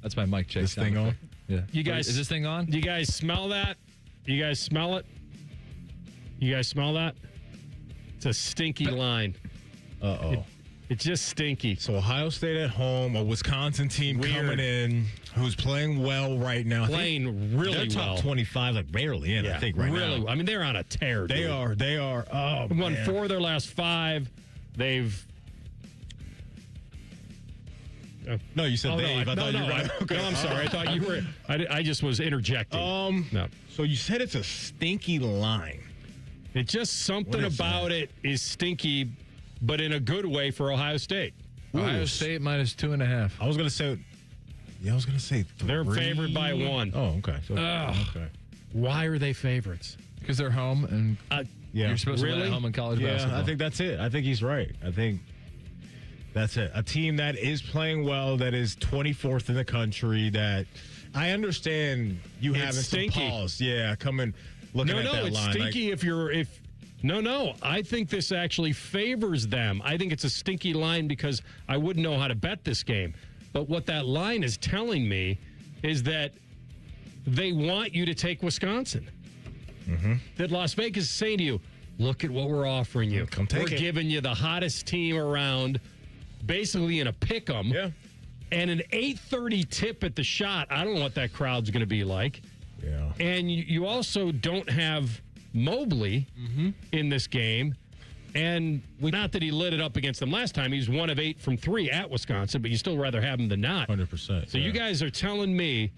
That's my mic check. This thing on? Yeah. You guys, is this thing on? You guys smell that? You guys smell it? You guys smell that? It's a stinky line. Uh-oh. It's just stinky. So Ohio State at home, a Wisconsin team coming in who's playing well right now. Playing really they're top 25, like barely in, I think, right now. I mean, they're on a tear. They are. Oh, They've won man. 4 of their last 5. They've... No, you said Oh, Dave. no, I thought you were going to... No, I'm sorry. I thought you were... I just was interjecting. No. So you said it's a stinky line. It's just something about it is stinky, but in a good way for Ohio State. Ohio State minus 2.5. I was going to say... Yeah, I was going to say 3. They're favored by 1. Oh, okay. So, okay. Why are they favorites? Because they're home, and you're supposed to win at home in college basketball. I think that's it. I think he's right. I think that's it. A team that is playing well, that is 24th in the country, that I understand you having some pause. Yeah, coming, looking at that line. No, it's stinky No, I think this actually favors them. I think it's a stinky line because I wouldn't know how to bet this game. But what that line is telling me is that they want you to take Wisconsin. Mm-hmm. That Las Vegas is saying to you, look at what we're offering you. Come take we're it. giving you the hottest team around, basically in a pick'em. Yeah. And an 8:30 tip at the shot. I don't know what that crowd's going to be like. Yeah. And you also don't have Mobley in this game. And not that he lit it up against them last time. He's 1 of 8 from 3 at Wisconsin, but you still rather have him than not. 100%. So you guys are telling me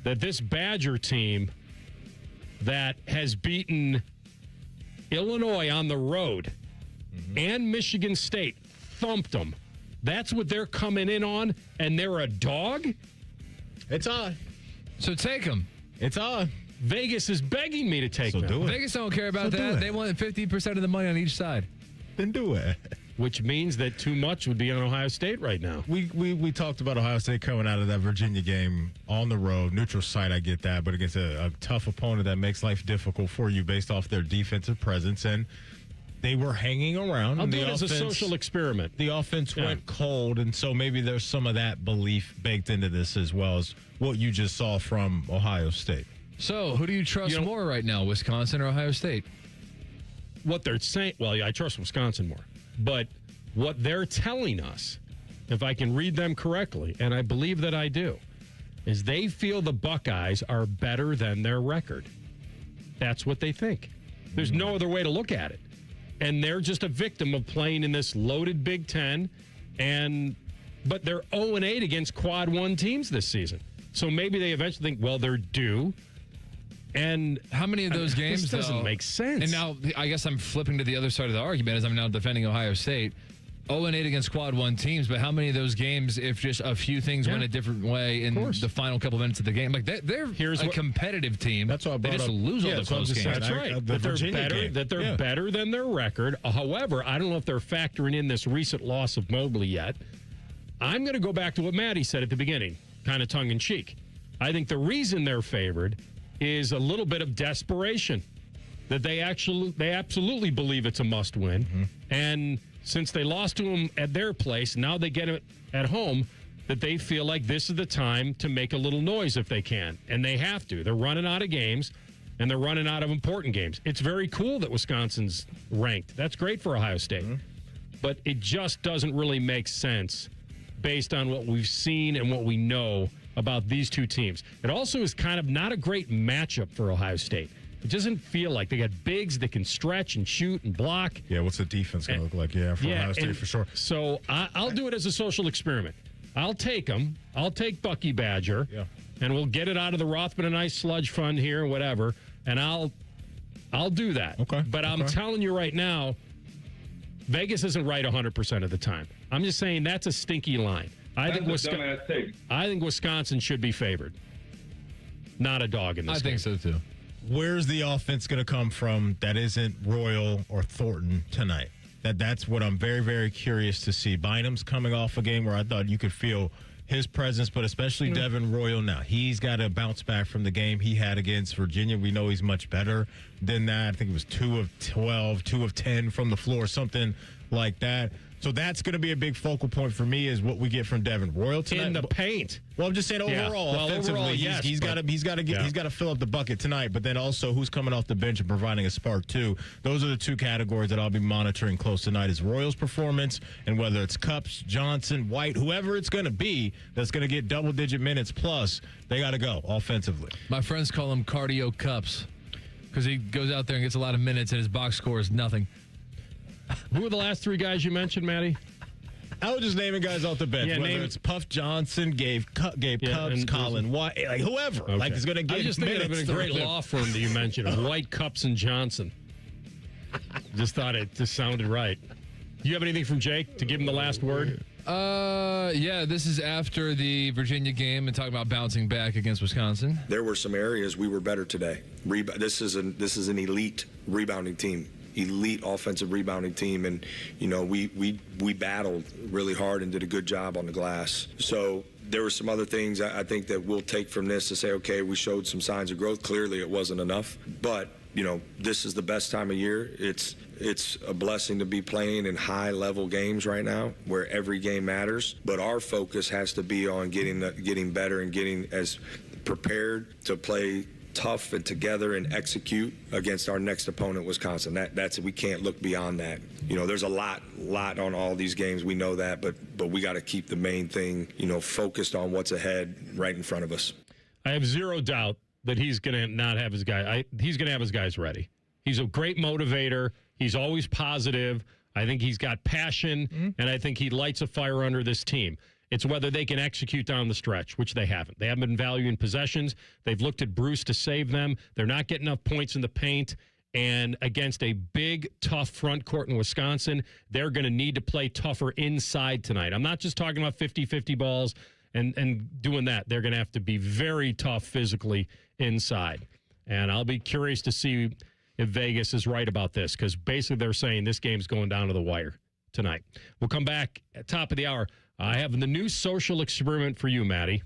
that this Badger team that has beaten Illinois on the road and Michigan State, thumped them, that's what they're coming in on, and they're a dog? It's on. So take them. It's on. Vegas is begging me to take them. do it. Vegas don't care about So do that. it. They want 50% of the money on each side. Then do it. Which means that too much would be on Ohio State right now. We talked about Ohio State coming out of that Virginia game on the road. Neutral site, I get that. But against a tough opponent that makes life difficult for you based off their defensive presence. And they were hanging around. I'll and do the it as a offense- social experiment. The offense went cold, and so maybe there's some of that belief baked into this as well as what you just saw from Ohio State. So who do you trust more right now, Wisconsin or Ohio State? What they're saying, well, yeah, I trust Wisconsin more. But what they're telling us, if I can read them correctly, and I believe that I do, is they feel the Buckeyes are better than their record. That's what they think. There's no other way to look at it. And they're just a victim of playing in this loaded Big Ten, but they're 0-8 against quad 1 teams this season. So maybe they eventually think, well, they're due. And how many of those games this doesn't make sense. And now I guess I'm flipping to the other side of the argument as I'm now defending Ohio State. 0-8 against quad 1 teams, but how many of those games, if just a few things went a different way in the final couple minutes of the game, like they're a competitive team. That's why I brought they just up- lose all Yeah, the that's what I was close just games. saying. That's right. The That they're Virginia better. game. That they're Yeah. better than their record. However, I don't know if they're factoring in this recent loss of Mobley yet. I'm going to go back to what Maddie said at the beginning, kind of tongue in cheek. I think the reason they're favored is a little bit of desperation. That they absolutely believe it's a must win, and since they lost to them at their place, now they get it at home, that they feel like this is the time to make a little noise if they can. And they have to. They're running out of games, and they're running out of important games. It's very cool that Wisconsin's ranked. That's great for Ohio State. Mm-hmm. But it just doesn't really make sense based on what we've seen and what we know about these two teams. It also is kind of not a great matchup for Ohio State. It doesn't feel like they got bigs that can stretch and shoot and block. Yeah, what's the defense going to look like? Yeah, for Ohio State for sure. So I'll do it as a social experiment. I'll take them. I'll take Bucky Badger, and we'll get it out of the Rothman Ice sludge fund here, whatever, and I'll do that. Okay. But I'm telling you right now, Vegas isn't right 100% of the time. I'm just saying that's a stinky line. I think Wisconsin should be favored. Not a dog in this game. I think so, too. Where's the offense going to come from that isn't Royal or Thornton tonight? That's what I'm very, very curious to see. Bynum's coming off a game where I thought you could feel his presence, but especially Devin Royal now. He's got to bounce back from the game he had against Virginia. We know he's much better than that. I think it was 2 of 12, 2 of 10 from the floor, something like that. So that's going to be a big focal point for me is what we get from Devin Royal tonight. In the paint. Well, I'm just saying overall, offensively, he's got to fill up the bucket tonight. But then also, who's coming off the bench and providing a spark too? Those are the two categories that I'll be monitoring close tonight: is Royal's performance, and whether it's Cups, Johnson, White, whoever it's going to be that's going to get double-digit minutes plus, they got to go offensively. My friends call him Cardio Cups because he goes out there and gets a lot of minutes, and his box score is nothing. Who were the last three guys you mentioned, Matty? I was just naming guys off the bench. Whether it's Puff Johnson, Gabe Cubs, Colin White, like whoever. Okay. Like is going to get minutes. I was just thinking of a great law firm that you mentioned, White, Cups, and Johnson. Just thought it just sounded right. Do you have anything from Jake to give him the last word? Yeah, this is after the Virginia game and talking about bouncing back against Wisconsin. There were some areas we were better today. This is an elite rebounding team. Elite offensive rebounding team, and we battled really hard and did a good job on the glass. So there were some other things I think that we'll take from this to say, okay, we showed some signs of growth. Clearly it wasn't enough, but this is the best time of year. It's a blessing to be playing in high level games right now where every game matters, but our focus has to be on getting better and getting as prepared to play tough and together and execute against our next opponent, Wisconsin. That's we can't look beyond that. There's a lot on all these games. We know that, but we got to keep the main thing, focused on what's ahead right in front of us. I have zero doubt that he's going to not have his guy. He's going to have his guys ready. He's a great motivator. He's always positive. I think he's got passion, and I think he lights a fire under this team. It's whether they can execute down the stretch, which they haven't. They haven't been valuing possessions. They've looked at Bruce to save them. They're not getting enough points in the paint. And against a big, tough front court in Wisconsin, they're going to need to play tougher inside tonight. I'm not just talking about 50-50 balls and doing that. They're going to have to be very tough physically inside. And I'll be curious to see if Vegas is right about this, because basically they're saying this game's going down to the wire tonight. We'll come back at top of the hour. I have the new social experiment for you, Matty.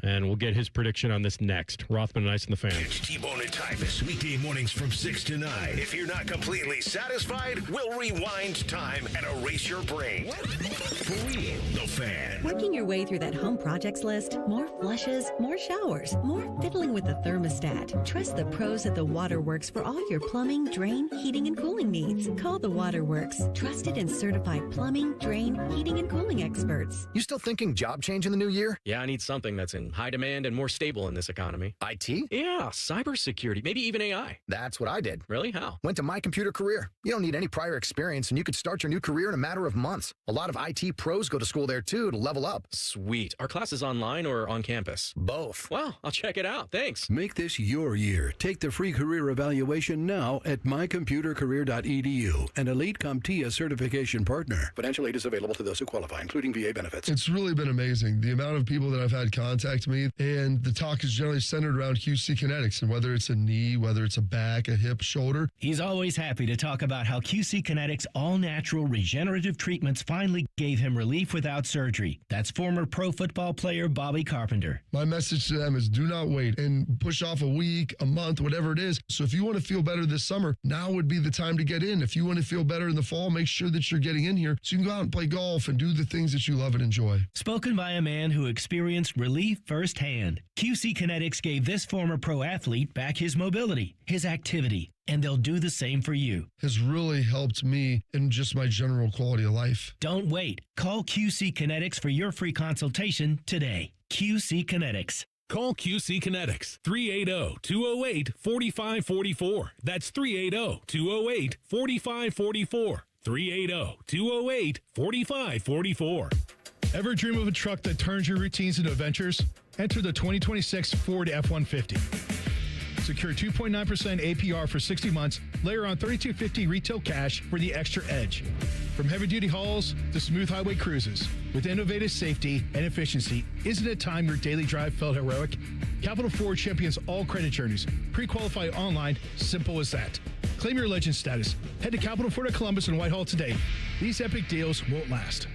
And we'll get his prediction on this next. Rothman Ice and the Fan. It's T-Bone and Tyvus, weekday mornings from 6 to 9. If you're not completely satisfied, we'll rewind time and erase your brain. For real, the Fan. Working your way through that home projects list, more flushes, more showers, more fiddling with the thermostat. Trust the pros at the Waterworks for all your plumbing, drain, heating, and cooling needs. Call the Waterworks, trusted and certified plumbing, drain, heating, and cooling experts. You still thinking job change in the new year? Yeah, I need something that's in high demand and more stable in this economy. IT? Yeah, cybersecurity, maybe even AI. That's what I did. Really? How? Went to My Computer Career. You don't need any prior experience, and you could start your new career in a matter of months. A lot of IT pros go to school there, too, to level up. Sweet. Are classes online or on campus? Both. Well, I'll check it out. Thanks. Make this your year. Take the free career evaluation now at mycomputercareer.edu, an Elite CompTIA certification partner. Financial aid is available to those who qualify, including VA benefits. It's really been amazing, the amount of people that I've had contact me, and the talk is generally centered around QC Kinetics, and whether it's a knee, whether it's a back, a hip, shoulder. He's always happy to talk about how QC Kinetics all-natural regenerative treatments finally gave him relief without surgery. That's former pro football player Bobby Carpenter. My message to them is do not wait and push off a week, a month, whatever it is. So if you want to feel better this summer, now would be the time to get in. If you want to feel better in the fall, make sure that you're getting in here so you can go out and play golf and do the things that you love and enjoy. Spoken by a man who experienced relief firsthand. QC Kinetics gave this former pro athlete back his mobility, his activity, and they'll do the same for you. Has really helped me in just my general quality of life. Don't wait. Call QC Kinetics for your free consultation today. QC Kinetics. Call QC Kinetics, 380-208-4544. That's 380-208-4544. 380-208-4544. Ever dream of a truck that turns your routines into adventures? Enter the 2026 Ford F-150. Secure 2.9% APR for 60 months. Layer on $3,250 retail cash for the extra edge. From heavy-duty hauls to smooth highway cruises, with innovative safety and efficiency, isn't it time your daily drive felt heroic? Capital Ford champions all credit journeys. Pre-qualify online, simple as that. Claim your legend status. Head to Capital Ford at Columbus and Whitehall today. These epic deals won't last.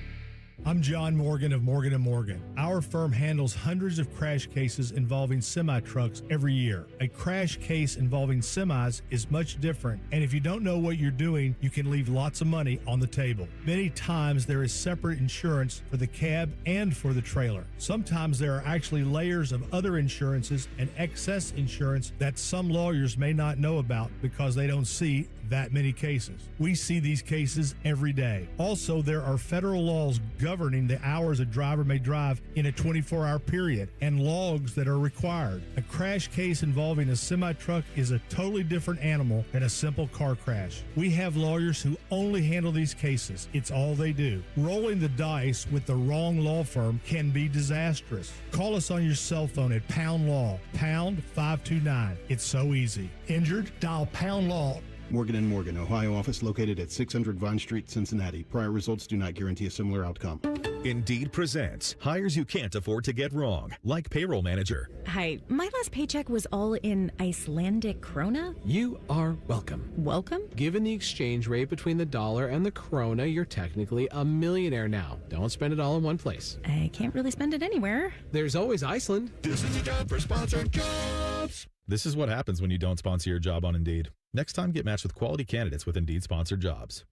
I'm John Morgan of Morgan & Morgan. Our firm handles hundreds of crash cases involving semi-trucks every year. A crash case involving semis is much different, and if you don't know what you're doing, you can leave lots of money on the table. Many times there is separate insurance for the cab and for the trailer. Sometimes there are actually layers of other insurances and excess insurance that some lawyers may not know about because they don't see that many cases. We see these cases every day. Also, there are federal laws governing the hours a driver may drive in a 24-hour period and logs that are required. A crash case involving a semi-truck is a totally different animal than a simple car crash. We have lawyers who only handle these cases. It's all they do. Rolling the dice with the wrong law firm can be disastrous. Call us on your cell phone at Pound Law, pound 529. It's so easy. Injured? Dial Pound Law. Morgan & Morgan, Ohio office located at 600 Vine Street, Cincinnati. Prior results do not guarantee a similar outcome. Indeed presents hires you can't afford to get wrong, like payroll manager. Hi, my last paycheck was all in Icelandic krona. You are welcome. Welcome? Given the exchange rate between the dollar and the krona, you're technically a millionaire now. Don't spend it all in one place. I can't really spend it anywhere. There's always Iceland. This is a job for sponsored jobs. This is what happens when you don't sponsor your job on Indeed. Next time, get matched with quality candidates with Indeed sponsored jobs.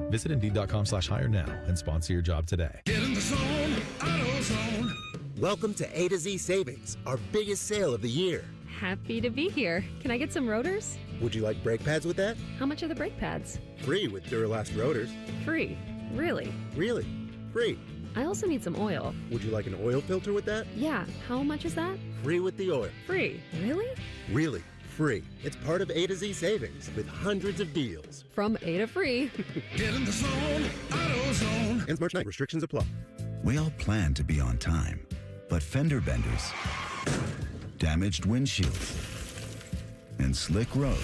Visit Indeed.com/hire now and sponsor your job today. Get in the zone, AutoZone. Welcome to A to Z Savings, our biggest sale of the year. Happy to be here. Can I get some rotors? Would you like brake pads with that? How much are the brake pads? Free with Duralast rotors. Free. Really? Really? Free. I also need some oil. Would you like an oil filter with that? Yeah. How much is that? Free with the oil. Free. Really? Really. Free. It's part of A to Z Savings with hundreds of deals. From A to free. Get in the zone, AutoZone. Ends March 9th. Restrictions apply. We all plan to be on time, but fender benders, damaged windshields, and slick roads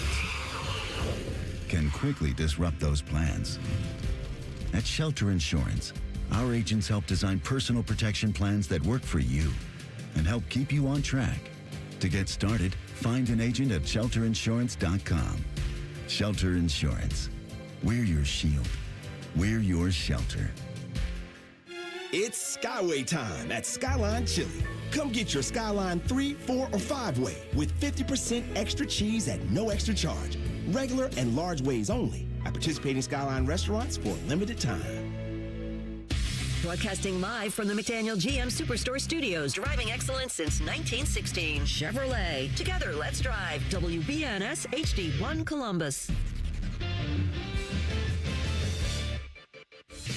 can quickly disrupt those plans. At Shelter Insurance, our agents help design personal protection plans that work for you and help keep you on track. To get started, find an agent at shelterinsurance.com. Shelter Insurance. We're your shield. We're your shelter. It's Skyway time at Skyline Chili. Come get your Skyline 3, 4, or 5-way with 50% extra cheese at no extra charge. Regular and large ways only at participating Skyline restaurants for a limited time. Broadcasting live from the McDaniel GM Superstore Studios. Driving excellence since 1916. Chevrolet. Together, let's drive. WBNS HD1 Columbus.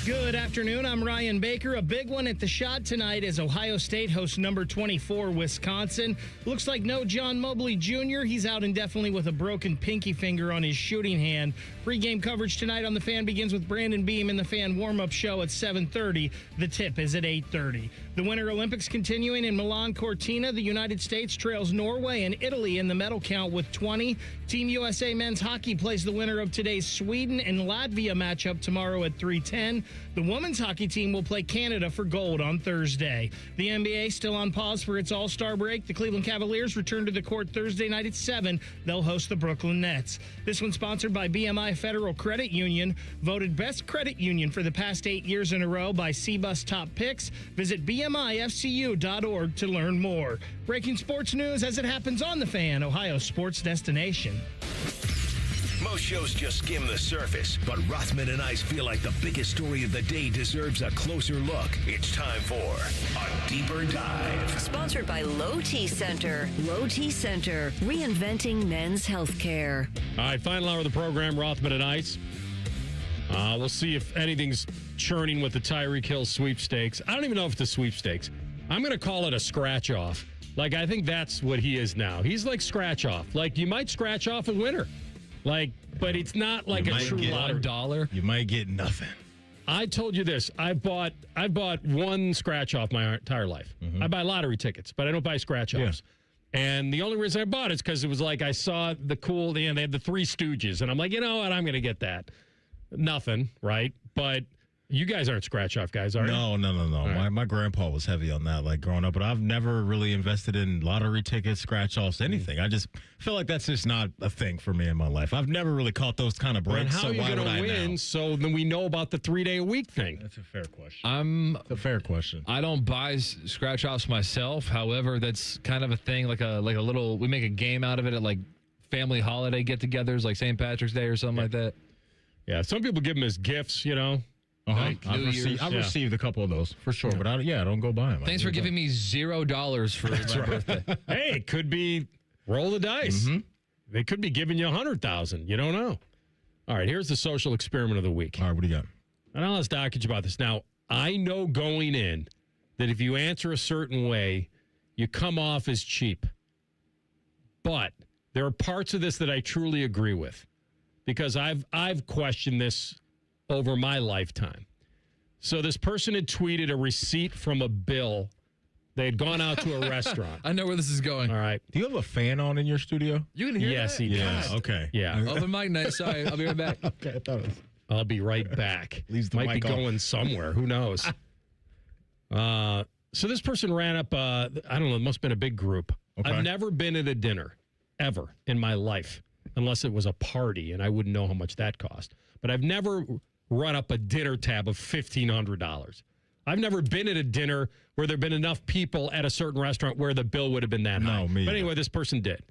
Good afternoon. I'm Ryan Baker. A big one at the Shot tonight as Ohio State hosts number 24, Wisconsin. Looks like no John Mobley Jr. He's out indefinitely with a broken pinky finger on his shooting hand. Pre-game coverage tonight on The Fan begins with Brandon Beam in the Fan warm-up show at 7:30. The tip is at 8:30. The Winter Olympics continuing in Milan Cortina. The United States trails Norway and Italy in the medal count with 20. Team USA men's hockey plays the winner of today's Sweden and Latvia matchup tomorrow at 3:10. The women's hockey team will play Canada for gold on Thursday. The NBA still on pause for its All-Star break. The Cleveland Cavaliers return to the court Thursday night at 7. They'll host the Brooklyn Nets. This one's sponsored by BMI Federal Credit Union, voted best credit union for the past 8 years in a row by CBUS Top Picks. Visit BMIFCU.org to learn more. Breaking sports news as it happens on The Fan, Ohio's sports destination. Most shows just skim the surface, but Rothman and Ice feel like the biggest story of the day deserves a closer look. It's time for a deeper dive. Sponsored by Low T Center. Low T Center, reinventing men's health care. All right, final hour of the program, Rothman and Ice. We'll see if anything's churning with the Tyreek Hill sweepstakes. I don't even know if it's a sweepstakes. I'm going to call it a scratch-off. Like, I think that's what he is now. He's like scratch-off. Like, you might scratch off a winner. Like, but it's not like a true lottery. $1. You might get nothing. I told you this. I've bought one scratch off my entire life. I buy lottery tickets, but I don't buy scratch offs. Yeah. And the only reason I bought it is because it was like I saw the cool. They had the Three Stooges, and I'm like, you know what? I'm going to get that. Nothing, right? But you guys aren't scratch off guys, are you? No. Right. My grandpa was heavy on that, like growing up, but I've never really invested in lottery tickets, scratch offs, anything. I just feel like that's just not a thing for me in my life. I've never really caught those kind of breaks. And how are you going to win? So then we know about the 3-day-a-week thing. That's a fair question. It's a fair question. I don't buy scratch offs myself. However, that's kind of a thing, like a little. We make a game out of it at like family holiday get-togethers, like St. Patrick's Day or something like that. Yeah, some people give them as gifts, you know. I've received a couple of those for sure, but I don't go buy them. Thanks for giving me $0 for my birthday. Hey, it could be roll the dice. They could be giving you $100,000. You don't know. All right, here's the social experiment of the week. All right, what do you got? And I'll ask Dockage about this. Now, I know going in that if you answer a certain way, you come off as cheap. But there are parts of this that I truly agree with because I've questioned this over my lifetime. So this person had tweeted a receipt from a bill. They had gone out to a restaurant. I know where this is going. All right. Do you have a fan on in your studio? You can hear Yes, that? he does. Okay. Yeah. Open mic night. Sorry, I'll be right back. Okay, I thought it was. I'll be right back. Leaves the Might be mic on. going somewhere. Who knows? So this person ran up, I don't know, it must have been a big group. Okay. I've never been at a dinner ever in my life, unless it was a party, and I wouldn't know how much that cost. But I've never run up a dinner tab of $1,500. I've never been at a dinner where there have been enough people at a certain restaurant where the bill would have been that high. me But anyway, this person did.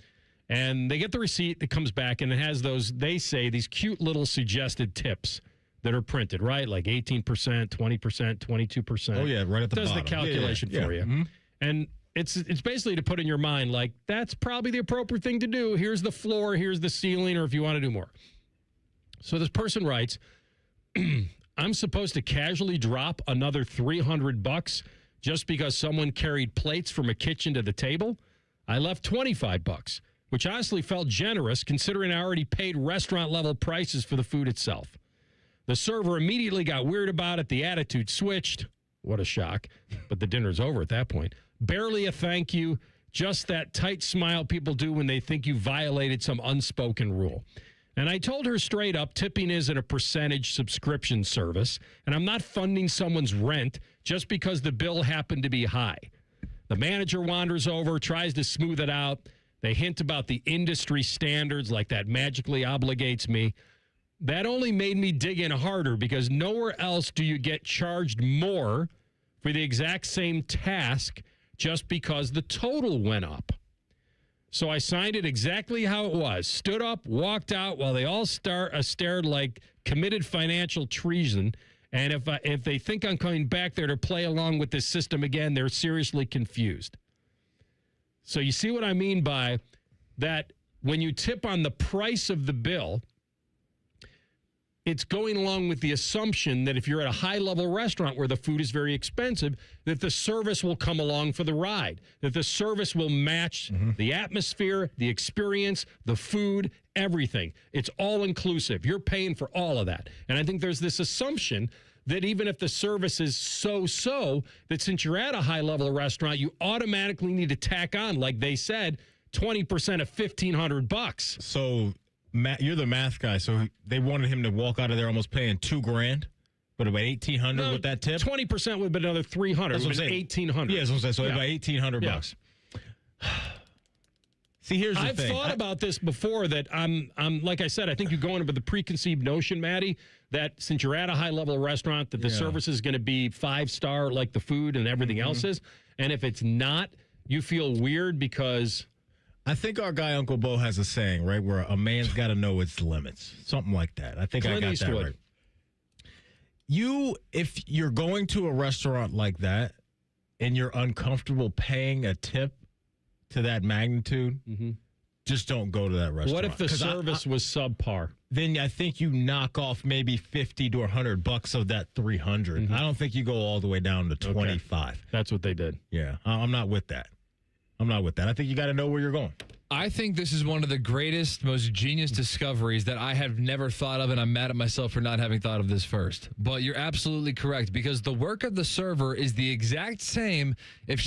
And they get the receipt that comes back, and it has those, they say, these cute little suggested tips that are printed, right? Like 18%, 20%, 22%. Oh, yeah, right at the Does bottom. the calculation for you. Mm-hmm. And it's basically to put in your mind, like, that's probably the appropriate thing to do. Here's the floor, here's the ceiling, or if you want to do more. So this person writes, I'm supposed to casually drop another $300 just because someone carried plates from a kitchen to the table? I left $25, which honestly felt generous considering I already paid restaurant-level prices for the food itself. The server immediately got weird about it. The attitude switched. What a shock. But the dinner's over at that point. Barely a thank you, just that tight smile people do when they think you violated some unspoken rule. And I told her straight up, tipping isn't a percentage subscription service, and I'm not funding someone's rent just because the bill happened to be high. The manager wanders over, tries to smooth it out. They hint about the industry standards, like that magically obligates me. That only made me dig in harder because nowhere else do you get charged more for the exact same task just because the total went up. So I signed it exactly how it was. Stood up, walked out while they all stared like committed financial treason. And if they think I'm coming back there to play along with this system again, they're seriously confused. So you see what I mean by that when you tip on the price of the bill, it's going along with the assumption that if you're at a high-level restaurant where the food is very expensive, that the service will come along for the ride, that the service will match the atmosphere, the experience, the food, everything. It's all-inclusive. You're paying for all of that. And I think there's this assumption that even if the service is so-so, that since you're at a high-level restaurant, you automatically need to tack on, like they said, 20% of $1,500. So you're the math guy, so they wanted him to walk out of there almost paying $2,000 But about 1,800 with that tip? 20% would have been another 300. That's It what would I'm have been saying. 1,800. Yeah, that's what I'm saying. So Yeah. about 1,800 Yeah. bucks. See, here's the I've thing. thought about this before that I'm like I said, I think you're going with the preconceived notion, Maddie, that since you're at a high-level restaurant, that the service is going to be 5-star like the food and everything else is. And if it's not, you feel weird because... I think our guy Uncle Bo has a saying, right, where a man's got to know its limits. Something like that. I think Clint I got that Eastwood. right. If you're going to a restaurant like that and you're uncomfortable paying a tip to that magnitude, just don't go to that restaurant. What if the service was subpar? Then I think you knock off maybe $50 to $100 of that $300. I don't think you go all the way down to 25. That's what they did. Yeah, I'm not with that. I think you got to know where you're going. I think this is one of the greatest, most genius discoveries that I have never thought of, and I'm mad at myself for not having thought of this first. But you're absolutely correct, because the work of the server is the exact same if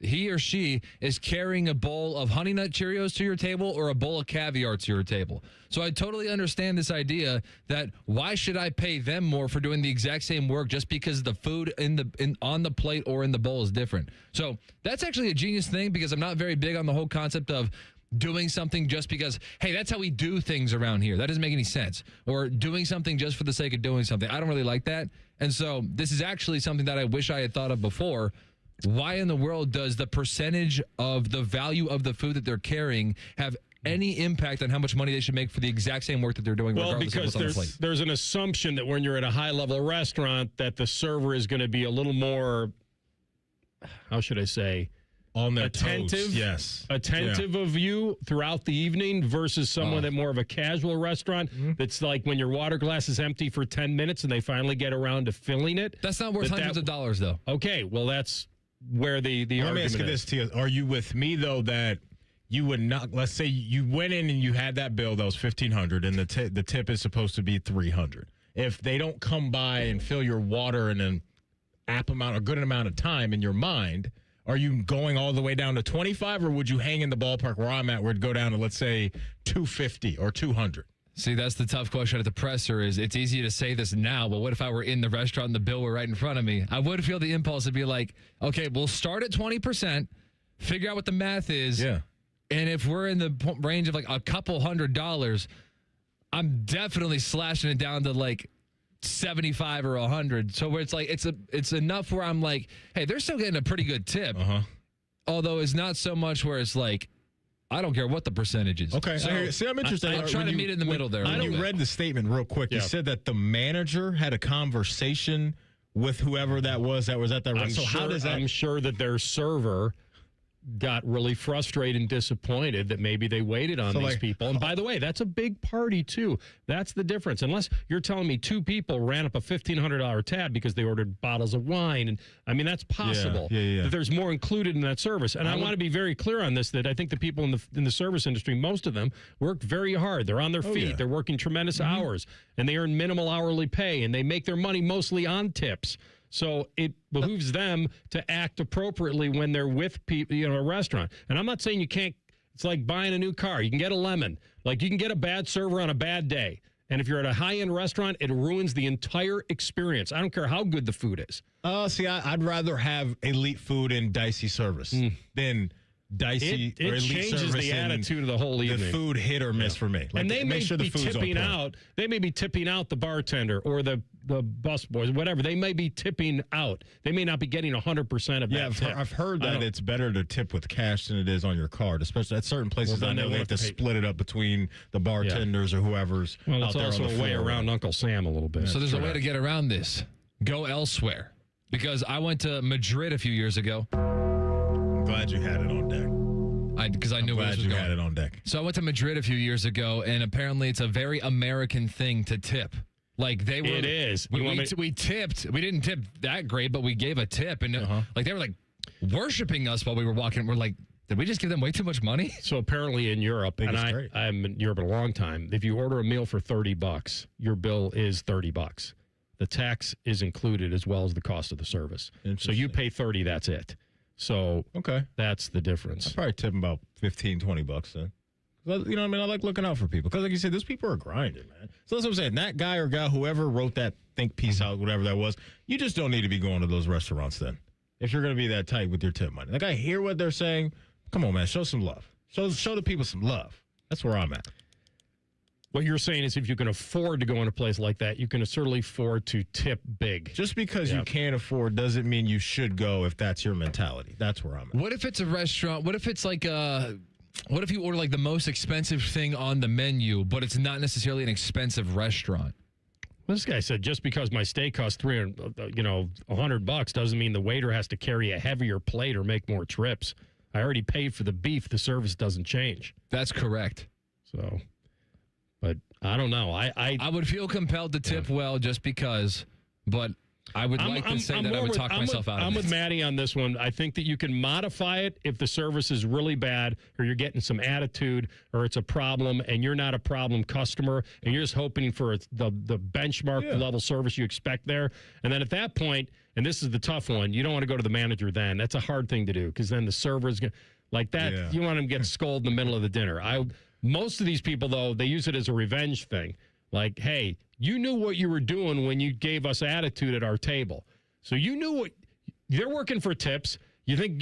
he or she is carrying a bowl of Honey Nut Cheerios to your table or a bowl of caviar to your table. So I totally understand this idea that why should I pay them more for doing the exact same work just because the food on the plate or in the bowl is different. So that's actually a genius thing, because I'm not very big on the whole concept of doing something just because, hey, that's how we do things around here. That doesn't make any sense. Or doing something just for the sake of doing something. I don't really like that. And so this is actually something that I wish I had thought of before. Why in the world does the percentage of the value of the food that they're carrying have any impact on how much money they should make for the exact same work that they're doing? Well, regardless because of what's on the plate? there's an assumption that when you're at a high-level restaurant that the server is going to be a little more, how should I say, on their attentive. toes. Yes. Attentive of you throughout the evening versus someone at more of a casual restaurant that's like when your water glass is empty for 10 minutes and they finally get around to filling it. That's not worth hundreds of dollars, though. Okay, well, that's where the Let me argument ask you is. this, Tia. Are you with me, though, that you would not, let's say you went in and you had that bill that was $1,500 and the tip is supposed to be $300. If they don't come by and fill your water in an a good amount of time in your mind, are you going all the way down to 25, or would you hang in the ballpark where I'm at, where it'd go down to, let's say, 250 or 200? See, that's the tough question at the presser. Is it's easy to say this now, but what if I were in the restaurant and the bill were right in front of me? I would feel the impulse to be like, okay, we'll start at 20%, figure out what the math is. Yeah. And if we're in the range of like a couple $100s, I'm definitely slashing it down to like 75 or 100. So where it's like it's enough where I'm like, hey, they're still getting a pretty good tip. Although it's not so much where it's like, I don't care what the percentage is. Okay. So See, I'm interested. I'm trying to meet in the middle there. When you read the statement real quick, you said that the manager had a conversation with whoever that was at that restaurant. So how does that? I'm sure that their server got really frustrated and disappointed that maybe they waited on these people. And by the way, that's a big party too. That's the difference. Unless you're telling me two people ran up a $1,500 tab because they ordered bottles of wine. And I mean, that's possible. That there's more included in that service. And I want to be very clear on this, that I think the people in the service industry, most of them work very hard. They're on their feet. They're working tremendous hours and they earn minimal hourly pay and they make their money mostly on tips. So it behooves them to act appropriately when they're with people, a restaurant. And I'm not saying you can't. It's like buying a new car. You can get a lemon. Like you can get a bad server on a bad day. And if you're at a high-end restaurant, it ruins the entire experience. I don't care how good the food is. See, I'd rather have elite food and dicey service than dicey or it elite changes service the attitude of the whole evening. The food hit or miss for me. Like, and they may be tipping out. They may be tipping out the bartender or the bus boys, whatever. They may be tipping out. They may not be getting 100% of that tip. I've heard that it's better to tip with cash than it is on your card, especially at certain places. I know they have to split it up between the bartenders or whoever's Well, out it's there also on the a way floor. around Uncle Sam a little bit. So there's a way to get around this. Go elsewhere. Because I went to Madrid a few years ago. I'm glad you had it on deck. Because I knew where this was going. Had it on deck. So I went to Madrid a few years ago, and apparently it's a very American thing to tip. Like they were. It is. We tipped. We didn't tip that great, but we gave a tip, and like they were like worshiping us while we were walking. We're like, did we just give them way too much money? So apparently in Europe, and I'm in Europe a long time. If you order a meal for $30, your bill is $30. The tax is included as well as the cost of the service. So you pay $30. That's it. So that's the difference. I'd probably tip them about $15, $20 then. You know what I mean? I like looking out for people. Because like you said, those people are grinding, man. So that's what I'm saying. That guy or gal, whoever wrote that think, peace out, whatever that was. You just don't need to be going to those restaurants then. If you're going to be that tight with your tip money. Like, I hear what they're saying. Come on, man. Show some love. Show the people some love. That's where I'm at. What you're saying is if you can afford to go in a place like that, you can certainly afford to tip big. Just because you can't afford doesn't mean you should go if that's your mentality. That's where I'm at. What if it's a restaurant? What if it's like what if you order like the most expensive thing on the menu, but it's not necessarily an expensive restaurant? Well, this guy said just because my steak costs $100 doesn't mean the waiter has to carry a heavier plate or make more trips. I already paid for the beef. The service doesn't change. That's correct. So, but I don't know. I would feel compelled to tip well just because, but I would like to say that I would talk myself out of it. I'm with Maddie on this one. I think that you can modify it if the service is really bad or you're getting some attitude or it's a problem and you're not a problem customer and you're just hoping for the benchmark level service you expect there. And then at that point, and this is the tough one, you don't want to go to the manager then. That's a hard thing to do because then the server's going to, like that, you want them to get scolded in the middle of the dinner. Most of these people, though, they use it as a revenge thing. Like, hey, you knew what you were doing when you gave us attitude at our table. So you knew what they're working for tips. You think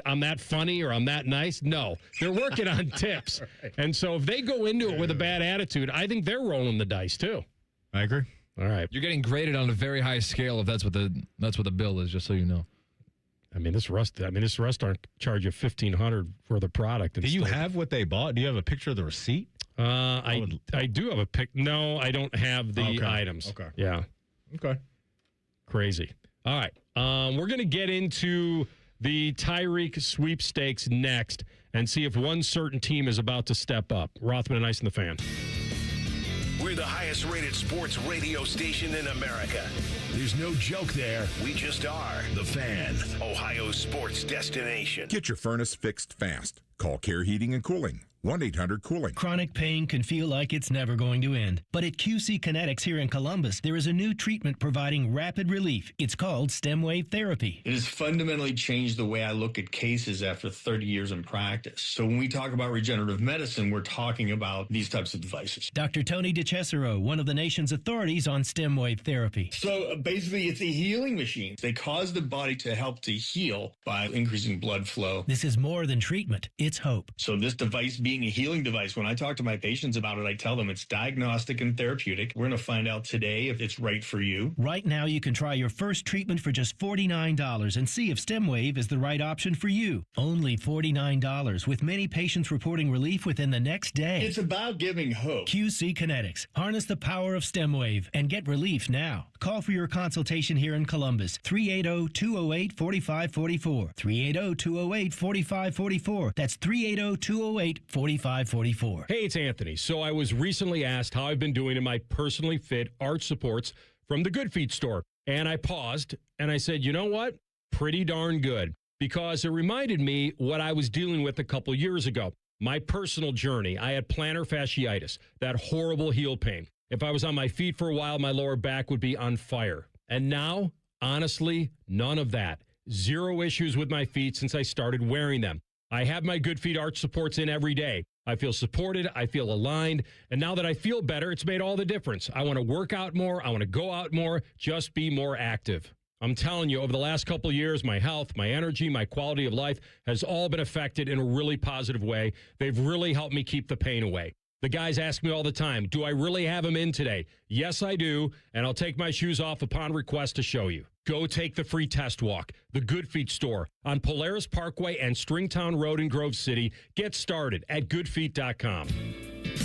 I'm that funny or I'm that nice? No, they're working on tips. Right. And so if they go into it with a bad attitude, I think they're rolling the dice too. I agree. All right. You're getting graded on a very high scale if that's what the bill is, just so you know. I mean, this restaurant charge you $1,500 for the product. Do you have what they bought? Do you have a picture of the receipt? I do have a pic. No, I don't have the items. Okay. Yeah. Okay. Crazy. All right. We're going to get into the Tyreek sweepstakes next and see if one certain team is about to step up. Rothman Ice and the Fan. We're the highest rated sports radio station in America. There's no joke there. We just are. The Fan, Ohio's sports destination. Get your furnace fixed fast. Call Care Heating and Cooling. 1-800-COOLING. Chronic pain can feel like it's never going to end. But at QC Kinetics here in Columbus, there is a new treatment providing rapid relief. It's called stem wave therapy. It has fundamentally changed the way I look at cases after 30 years in practice. So when we talk about regenerative medicine, we're talking about these types of devices. Dr. Tony DeCesaro, one of the nation's authorities on stem wave therapy. So basically, it's a healing machine. They cause the body to help to heal by increasing blood flow. This is more than treatment. It's hope. So this device being a healing device, when I talk to my patients about it, I tell them it's diagnostic and therapeutic. We're going to find out today if it's right for you. Right now, you can try your first treatment for just $49 and see if StemWave is the right option for you. Only $49, with many patients reporting relief within the next day. It's about giving hope. QC Kinetics. Harness the power of StemWave and get relief now. Call for your consultation here in Columbus. 380-208-4544. 380-208-4544. That's 380-208-4544. Hey, it's Anthony. So I was recently asked how I've been doing in my personally fit arch supports from the Good Feet store. And I paused and I said, you know what? Pretty darn good. Because it reminded me what I was dealing with a couple years ago. My personal journey. I had plantar fasciitis, that horrible heel pain. If I was on my feet for a while, my lower back would be on fire. And now, honestly, none of that. Zero issues with my feet since I started wearing them. I have my Good Feet arch supports in every day. I feel supported. I feel aligned. And now that I feel better, it's made all the difference. I want to work out more. I want to go out more. Just be more active. I'm telling you, over the last couple of years, my health, my energy, my quality of life has all been affected in a really positive way. They've really helped me keep the pain away. The guys ask me all the time, do I really have them in today? Yes, I do, and I'll take my shoes off upon request to show you. Go take the free test walk. The Good Feet store on Polaris Parkway and Stringtown Road in Grove City. Get started at goodfeet.com.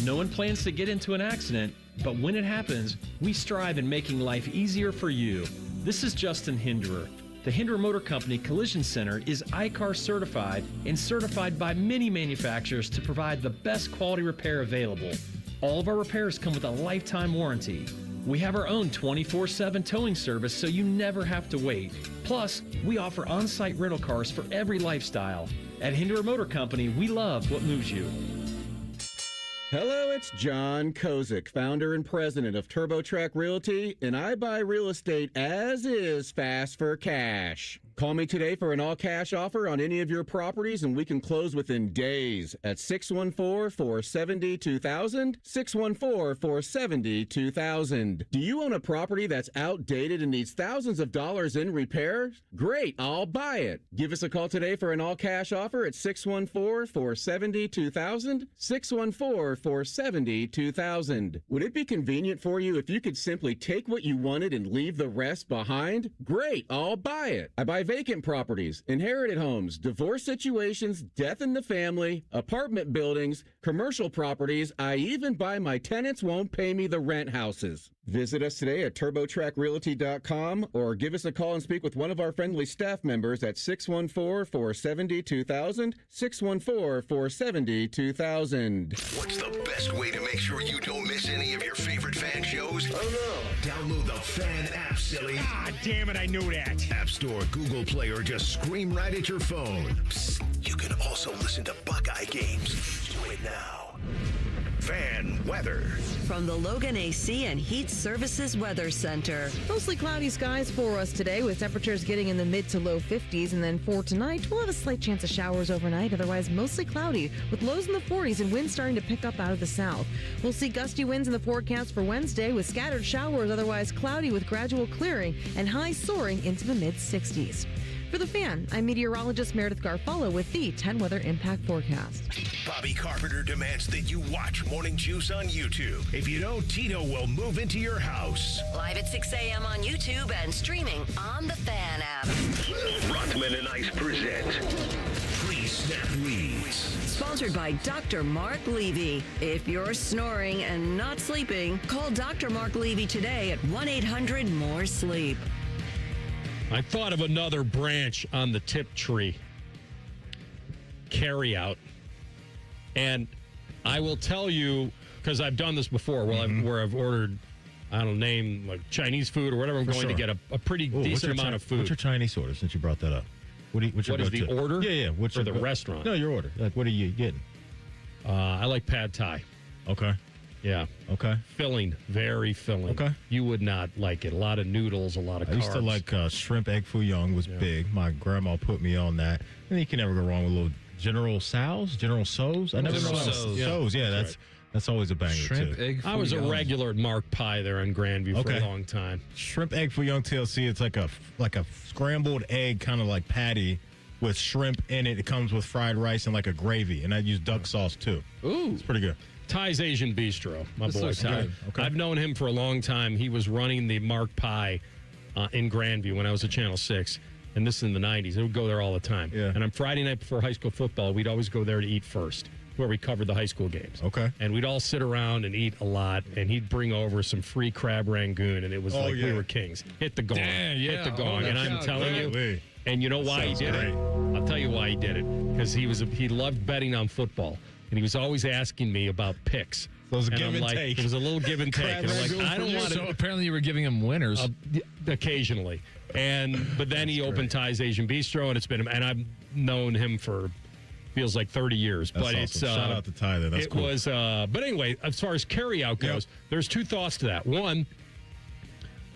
No one plans to get into an accident, but when it happens, we strive in making life easier for you. This is Justin Hinderer. The Hinderer Motor Company Collision Center is ICAR certified and certified by many manufacturers to provide the best quality repair available. All of our repairs come with a lifetime warranty. We have our own 24/7 towing service so you never have to wait. Plus, we offer on-site rental cars for every lifestyle. At Hinderer Motor Company, we love what moves you. Hello, it's John Kozik, founder and president of TurboTrack Realty, and I buy real estate as is fast for cash. Call me today for an all-cash offer on any of your properties, and we can close within days at 614-470-2000, 614-470-2000. Do you own a property that's outdated and needs thousands of dollars in repairs? Great, I'll buy it. Give us a call today for an all-cash offer at 614-470-2000, 614-470-2000. Would it be convenient for you if you could simply take what you wanted and leave the rest behind? Great, I'll buy it. I buy vacant properties, inherited homes, divorce situations, death in the family, apartment buildings, commercial properties. I even buy my tenants won't pay me the rent houses. Visit us today at TurboTrackRealty.com or give us a call and speak with one of our friendly staff members at 614-470-2000, 614-470-2000. What's the best way to make sure you don't miss any of your favorite fan shows? Oh no. Download the Fan app, silly. Ah, damn it, I knew that. App Store, Google Play, or just scream right at your phone. Psst, you can also listen to Buckeye games. Do it now. Fan weather. From the Logan AC and Heat Services Weather Center. Mostly cloudy skies for us today, with temperatures getting in the mid to low 50s. And then for tonight, we'll have a slight chance of showers overnight. Otherwise, mostly cloudy, with lows in the 40s and winds starting to pick up out of the south. We'll see gusty winds in the forecast for Wednesday, with scattered showers. Otherwise, cloudy with gradual clearing and highs soaring into the mid 60s. For the Fan, I'm meteorologist Meredith Garfalo with the 10 Weather Impact Forecast. Bobby Carpenter demands that you watch Morning Juice on YouTube. If you don't, Tito will move into your house. Live at 6 a.m. on YouTube and streaming on the Fan app. Rothman and Ice present Please Snap Leads. Sponsored by Dr. Mark Levy. If you're snoring and not sleeping, call Dr. Mark Levy today at 1-800-MORE-SLEEP. I thought of another branch on the tip tree. Carry out. And I will tell you, because I've done this before, where I've ordered, I don't know, like Chinese food or whatever. I'm going to get a pretty decent amount of food. What's your Chinese order, since you brought that up? What's your what is the order? Yeah. What's the restaurant? No, your order. Like, what are you getting? I like pad thai. Okay. Yeah. Okay. Filling. Very filling. Okay. You would not like it. A lot of noodles, a lot of carbs. I used to like shrimp egg foo young was big. My grandma put me on that. And you can never go wrong with a little General So's. I never know. So's. Yeah, that's always a banger, shrimp too. Egg foo I was young. a regular at Mark Pie there in Grandview for a long time. Shrimp egg foo young TLC. It's like a scrambled egg kind of like patty with shrimp in it. It comes with fried rice and like a gravy. And I use duck sauce, too. Ooh. It's pretty good. Ty's Asian Bistro, my boy Ty. Okay. I've known him for a long time. He was running the Mark Pie in Grandview when I was at Channel 6, and this is in the 90s. I would go there all the time. Yeah. And on Friday night before high school football, we'd always go there to eat first, where we covered the high school games. Okay. And we'd all sit around and eat a lot, and he'd bring over some free crab rangoon, and it was we were kings. Hit the gong. Hit the gong. And I'm telling you, and you know why he did it? I'll tell you why he did it. Because he loved betting on football, and he was always asking me about picks. So it was a give and take. It was a little give and take. And I'm like, I don't want to. So apparently you were giving him winners. Occasionally. But then he opened Ty's Asian Bistro, and I've known him for feels like 30 years. That's but awesome. it's shout out to Ty there. That's cool. It was but anyway, as far as carryout goes, there's two thoughts to that. One,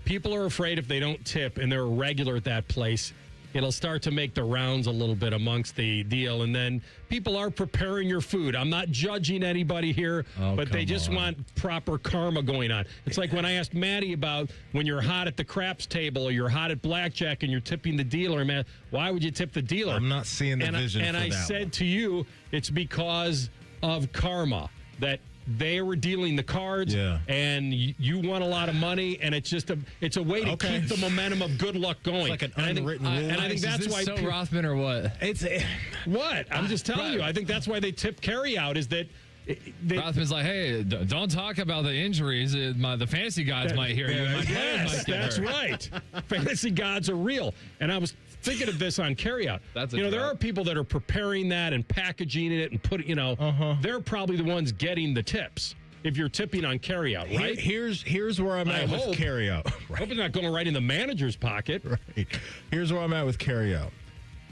people are afraid if they don't tip and they're a regular at that place, it'll start to make the rounds a little bit amongst the deal. And then people are preparing your food. I'm not judging anybody here, but they just want proper karma going on. It's like when I asked Maddie about when you're hot at the craps table or you're hot at blackjack and you're tipping the dealer, man, why would you tip the dealer? I'm not seeing the vision And for I that said one. to you, it's because of karma, that they were dealing the cards, and you won a lot of money, and it's just it's a way to keep the momentum of good luck going. It's like an unwritten rule. And I think that's why. So Rothman or what? What? I'm just telling you. I think that's why they tip carry out is that. Rothman's like, hey, don't talk about the injuries. The fantasy gods might hear you. My players might get that's hurt. right. Fantasy gods are real. And I was thinking of this on carryout. There are people that are preparing that and packaging it and putting, they're probably the ones getting the tips. If you're tipping on carryout, right? Here's where I'm at with carryout. I hope it's not going right in the manager's pocket. Right. Here's where I'm at with carryout.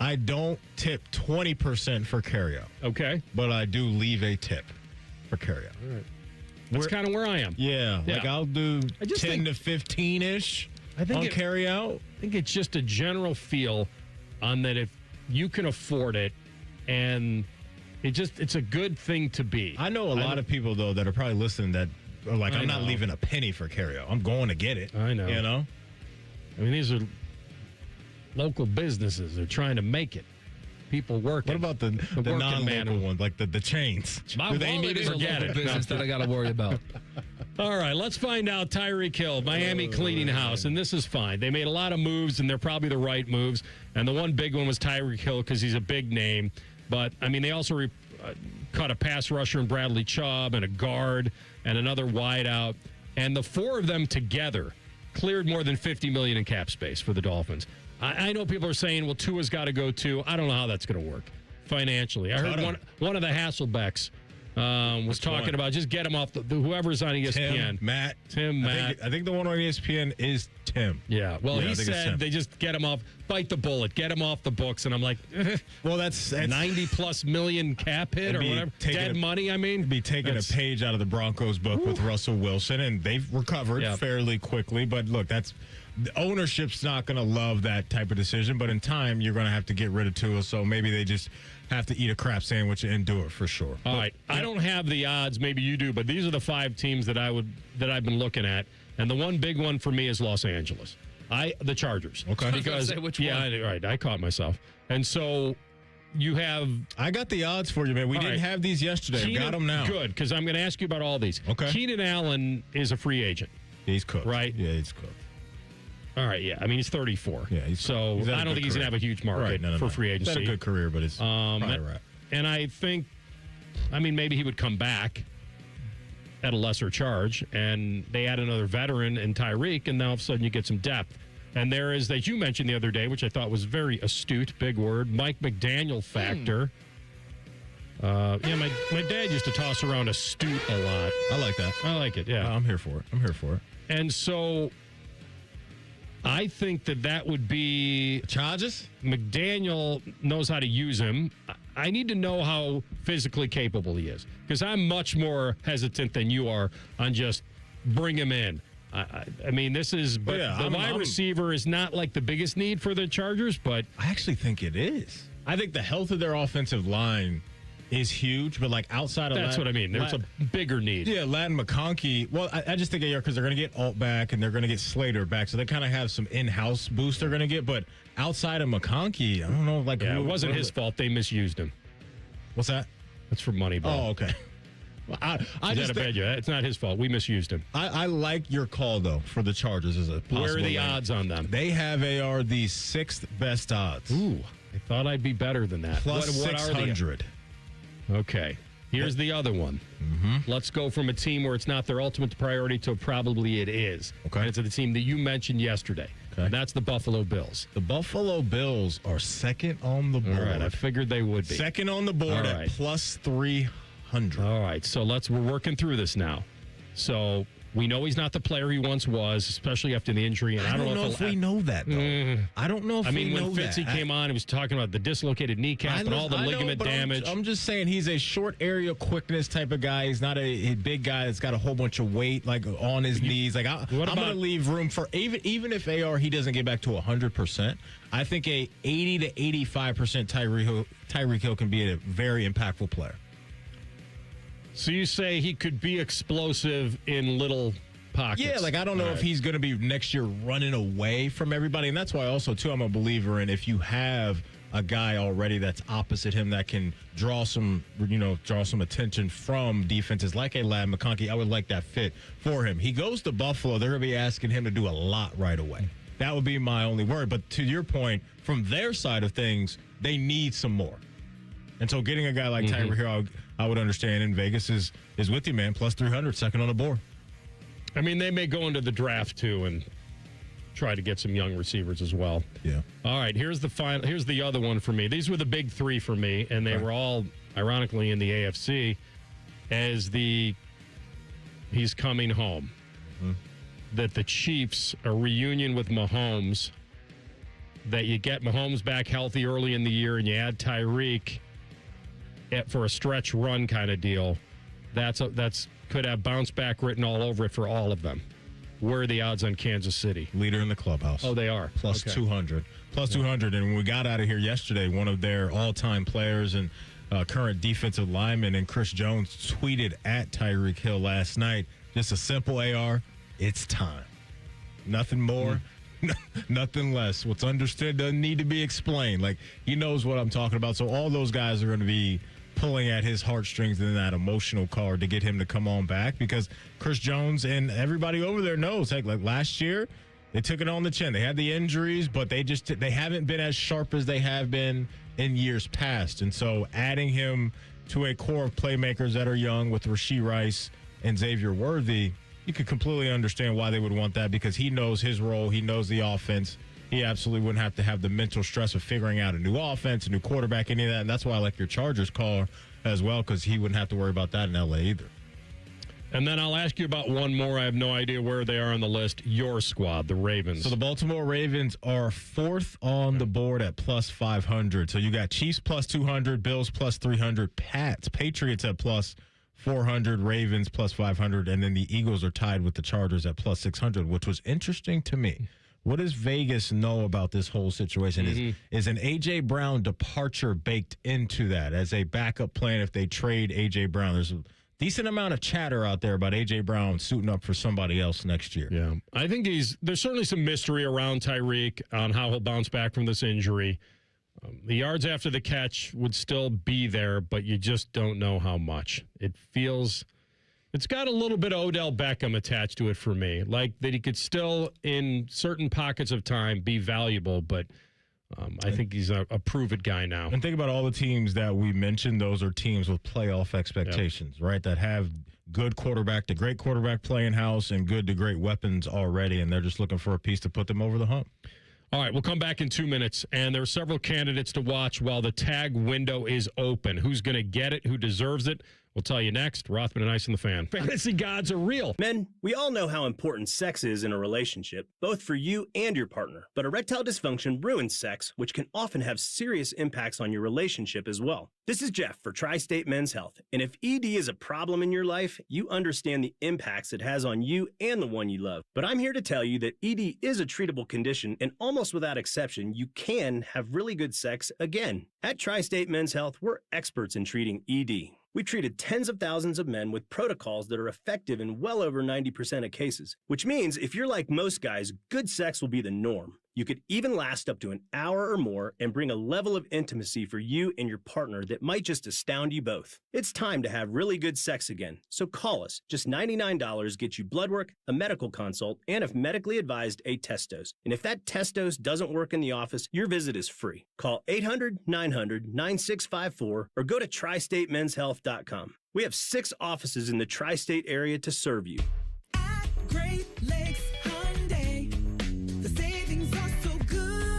I don't tip 20% for carryout. Okay. But I do leave a tip for carryout. All right. That's kind of where I am. Yeah. Like I'll do 10 to 15-ish on carryout. I think it's just a general feel on that if you can afford it, and it's a good thing to be. I know a lot of people, though, that are probably listening that are like, I'm not leaving a penny for Carrio. I'm going to get it. I know. You know? I mean, these are local businesses. They're trying to make it. People working. What about the non-local ones, like the chains? My wallet is a local business that I got to worry about. All right, let's find out Tyreek Hill, Miami Cleaning House, and this is fine. They made a lot of moves, and they're probably the right moves. And the one big one was Tyreek Hill because he's a big name. But, I mean, they also caught a pass rusher in Bradley Chubb and a guard and another wideout. And the four of them together cleared more than $50 million in cap space for the Dolphins. I know people are saying, well, Tua's got to go too. I don't know how that's going to work financially. I heard one of the Hasselbecks was talking about just get him off whoever's on ESPN. Tim, Matt. I think the one on ESPN is Tim. Yeah. Well, he said they just get him off, bite the bullet, get him off the books. And I'm like, well, that's 90+ million cap hit or whatever. Dead money, I mean. Be taking a page out of the Broncos book with Russell Wilson, and they've recovered fairly quickly. But look, the ownership's not going to love that type of decision, but in time, you're going to have to get rid of Tua, so maybe they just have to eat a crap sandwich and do it for sure. All right. I don't have the odds. Maybe you do, but these are the 5 teams that I've been looking at, and the one big one for me is Los Angeles. The Chargers. Okay. Because which one? Right. I caught myself. And so you have. I got the odds for you, man. We didn't have these yesterday. I got them now. Good, because I'm going to ask you about all these. Okay. Keenan Allen is a free agent. He's cooked. Right? Yeah, he's cooked. All right, yeah. I mean, he's 34. Yeah, I don't think he's going to have a huge market for free agency. He's had a good career, but it's probably right. And I think, maybe he would come back at a lesser charge, and they add another veteran in Tyreek, and now all of a sudden you get some depth. And there is, that you mentioned the other day, which I thought was very astute, big word, Mike McDaniel factor. My dad used to toss around astute a lot. I like that. I like it, yeah. I'm here for it. And so I think that would be charges. McDaniel knows how to use him. I need to know how physically capable he is, because I'm much more hesitant than you are on just bring him in. I mean, this is, but the wide receiver is not like the biggest need for the Chargers, but I actually think it is. I think the health of their offensive line is huge, but like outside of that's what I mean. There's a bigger need. Yeah, Ladd McConkey. Well, I just think because they're going to get Alt back and they're going to get Slater back, so they kind of have some in-house boost they're going to get. But outside of McConkey, I don't know. Like, it wasn't his fault. They misused him. What's that? That's for Moneyball. Oh, okay. Well, I just think it's not his fault. We misused him. I like your call though for the Chargers as a possible. Where are the odds on them? They have the 6th best odds. Ooh, I thought I'd be better than that. Plus what 600. Okay. Here's the other one. Mm-hmm. Let's go from a team where it's not their ultimate priority to probably it is. Okay. And it's the team that you mentioned yesterday. Okay. And that's the Buffalo Bills. The Buffalo Bills are second on the board. All right, I figured they would be. Second on the board at plus 300. All right, so we're working through this now. So we know he's not the player he once was, especially after the injury. And I don't know if we know that, though. I don't know if we know that. When Fitzy came on, he was talking about the dislocated kneecap and all the ligament damage. I'm just saying he's a short area quickness type of guy. He's not a big guy that's got a whole bunch of weight like on his knees. Like I'm going to leave room for even if he doesn't get back to 100%. I think a 80 to 85% Tyreek Hill can be a very impactful player. So you say he could be explosive in little pockets? Yeah, like I don't know if he's going to be next year running away from everybody. And that's why also, too, I'm a believer in if you have a guy already that's opposite him that can draw some attention from defenses like a Ladd McConkey, I would like that fit for him. He goes to Buffalo, they're going to be asking him to do a lot right away. That would be my only worry. But to your point, from their side of things, they need some more. And so getting a guy like Tyreek Hill, I would understand. And Vegas is with you, man. Plus 300, second on the board. I mean, they may go into the draft, too, and try to get some young receivers as well. Yeah. All right, here's the other one for me. These were the big 3 for me, and they were all, ironically, in the AFC, as he's coming home. Mm-hmm. That the Chiefs, a reunion with Mahomes, that you get Mahomes back healthy early in the year and you add Tyreek for a stretch run kind of deal, that's could have bounce back written all over it for all of them. Where are the odds on Kansas City? Leader in the clubhouse. Oh, they are. Plus 200. Plus 200. And when we got out of here yesterday, one of their all-time players and current defensive lineman and Chris Jones tweeted at Tyreek Hill last night, just a simple AR, it's time. Nothing more, nothing less. What's understood doesn't need to be explained. Like, he knows what I'm talking about. So all those guys are going to be pulling at his heartstrings and that emotional card to get him to come on back, because Chris Jones and everybody over there knows, heck, like last year, they took it on the chin. They had the injuries, but they haven't been as sharp as they have been in years past. And so adding him to a core of playmakers that are young with Rashee Rice and Xavier Worthy, you could completely understand why they would want that, because he knows his role. He knows the offense. He absolutely wouldn't have to have the mental stress of figuring out a new offense, a new quarterback, any of that. And that's why I like your Chargers call as well, because he wouldn't have to worry about that in L.A. either. And then I'll ask you about one more. I have no idea where they are on the list. Your squad, the Ravens. So the Baltimore Ravens are fourth on the board at plus 500. So you got Chiefs plus 200, Bills plus 300, Patriots at plus 400, Ravens plus 500, and then the Eagles are tied with the Chargers at plus 600, which was interesting to me. What does Vegas know about this whole situation? Is an A.J. Brown departure baked into that as a backup plan if they trade A.J. Brown? There's a decent amount of chatter out there about A.J. Brown suiting up for somebody else next year. Yeah, I think there's certainly some mystery around Tyreek on how he'll bounce back from this injury. The yards after the catch would still be there, but you just don't know how much. It's got a little bit of Odell Beckham attached to it for me, like that he could still, in certain pockets of time, be valuable, but I think he's a prove-it guy now. And think about all the teams that we mentioned. Those are teams with playoff expectations, right, that have good quarterback to great quarterback play in house and good to great weapons already, and they're just looking for a piece to put them over the hump. All right, we'll come back in 2 minutes, and there are several candidates to watch while the tag window is open. Who's going to get it? Who deserves it? We'll tell you next. Rothman and Ice and the Fan. Fantasy gods are real. Men, we all know how important sex is in a relationship, both for you and your partner. But erectile dysfunction ruins sex, which can often have serious impacts on your relationship as well. This is Jeff for Tri-State Men's Health. And if ED is a problem in your life, you understand the impacts it has on you and the one you love. But I'm here to tell you that ED is a treatable condition, and almost without exception, you can have really good sex again. At Tri-State Men's Health, we're experts in treating ED. We've treated tens of thousands of men with protocols that are effective in well over 90% of cases, which means if you're like most guys, good sex will be the norm. You could even last up to an hour or more and bring a level of intimacy for you and your partner that might just astound you both. It's time to have really good sex again, so call us. Just $99 gets you blood work, a medical consult, and if medically advised, a test dose. And if that test dose doesn't work in the office, your visit is free. Call 800-900-9654 or go to tristatemenshealth.com. We have 6 offices in the tri-state area to serve you.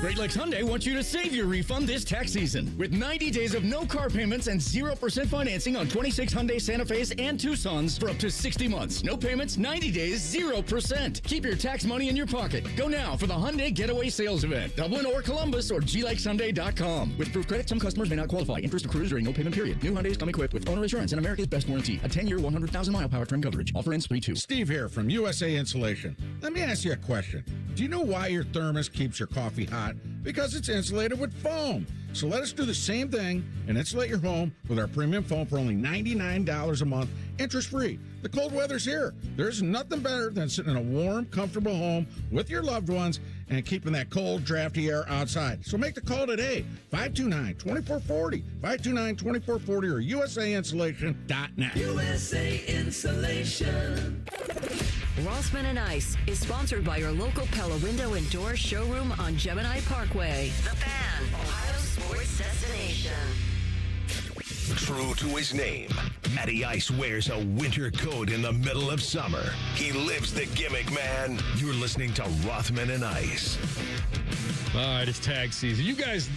Great Lakes Hyundai wants you to save your refund this tax season with 90 days of no car payments and 0% financing on 26 Hyundai Santa Fe's and Tucsons for up to 60 months. No payments, 90 days, 0%. Keep your tax money in your pocket. Go now for the Hyundai Getaway Sales Event. Dublin or Columbus or glakeshyundai.com. With approved credit, some customers may not qualify. Interest accrues during no payment period. New Hyundais come equipped with owner assurance and America's best warranty. A 10-year, 100,000-mile powertrain coverage. Offer ends 3/2. Steve here from USA Insulation. Let me ask you a question. Do you know why your thermos keeps your coffee hot? Because it's insulated with foam. So let us do the same thing and insulate your home with our premium foam for only $99 a month, interest-free. The cold weather's here. There's nothing better than sitting in a warm, comfortable home with your loved ones and keeping that cold, drafty air outside. So make the call today, 529-2440, 529-2440 or usainsulation.net. USA Insulation. Rothman and Ice is sponsored by your local Pella Window and Door showroom on Gemini Parkway. The Fan, Ohio's sports destination. True to his name, Matty Ice wears a winter coat in the middle of summer. He lives the gimmick, man. You're listening to Rothman and Ice. All right, it's tag season. You guys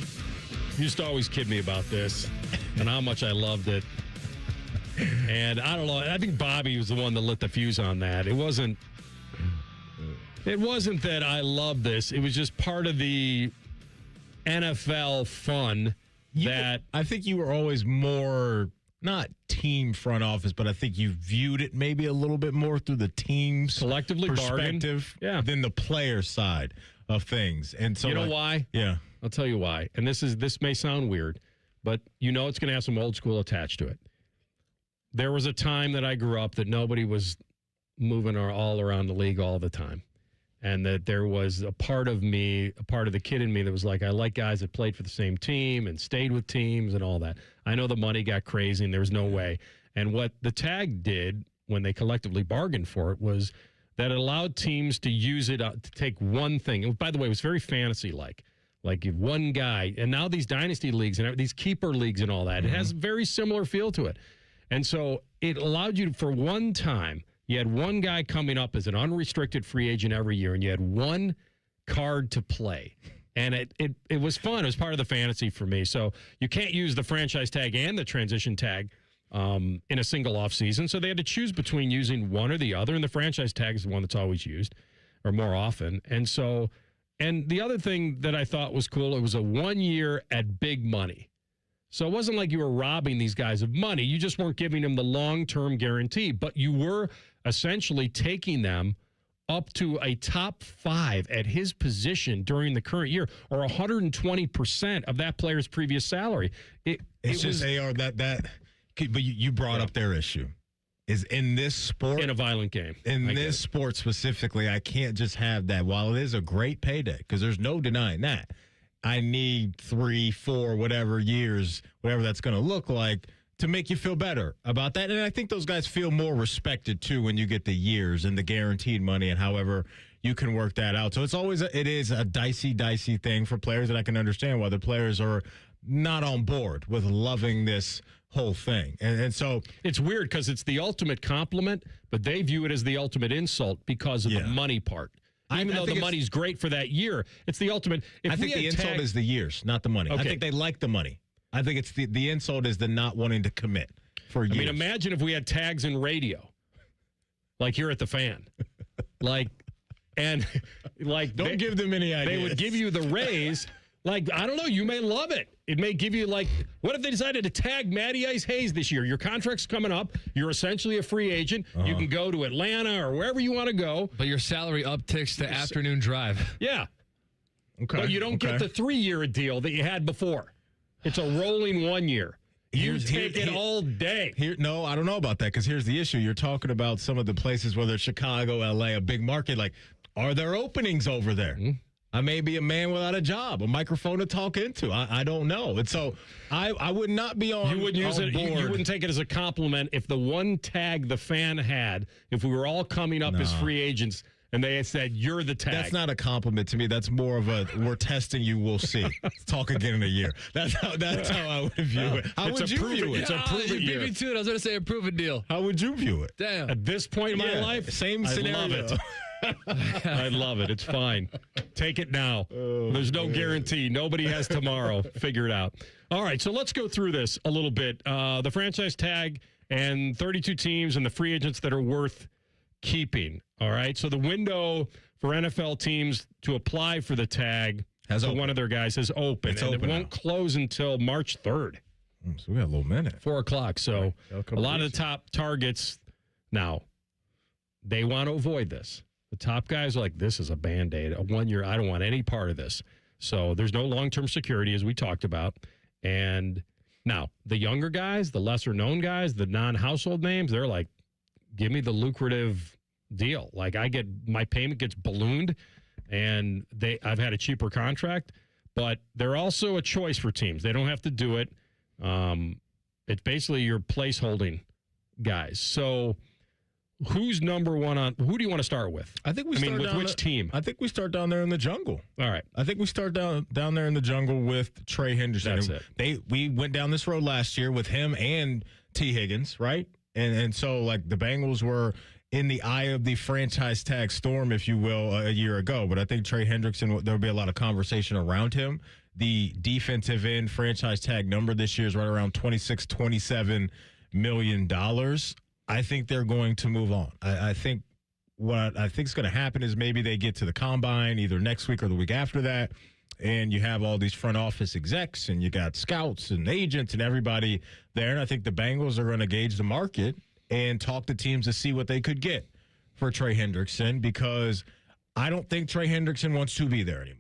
used to always kid me about this and how much I loved it. And I don't know. I think Bobby was the one that lit the fuse on that. It wasn't that I loved this. It was just part of the NFL fun I think you were always more, not team front office, but I think you viewed it maybe a little bit more through the team's collectively perspective than the player side. of things. And so you know why? Yeah. I'll tell you why. And this may sound weird, but it's going to have some old school attached to it. There was a time that I grew up that nobody was moving all around the league all the time. And that there was a part of me, a part of the kid in me that was like, I like guys that played for the same team and stayed with teams and all that. I know the money got crazy and there was no way. And what the tag did when they collectively bargained for it was that it allowed teams to use it to take one thing. And by the way, it was very fantasy-like. Like one guy. And now these dynasty leagues and these keeper leagues and all that, it has a very similar feel to it. And so it allowed you to, for one time, you had one guy coming up as an unrestricted free agent every year, and you had one card to play. And it was fun. It was part of the fantasy for me. So you can't use the franchise tag and the transition tag in a single offseason. So they had to choose between using one or the other, and the franchise tag is the one that's always used, or more often. And the other thing that I thought was cool, it was a 1 year at big money. So it wasn't like you were robbing these guys of money. You just weren't giving them the long-term guarantee, but you were essentially taking them up to a top 5 at his position during the current year, or 120% of that player's previous salary. It's just AR that but you brought up their issue. Is in this sport, in a violent game, in this sport specifically, I can't just have that. While it is a great payday, because there's no denying that, I need 3, 4, whatever years, whatever that's going to look like, to make you feel better about that. And I think those guys feel more respected too when you get the years and the guaranteed money, and however you can work that out. So it is a dicey thing for players, and I can understand why the players are not on board with loving this whole thing. And so it's weird because it's the ultimate compliment, but they view it as the ultimate insult because of the money part. Even though the money's great for that year, it's the ultimate. I think the insult is the years, not the money. Okay. I think they like the money. I think it's the insult is the not wanting to commit for years. I mean, imagine if we had tags in radio, like here at the Fan. Don't give them any ideas. They would give you the raise. Like, I don't know, you may love it. It may give you, what if they decided to tag Matty Ice Hayes this year? Your contract's coming up. You're essentially a free agent. You can go to Atlanta or wherever you want to go. But your salary upticks to afternoon drive. Yeah. Okay. But you don't get the 3-year deal that you had before. It's a rolling 1 year. You take it all day. No, I don't know about that, because here's the issue. You're talking about some of the places, whether it's Chicago, L.A., a big market. Like, are there openings over there? Mm-hmm. I may be a man without a job, a microphone to talk into. I don't know. And so I would not be on. You wouldn't use it. You wouldn't take it as a compliment if the one tag the Fan had, if we were all coming up as free agents and they had said, you're the tag. That's not a compliment to me. That's more of a, we're testing you, we'll see. Let's talk again in a year. That's how I would view it. How would you view it? It's a proven year. You beat me to it. I was going to say a proven deal. How would you view it? Damn. At this point in my life, same scenario. I love it. I love it. It's fine. Take it now. There's no guarantee. Nobody has tomorrow. Figure it out. All right, so let's go through this a little bit. The franchise tag and 32 teams and the free agents that are worth keeping. All right, so the window for NFL teams to apply for the tag for one of their guys is open. It's and open it won't close until March 3rd. So we got a little minute. 4 o'clock. So a lot of the top targets now, they want to avoid this. The top guys are like, this is a Band-Aid. 1 year, I don't want any part of this. So there's no long-term security, as we talked about. And now, the younger guys, the lesser-known guys, the non-household names, they're like, give me the lucrative deal. Like, my payment gets ballooned, and I've had a cheaper contract. But they're also a choice for teams. They don't have to do it. It's basically your placeholding guys. So who's number one on? Who do you want to start with? With which team? I think we start down there in the jungle. All right. I think we start down there in the jungle with Trey Henderson. That's it. We went down this road last year with him and T. Higgins, right? And so like the Bengals were in the eye of the franchise tag storm, if you will, a year ago. But I think Trey Hendrickson, there'll be a lot of conversation around him. The defensive end franchise tag number this year is right around $27 million. I think they're going to move on. I think what I think is going to happen is maybe they get to the combine either next week or the week after that, and you have all these front office execs, and you got scouts and agents and everybody there. And I think the Bengals are going to gauge the market and talk to teams to see what they could get for Trey Hendrickson, because I don't think Trey Hendrickson wants to be there anymore.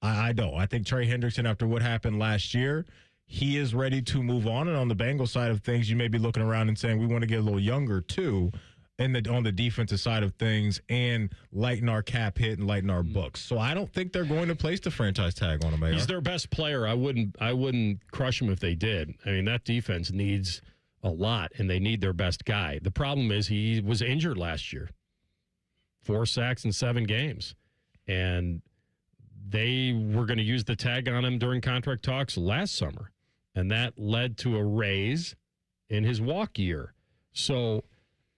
I don't. I think Trey Hendrickson, after what happened last year, he is ready to move on. And on the Bengals side of things, you may be looking around and saying we want to get a little younger too, on the defensive side of things, and lighten our cap hit and lighten our books. So I don't think they're going to place the franchise tag on him. He's their best player. I wouldn't crush him if they did. I mean, that defense needs a lot, and they need their best guy. The problem is he was injured last year. 4 sacks in 7 games. And they were going to use the tag on him during contract talks last summer. And that led to a raise in his walk year. So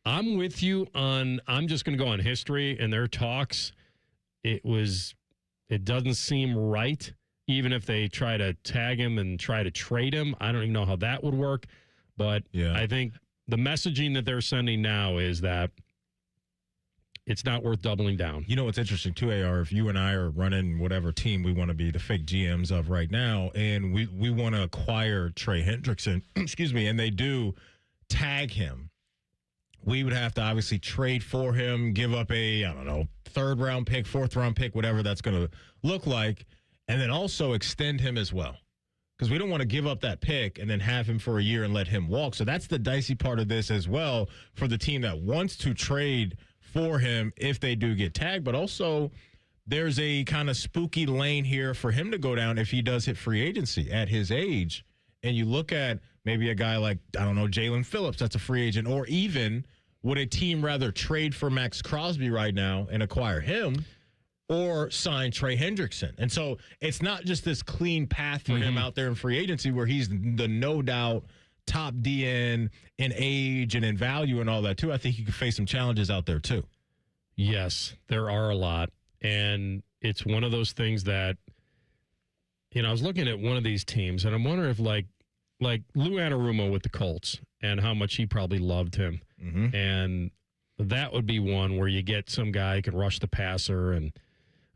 I'm with you on, I'm just going to go on history and their talks. It doesn't seem right, even if they try to tag him and try to trade him. I don't even know how that would work. But yeah. I think the messaging that they're sending now is that it's not worth doubling down. You know what's interesting, too, AR, if you and I are running whatever team we want to be the fake GMs of right now, and we want to acquire Trey Hendrickson, excuse me, and they do tag him, we would have to obviously trade for him, give up a, 3rd-round pick, 4th-round pick, whatever that's going to look like, and then also extend him as well. Because we don't want to give up that pick and then have him for a year and let him walk. So that's the dicey part of this as well for the team that wants to trade for him if they do get tagged. But also there's a kind of spooky lane here for him to go down if he does hit free agency at his age. And you look at maybe a guy like, Jalen Phillips, that's a free agent, or even would a team rather trade for Max Crosby right now and acquire him or sign Trey Hendrickson? And so it's not just this clean path for him out there in free agency where he's the no doubt top DN in age and in value and all that too. I think he could face some challenges out there too. Yes, there are a lot. And it's one of those things that, I was looking at one of these teams and I'm wondering if like Lou Anarumo with the Colts and how much he probably loved him. Mm-hmm. And that would be one where you get some guy who can rush the passer. And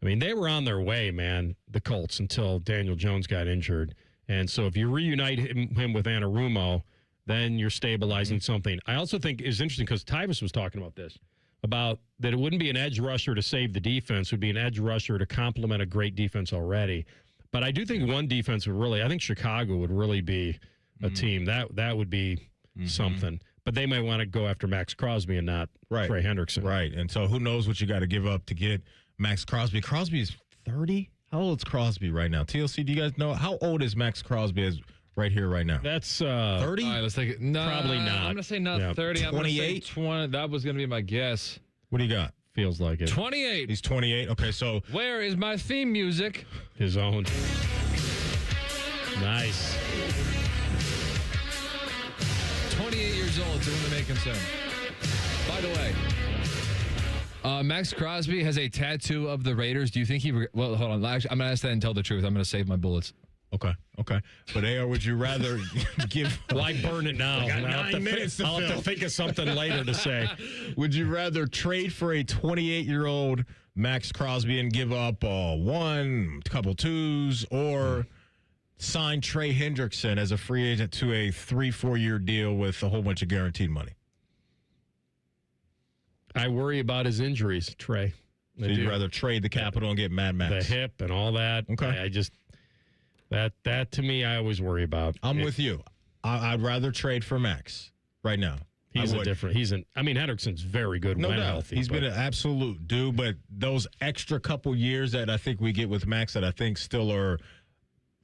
they were on their way, man, the Colts, until Daniel Jones got injured. And so if you reunite him with Anarumo, then you're stabilizing something. I also think it's interesting because Tyvus was talking about this, about that it wouldn't be an edge rusher to save the defense. It would be an edge rusher to complement a great defense already. But I do think one defense would really, I think Chicago would really be a team. That would be something. But they might want to go after Max Crosby and not Trey Hendrickson. Right. And so who knows what you got to give up to get Max Crosby. Crosby is 30. How old is Crosby right now? TLC, do you guys know? How old is Max Crosby right here, right now? That's 30? I was thinking, no, probably not. I'm going to say not 30. 28? I'm going to say 20. That was going to be my guess. What do you got? Feels like it. 28. He's 28. Okay, so. Where is my theme music? His own. Nice. 28 years old, so when they make him soon. By the way, Max Crosby has a tattoo of the Raiders. Do you think well, hold on. Actually, I'm going to ask that and tell the truth. I'm going to save my bullets. Okay. But AR, would you rather give... Why burn it now? I'll have to think of something later to say. Would you rather trade for a 28-year-old Max Crosby and give up one, couple twos, or sign Trey Hendrickson as a free agent to a 3-4 year deal with a whole bunch of guaranteed money? I worry about his injuries, Trey. So you'd rather trade the capital and get Mad Max? The hip and all that. Okay. I just, that to me, I always worry about. I'm with you. I'd rather trade for Max right now. Hendrickson's very good when healthy. He's been an absolute dude, but those extra couple years that I think we get with Max that I think still are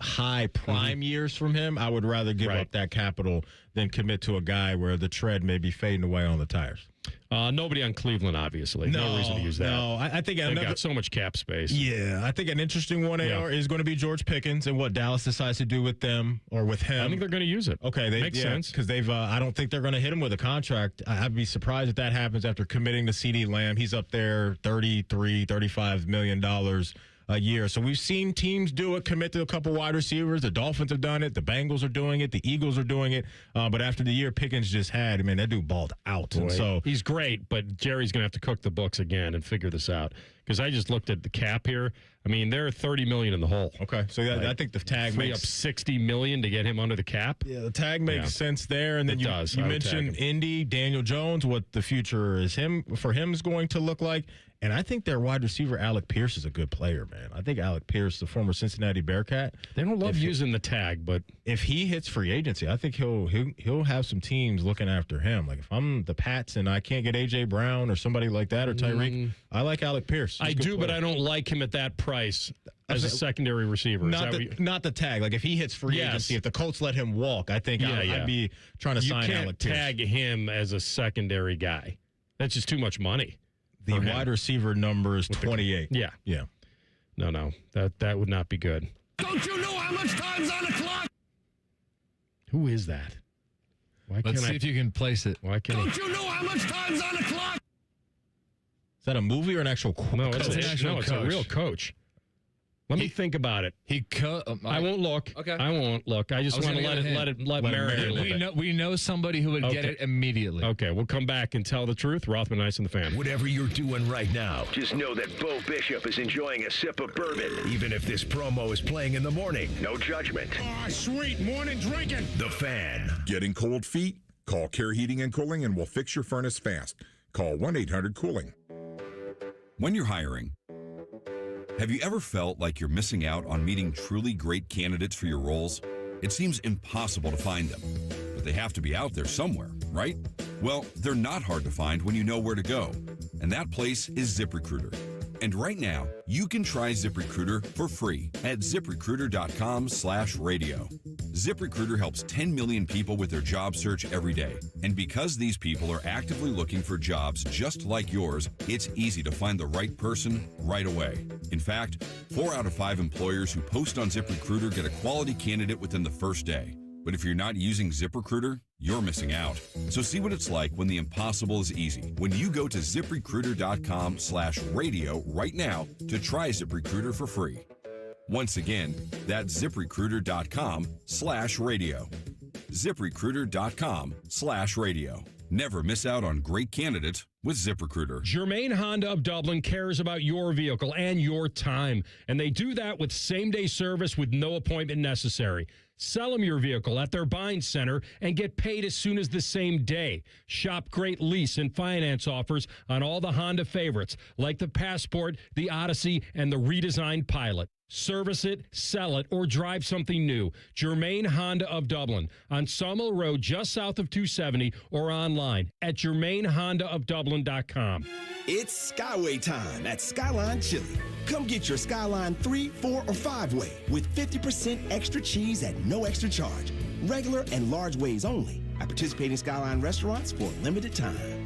high prime years from him, I would rather give up that capital than commit to a guy where the tread may be fading away on the tires. Nobody on Cleveland, obviously. No reason to use that. No, I think they've got so much cap space. Yeah, I think an interesting one, AR, is going to be George Pickens and what Dallas decides to do with them or with him. I think they're going to use it. Okay, makes sense because they've. I don't think they're going to hit him with a contract. I'd be surprised if that happens after committing to CeeDee Lamb. He's up there, $35 million a year. So we've seen teams do it, commit to a couple wide receivers. The Dolphins have done it. The Bengals are doing it. The Eagles are doing it. But after the year Pickens just had, that dude balled out. Boy, and so he's great, but Jerry's going to have to cook the books again and figure this out. Because I just looked at the cap here. They're $30 million in the hole. Okay, so I think the tag makes up $60 million to get him under the cap. Yeah, the tag makes sense there. And then you mentioned Indy, Daniel Jones, what the future is for him is going to look like. And I think their wide receiver, Alec Pierce, is a good player, man. I think Alec Pierce, the former Cincinnati Bearcat. They don't love using the tag, but if he hits free agency, I think he'll have some teams looking after him. Like if I'm the Pats and I can't get A.J. Brown or somebody like that or Tyreek, I like Alec Pierce. I do, but I don't like him at that price as a secondary receiver. Not the tag. Like if he hits free agency, if the Colts let him walk, I think I'd be trying to sign Alec Pierce. You can't tag him as a secondary guy. That's just too much money. The wide receiver number is 28. Yeah. No. That would not be good. Don't you know how much time's on the clock? Who is that? Let's see if you can place it. Why can't Don't you know how much time's on the clock? Is that a movie or an actual coach? No, it's a real coach. Let me think about it. I won't look. Okay. I won't look. I just want to let it marinate a little bit. We know somebody who would get it immediately. Okay, we'll come back and tell the truth. Rothman Ice and the Fan. Whatever you're doing right now, just know that Bo Bishop is enjoying a sip of bourbon, even if this promo is playing in the morning. No judgment. Ah, sweet morning drinking. The Fan. Getting cold feet? Call Care Heating and Cooling and we'll fix your furnace fast. Call 1-800-COOLING. When you're hiring, have you ever felt like you're missing out on meeting truly great candidates for your roles? It seems impossible to find them, but they have to be out there somewhere, right? Well, they're not hard to find when you know where to go, and that place is ZipRecruiter. And right now, you can try ZipRecruiter for free at ZipRecruiter.com/radio. ZipRecruiter helps 10 million people with their job search every day. And because these people are actively looking for jobs just like yours, it's easy to find the right person right away. In fact, 4 out of 5 employers who post on ZipRecruiter get a quality candidate within the first day. But if you're not using ZipRecruiter, you're missing out. So see what it's like when the impossible is easy. When you go to ZipRecruiter.com/radio right now to try ZipRecruiter for free. Once again, that's ZipRecruiter.com/radio. ZipRecruiter.com/radio. Never miss out on great candidates with ZipRecruiter. Germain Honda of Dublin cares about your vehicle and your time, and they do that with same-day service with no appointment necessary. Sell them your vehicle at their buying center and get paid as soon as the same day. Shop great lease and finance offers on all the Honda favorites, like the Passport, the Odyssey, and the redesigned Pilot. Service it, sell it, or drive something new. Germain Honda of Dublin on Sawmill Road, just south of 270, or online at GermainHondaofDublin.com. It's Skyway time at Skyline Chili. Come get your Skyline 3, 4, or 5-way with 50% extra cheese at no extra charge. Regular and large ways only at participating Skyline restaurants for a limited time.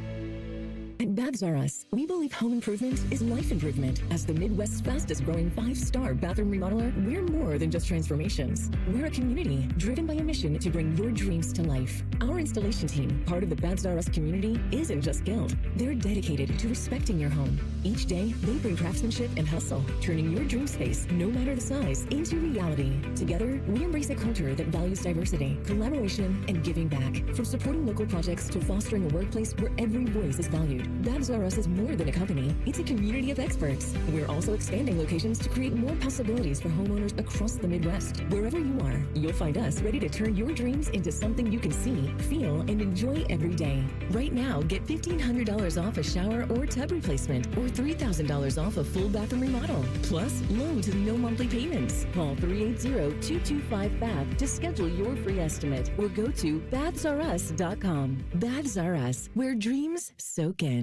At Baths R Us, we believe home improvement is life improvement. As the Midwest's fastest growing 5-star bathroom remodeler, we're more than just transformations. We're a community driven by a mission to bring your dreams to life. Our installation team, part of the Baths R Us community, isn't just skilled. They're dedicated to respecting your home. Each day, they bring craftsmanship and hustle, turning your dream space, no matter the size, into reality. Together, we embrace a culture that values diversity, collaboration, and giving back. From supporting local projects to fostering a workplace where every voice is valued. Baths R Us is more than a company. It's a community of experts. We're also expanding locations to create more possibilities for homeowners across the Midwest. Wherever you are, you'll find us ready to turn your dreams into something you can see, feel, and enjoy every day. Right now, get $1,500 off a shower or tub replacement, or $3,000 off a full bathroom remodel. Plus, low to no monthly payments. Call 380-225-BATH to schedule your free estimate, or go to bathsrus.com. Baths R Us, where dreams soak in.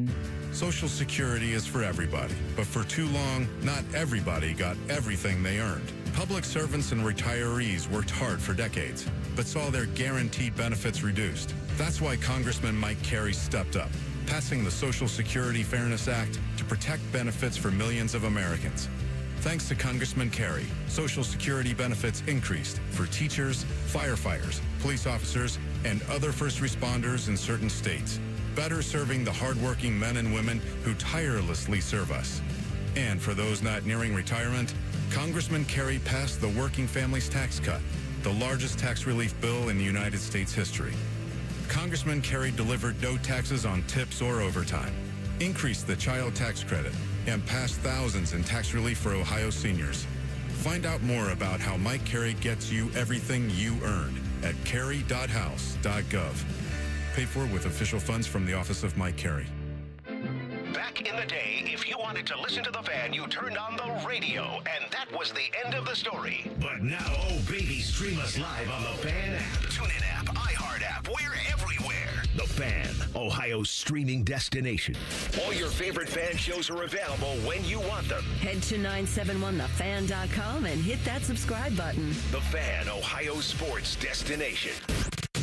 Social Security is for everybody, but for too long, not everybody got everything they earned. Public servants and retirees worked hard for decades, but saw their guaranteed benefits reduced. That's why Congressman Mike Carey stepped up, passing the Social Security Fairness Act to protect benefits for millions of Americans. Thanks to Congressman Carey, Social Security benefits increased for teachers, firefighters, police officers, and other first responders in certain states, better serving the hardworking men and women who tirelessly serve us. And for those not nearing retirement, Congressman Carey passed the Working Families Tax Cut, the largest tax relief bill in United States history. Congressman Carey delivered no taxes on tips or overtime, increased the child tax credit, and passed thousands in tax relief for Ohio seniors. Find out more about how Mike Carey gets you everything you earned at carey.house.gov. Paid for with official funds from the office of Mike Carey. Back Back in the day, if you wanted to listen to the Fan, you turned on the radio, and that was the end of the story. But now, oh baby, stream us live on the Fan app. TuneIn app, iHeart app, we're everywhere. The Fan, Ohio's streaming destination. All your favorite Fan shows are available when you want them. Head to 971thefan.com and hit that subscribe button. The Fan, Ohio's sports destination.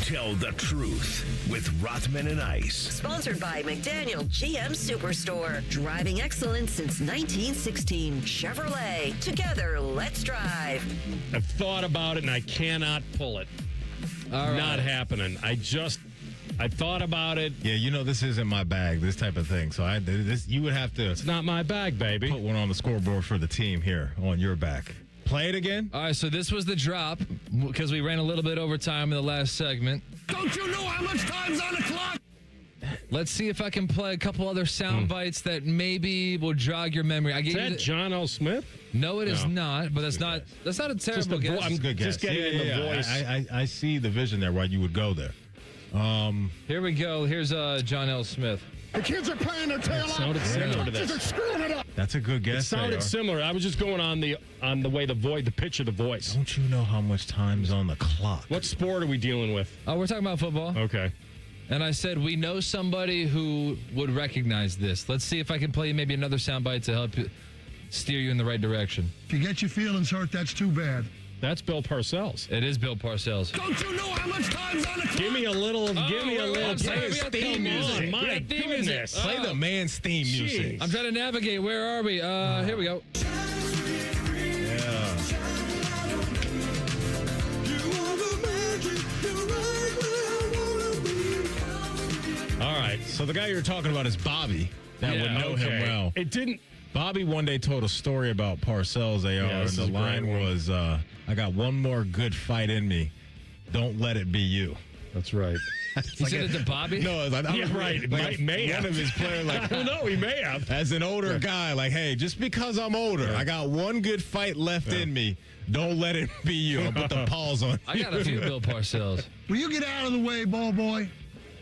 Tell the truth with Rothman and Ice. Sponsored by McDaniel GM Superstore. Driving excellence since 1916. Chevrolet. Together, let's drive. I've thought about it and I cannot pull it. Not happening. I thought about it. Yeah, you know this isn't my bag, this type of thing. So you would have to. It's not my bag, baby. Put one on the scoreboard for the team here on your back. Play it again. All right, so this was the drop because we ran a little bit over time in the last segment. Don't you know how much time's on the clock? Let's see if I can play a couple other sound bites that maybe will jog your memory. Is that John L. Smith? No, it is not. But that's not a terrible guess. I'm good guess. just getting in the voice. I see the vision there. Why you would go there. Here we go. Here's John L. Smith. The kids are playing their tail off. Sounded similar to this. They're screwing it up. That's a good guess. It sounded similar. I was just going on the way the pitch of the voice. Don't you know how much time's on the clock? What sport are we dealing with? Oh, we're talking about football. Okay. And I said we know somebody who would recognize this. Let's see if I can play you maybe another soundbite to help steer you in the right direction. If you get your feelings hurt, that's too bad. That's Bill Parcells. It is Bill Parcells. Don't you know how much time's on the clock? Give me a little. theme music. My goodness. Play the man's theme music. I'm trying to navigate. Where are we? Here we go. All right. So the guy you're talking about is Bobby. That would know him well. It didn't. Bobby one day told a story about Parcells AR, and the line was, I got one more good fight in me. Don't let it be you. That's right. You said it to Bobby? No, right. May one of his players, I don't know. He may have. As an older guy, like, hey, just because I'm older, I got one good fight left in me. Don't let it be you. I'll put the paws on. I got a few Bill Parcells. Will you get out of the way, ball boy?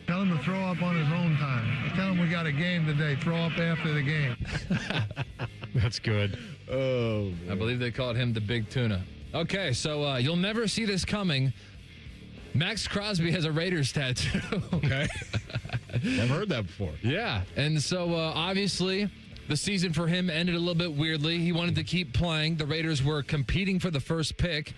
Tell him to throw up on his own time. Tell him we got a game today. Throw up after the game. That's good. Oh, I believe they called him the Big Tuna. Okay, so you'll never see this coming. Max Crosby has a Raiders tattoo. Okay. Never heard that before. Yeah, and so obviously the season for him ended a little bit weirdly. He wanted to keep playing. The Raiders were competing for the first pick,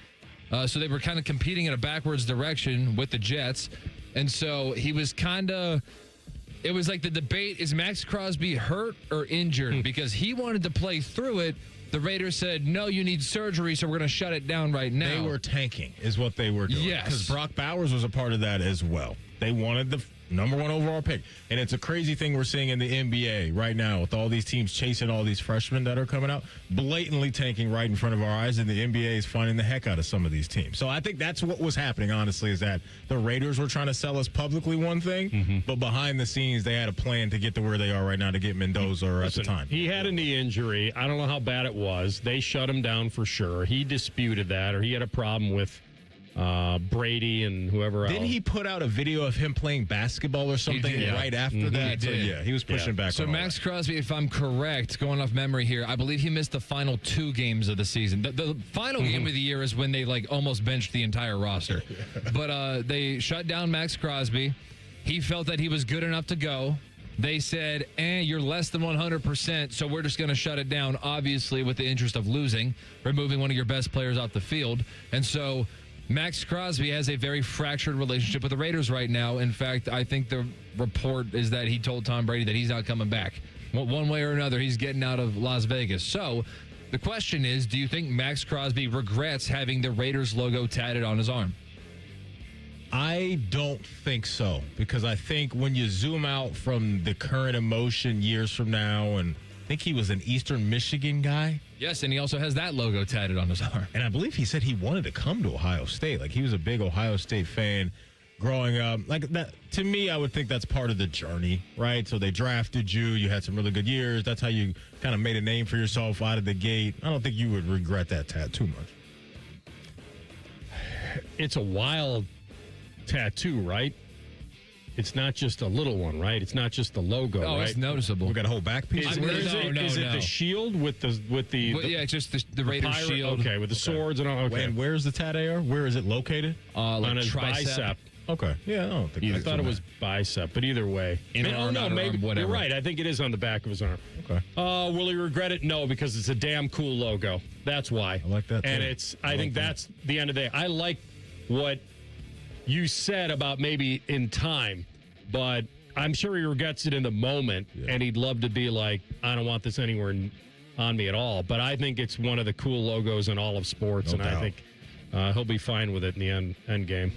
so they were kind of competing in a backwards direction with the Jets. And so he was it was like the debate, is Max Crosby hurt or injured? Because he wanted to play through it. The Raiders said, no, you need surgery, so we're going to shut it down right now. They were tanking is what they were doing. Yes. Because Brock Bowers was a part of that as well. They wanted the number one overall pick. And it's a crazy thing we're seeing in the NBA right now with all these teams chasing all these freshmen that are coming out, blatantly tanking right in front of our eyes, and the NBA is finding the heck out of some of these teams. So I think that's what was happening, honestly, is that the Raiders were trying to sell us publicly one thing, but behind the scenes they had a plan to get to where they are right now to get Mendoza at the time. He had a knee injury. I don't know how bad it was. They shut him down for sure. He disputed that, or he had a problem with Brady and whoever else. Didn't he put out a video of him playing basketball or something right after that? He was pushing back. So Max Crosby, if I'm correct, going off memory here, I believe he missed the final 2 games of the season. The final game of the year is when they almost benched the entire roster. But they shut down Max Crosby. He felt that he was good enough to go. They said, you're less than 100%, so we're just going to shut it down, obviously with the interest of losing, removing one of your best players off the field. And so Max Crosby has a very fractured relationship with the Raiders right now. In fact, I think the report is that he told Tom Brady that he's not coming back. One way or another, he's getting out of Las Vegas. So the question is, do you think Max Crosby regrets having the Raiders logo tatted on his arm? I don't think so, because I think when you zoom out from the current emotion years from now, and I think he was an Eastern Michigan guy. Yes, and he also has that logo tatted on his arm. And I believe he said he wanted to come to Ohio State. Like, he was a big Ohio State fan growing up. Like, that, to me, I would think that's part of the journey, right? So they drafted you. You had some really good years. That's how you kind of made a name for yourself out of the gate. I don't think you would regret that tat too much. It's a wild tattoo, right? it's not just a little one, right? It's not just the logo, Oh, right? it's noticeable. We got a whole back piece. Is it the shield with the yeah, it's just the Raiders pirate, shield. Okay, with the swords and all. Okay. And where's the tat AR? Where is it located? On his bicep. Okay. Yeah, I don't think I thought it was bicep, but either way. Whatever. You're right. I think it is on the back of his arm. Okay. Will he regret it? No, because it's a damn cool logo. That's why. I like that, And too. I think that's the end of the day. I like what you said about maybe in time, but I'm sure he regrets it in the moment, and he'd love to be like, I don't want this anywhere on me at all. But I think it's one of the cool logos in all of sports, I think he'll be fine with it in the end game.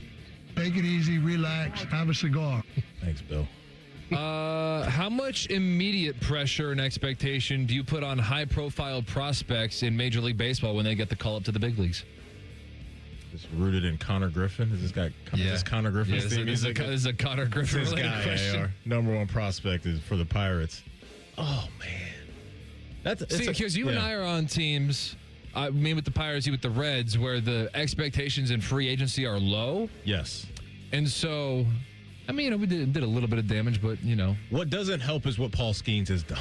Take it easy, relax, have a cigar. Thanks, Bill. How much immediate pressure and expectation do you put on high-profile prospects in Major League Baseball when they get the call up to the big leagues? It's rooted in Connor Griffin. Is this Connor Griffin's theme music? This is a Connor Griffin This related guy, question. AR, number one prospect is for the Pirates. Oh man, Because you and I are on teams. Me with the Pirates, you with the Reds, where the expectations in free agency are low. Yes, and so, I mean, we did a little bit of damage, but what doesn't help is what Paul Skeens has done.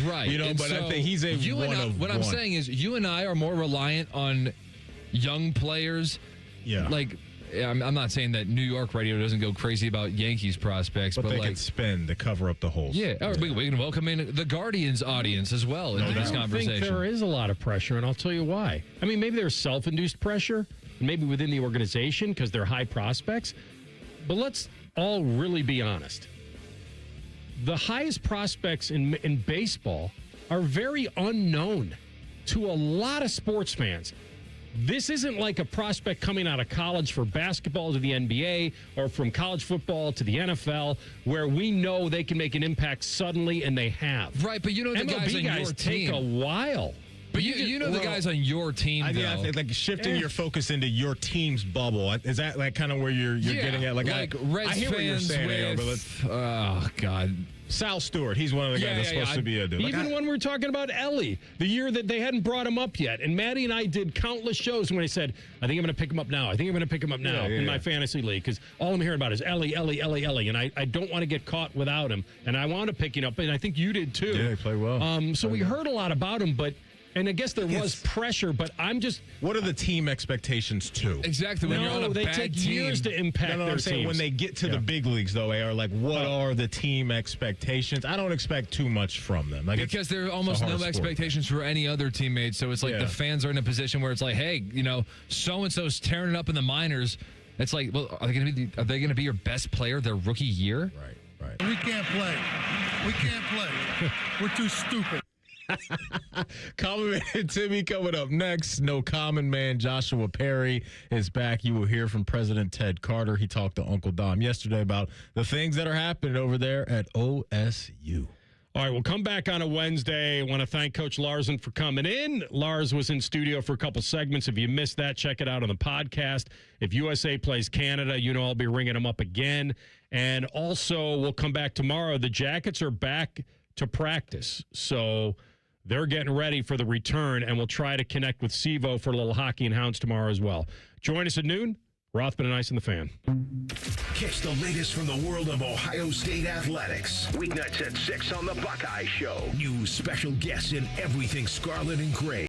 Right, but I think he's a one of what one. I'm saying is, you and I are more reliant on young players. Yeah. Like, I'm not saying that New York radio doesn't go crazy about Yankees prospects, but they like can spend to cover up the holes. Yeah. Or we can welcome in the Guardians audience as well into this conversation. I think there is a lot of pressure, and I'll tell you why. I mean, maybe there's self-induced pressure, maybe within the organization because they're high prospects. But let's all really be honest. The highest prospects in baseball are very unknown to a lot of sports fans. This isn't like a prospect coming out of college for basketball to the NBA or from college football to the NFL where we know they can make an impact suddenly, and they have. Right, but you know the guys on your take team. a while. But you know the guys on your team, though. I think like shifting your focus into your team's bubble. Is that like kind of where you're getting at? Like Reds I hear what you're fans saying, with, oh, God. Sal Stewart, he's one of the guys that's supposed to be a dude. Even when we're talking about Ellie, the year that they hadn't brought him up yet, and Maddie and I did countless shows when I said, I think I'm going to pick him up now. I think I'm going to pick him up now in my fantasy league, because all I'm hearing about is Ellie, and I don't want to get caught without him, and I want to pick him up, and I think you did too. Yeah, he played well. So we heard a lot about him, and I guess there was pressure, but I'm just... What are the team expectations too? Exactly. When you're on a they bad take team. years to impact their I'm saying teams. when they get to the big leagues, though, AR, like what are the team expectations? I don't expect too much from them. Like because there are almost no expectations for any other teammates. So it's like the fans are in a position where it's like, hey, so-and-so's tearing it up in the minors. It's like, well, are they going to be your best player their rookie year? Right. We can't play. We're too stupid. Common Man Timmy coming up next. No Common Man Joshua Perry is back. You will hear from President Ted Carter. He talked to Uncle Dom yesterday about the things that are happening over there at OSU. All right, we'll come back on a Wednesday. I want to thank Coach Larsen for coming in. Lars was in studio for a couple segments. If you missed that, check it out on the podcast. If USA plays Canada, I'll be ringing them up again. And also, we'll come back tomorrow. The Jackets are back to practice, so they're getting ready for the return, and we'll try to connect with Sevo for a little hockey and hounds tomorrow as well. Join us at noon. Rothman and Ice and the Fan. Catch the latest from the world of Ohio State athletics. Weeknights at 6 on the Buckeye Show. New special guests and everything Scarlet and Gray.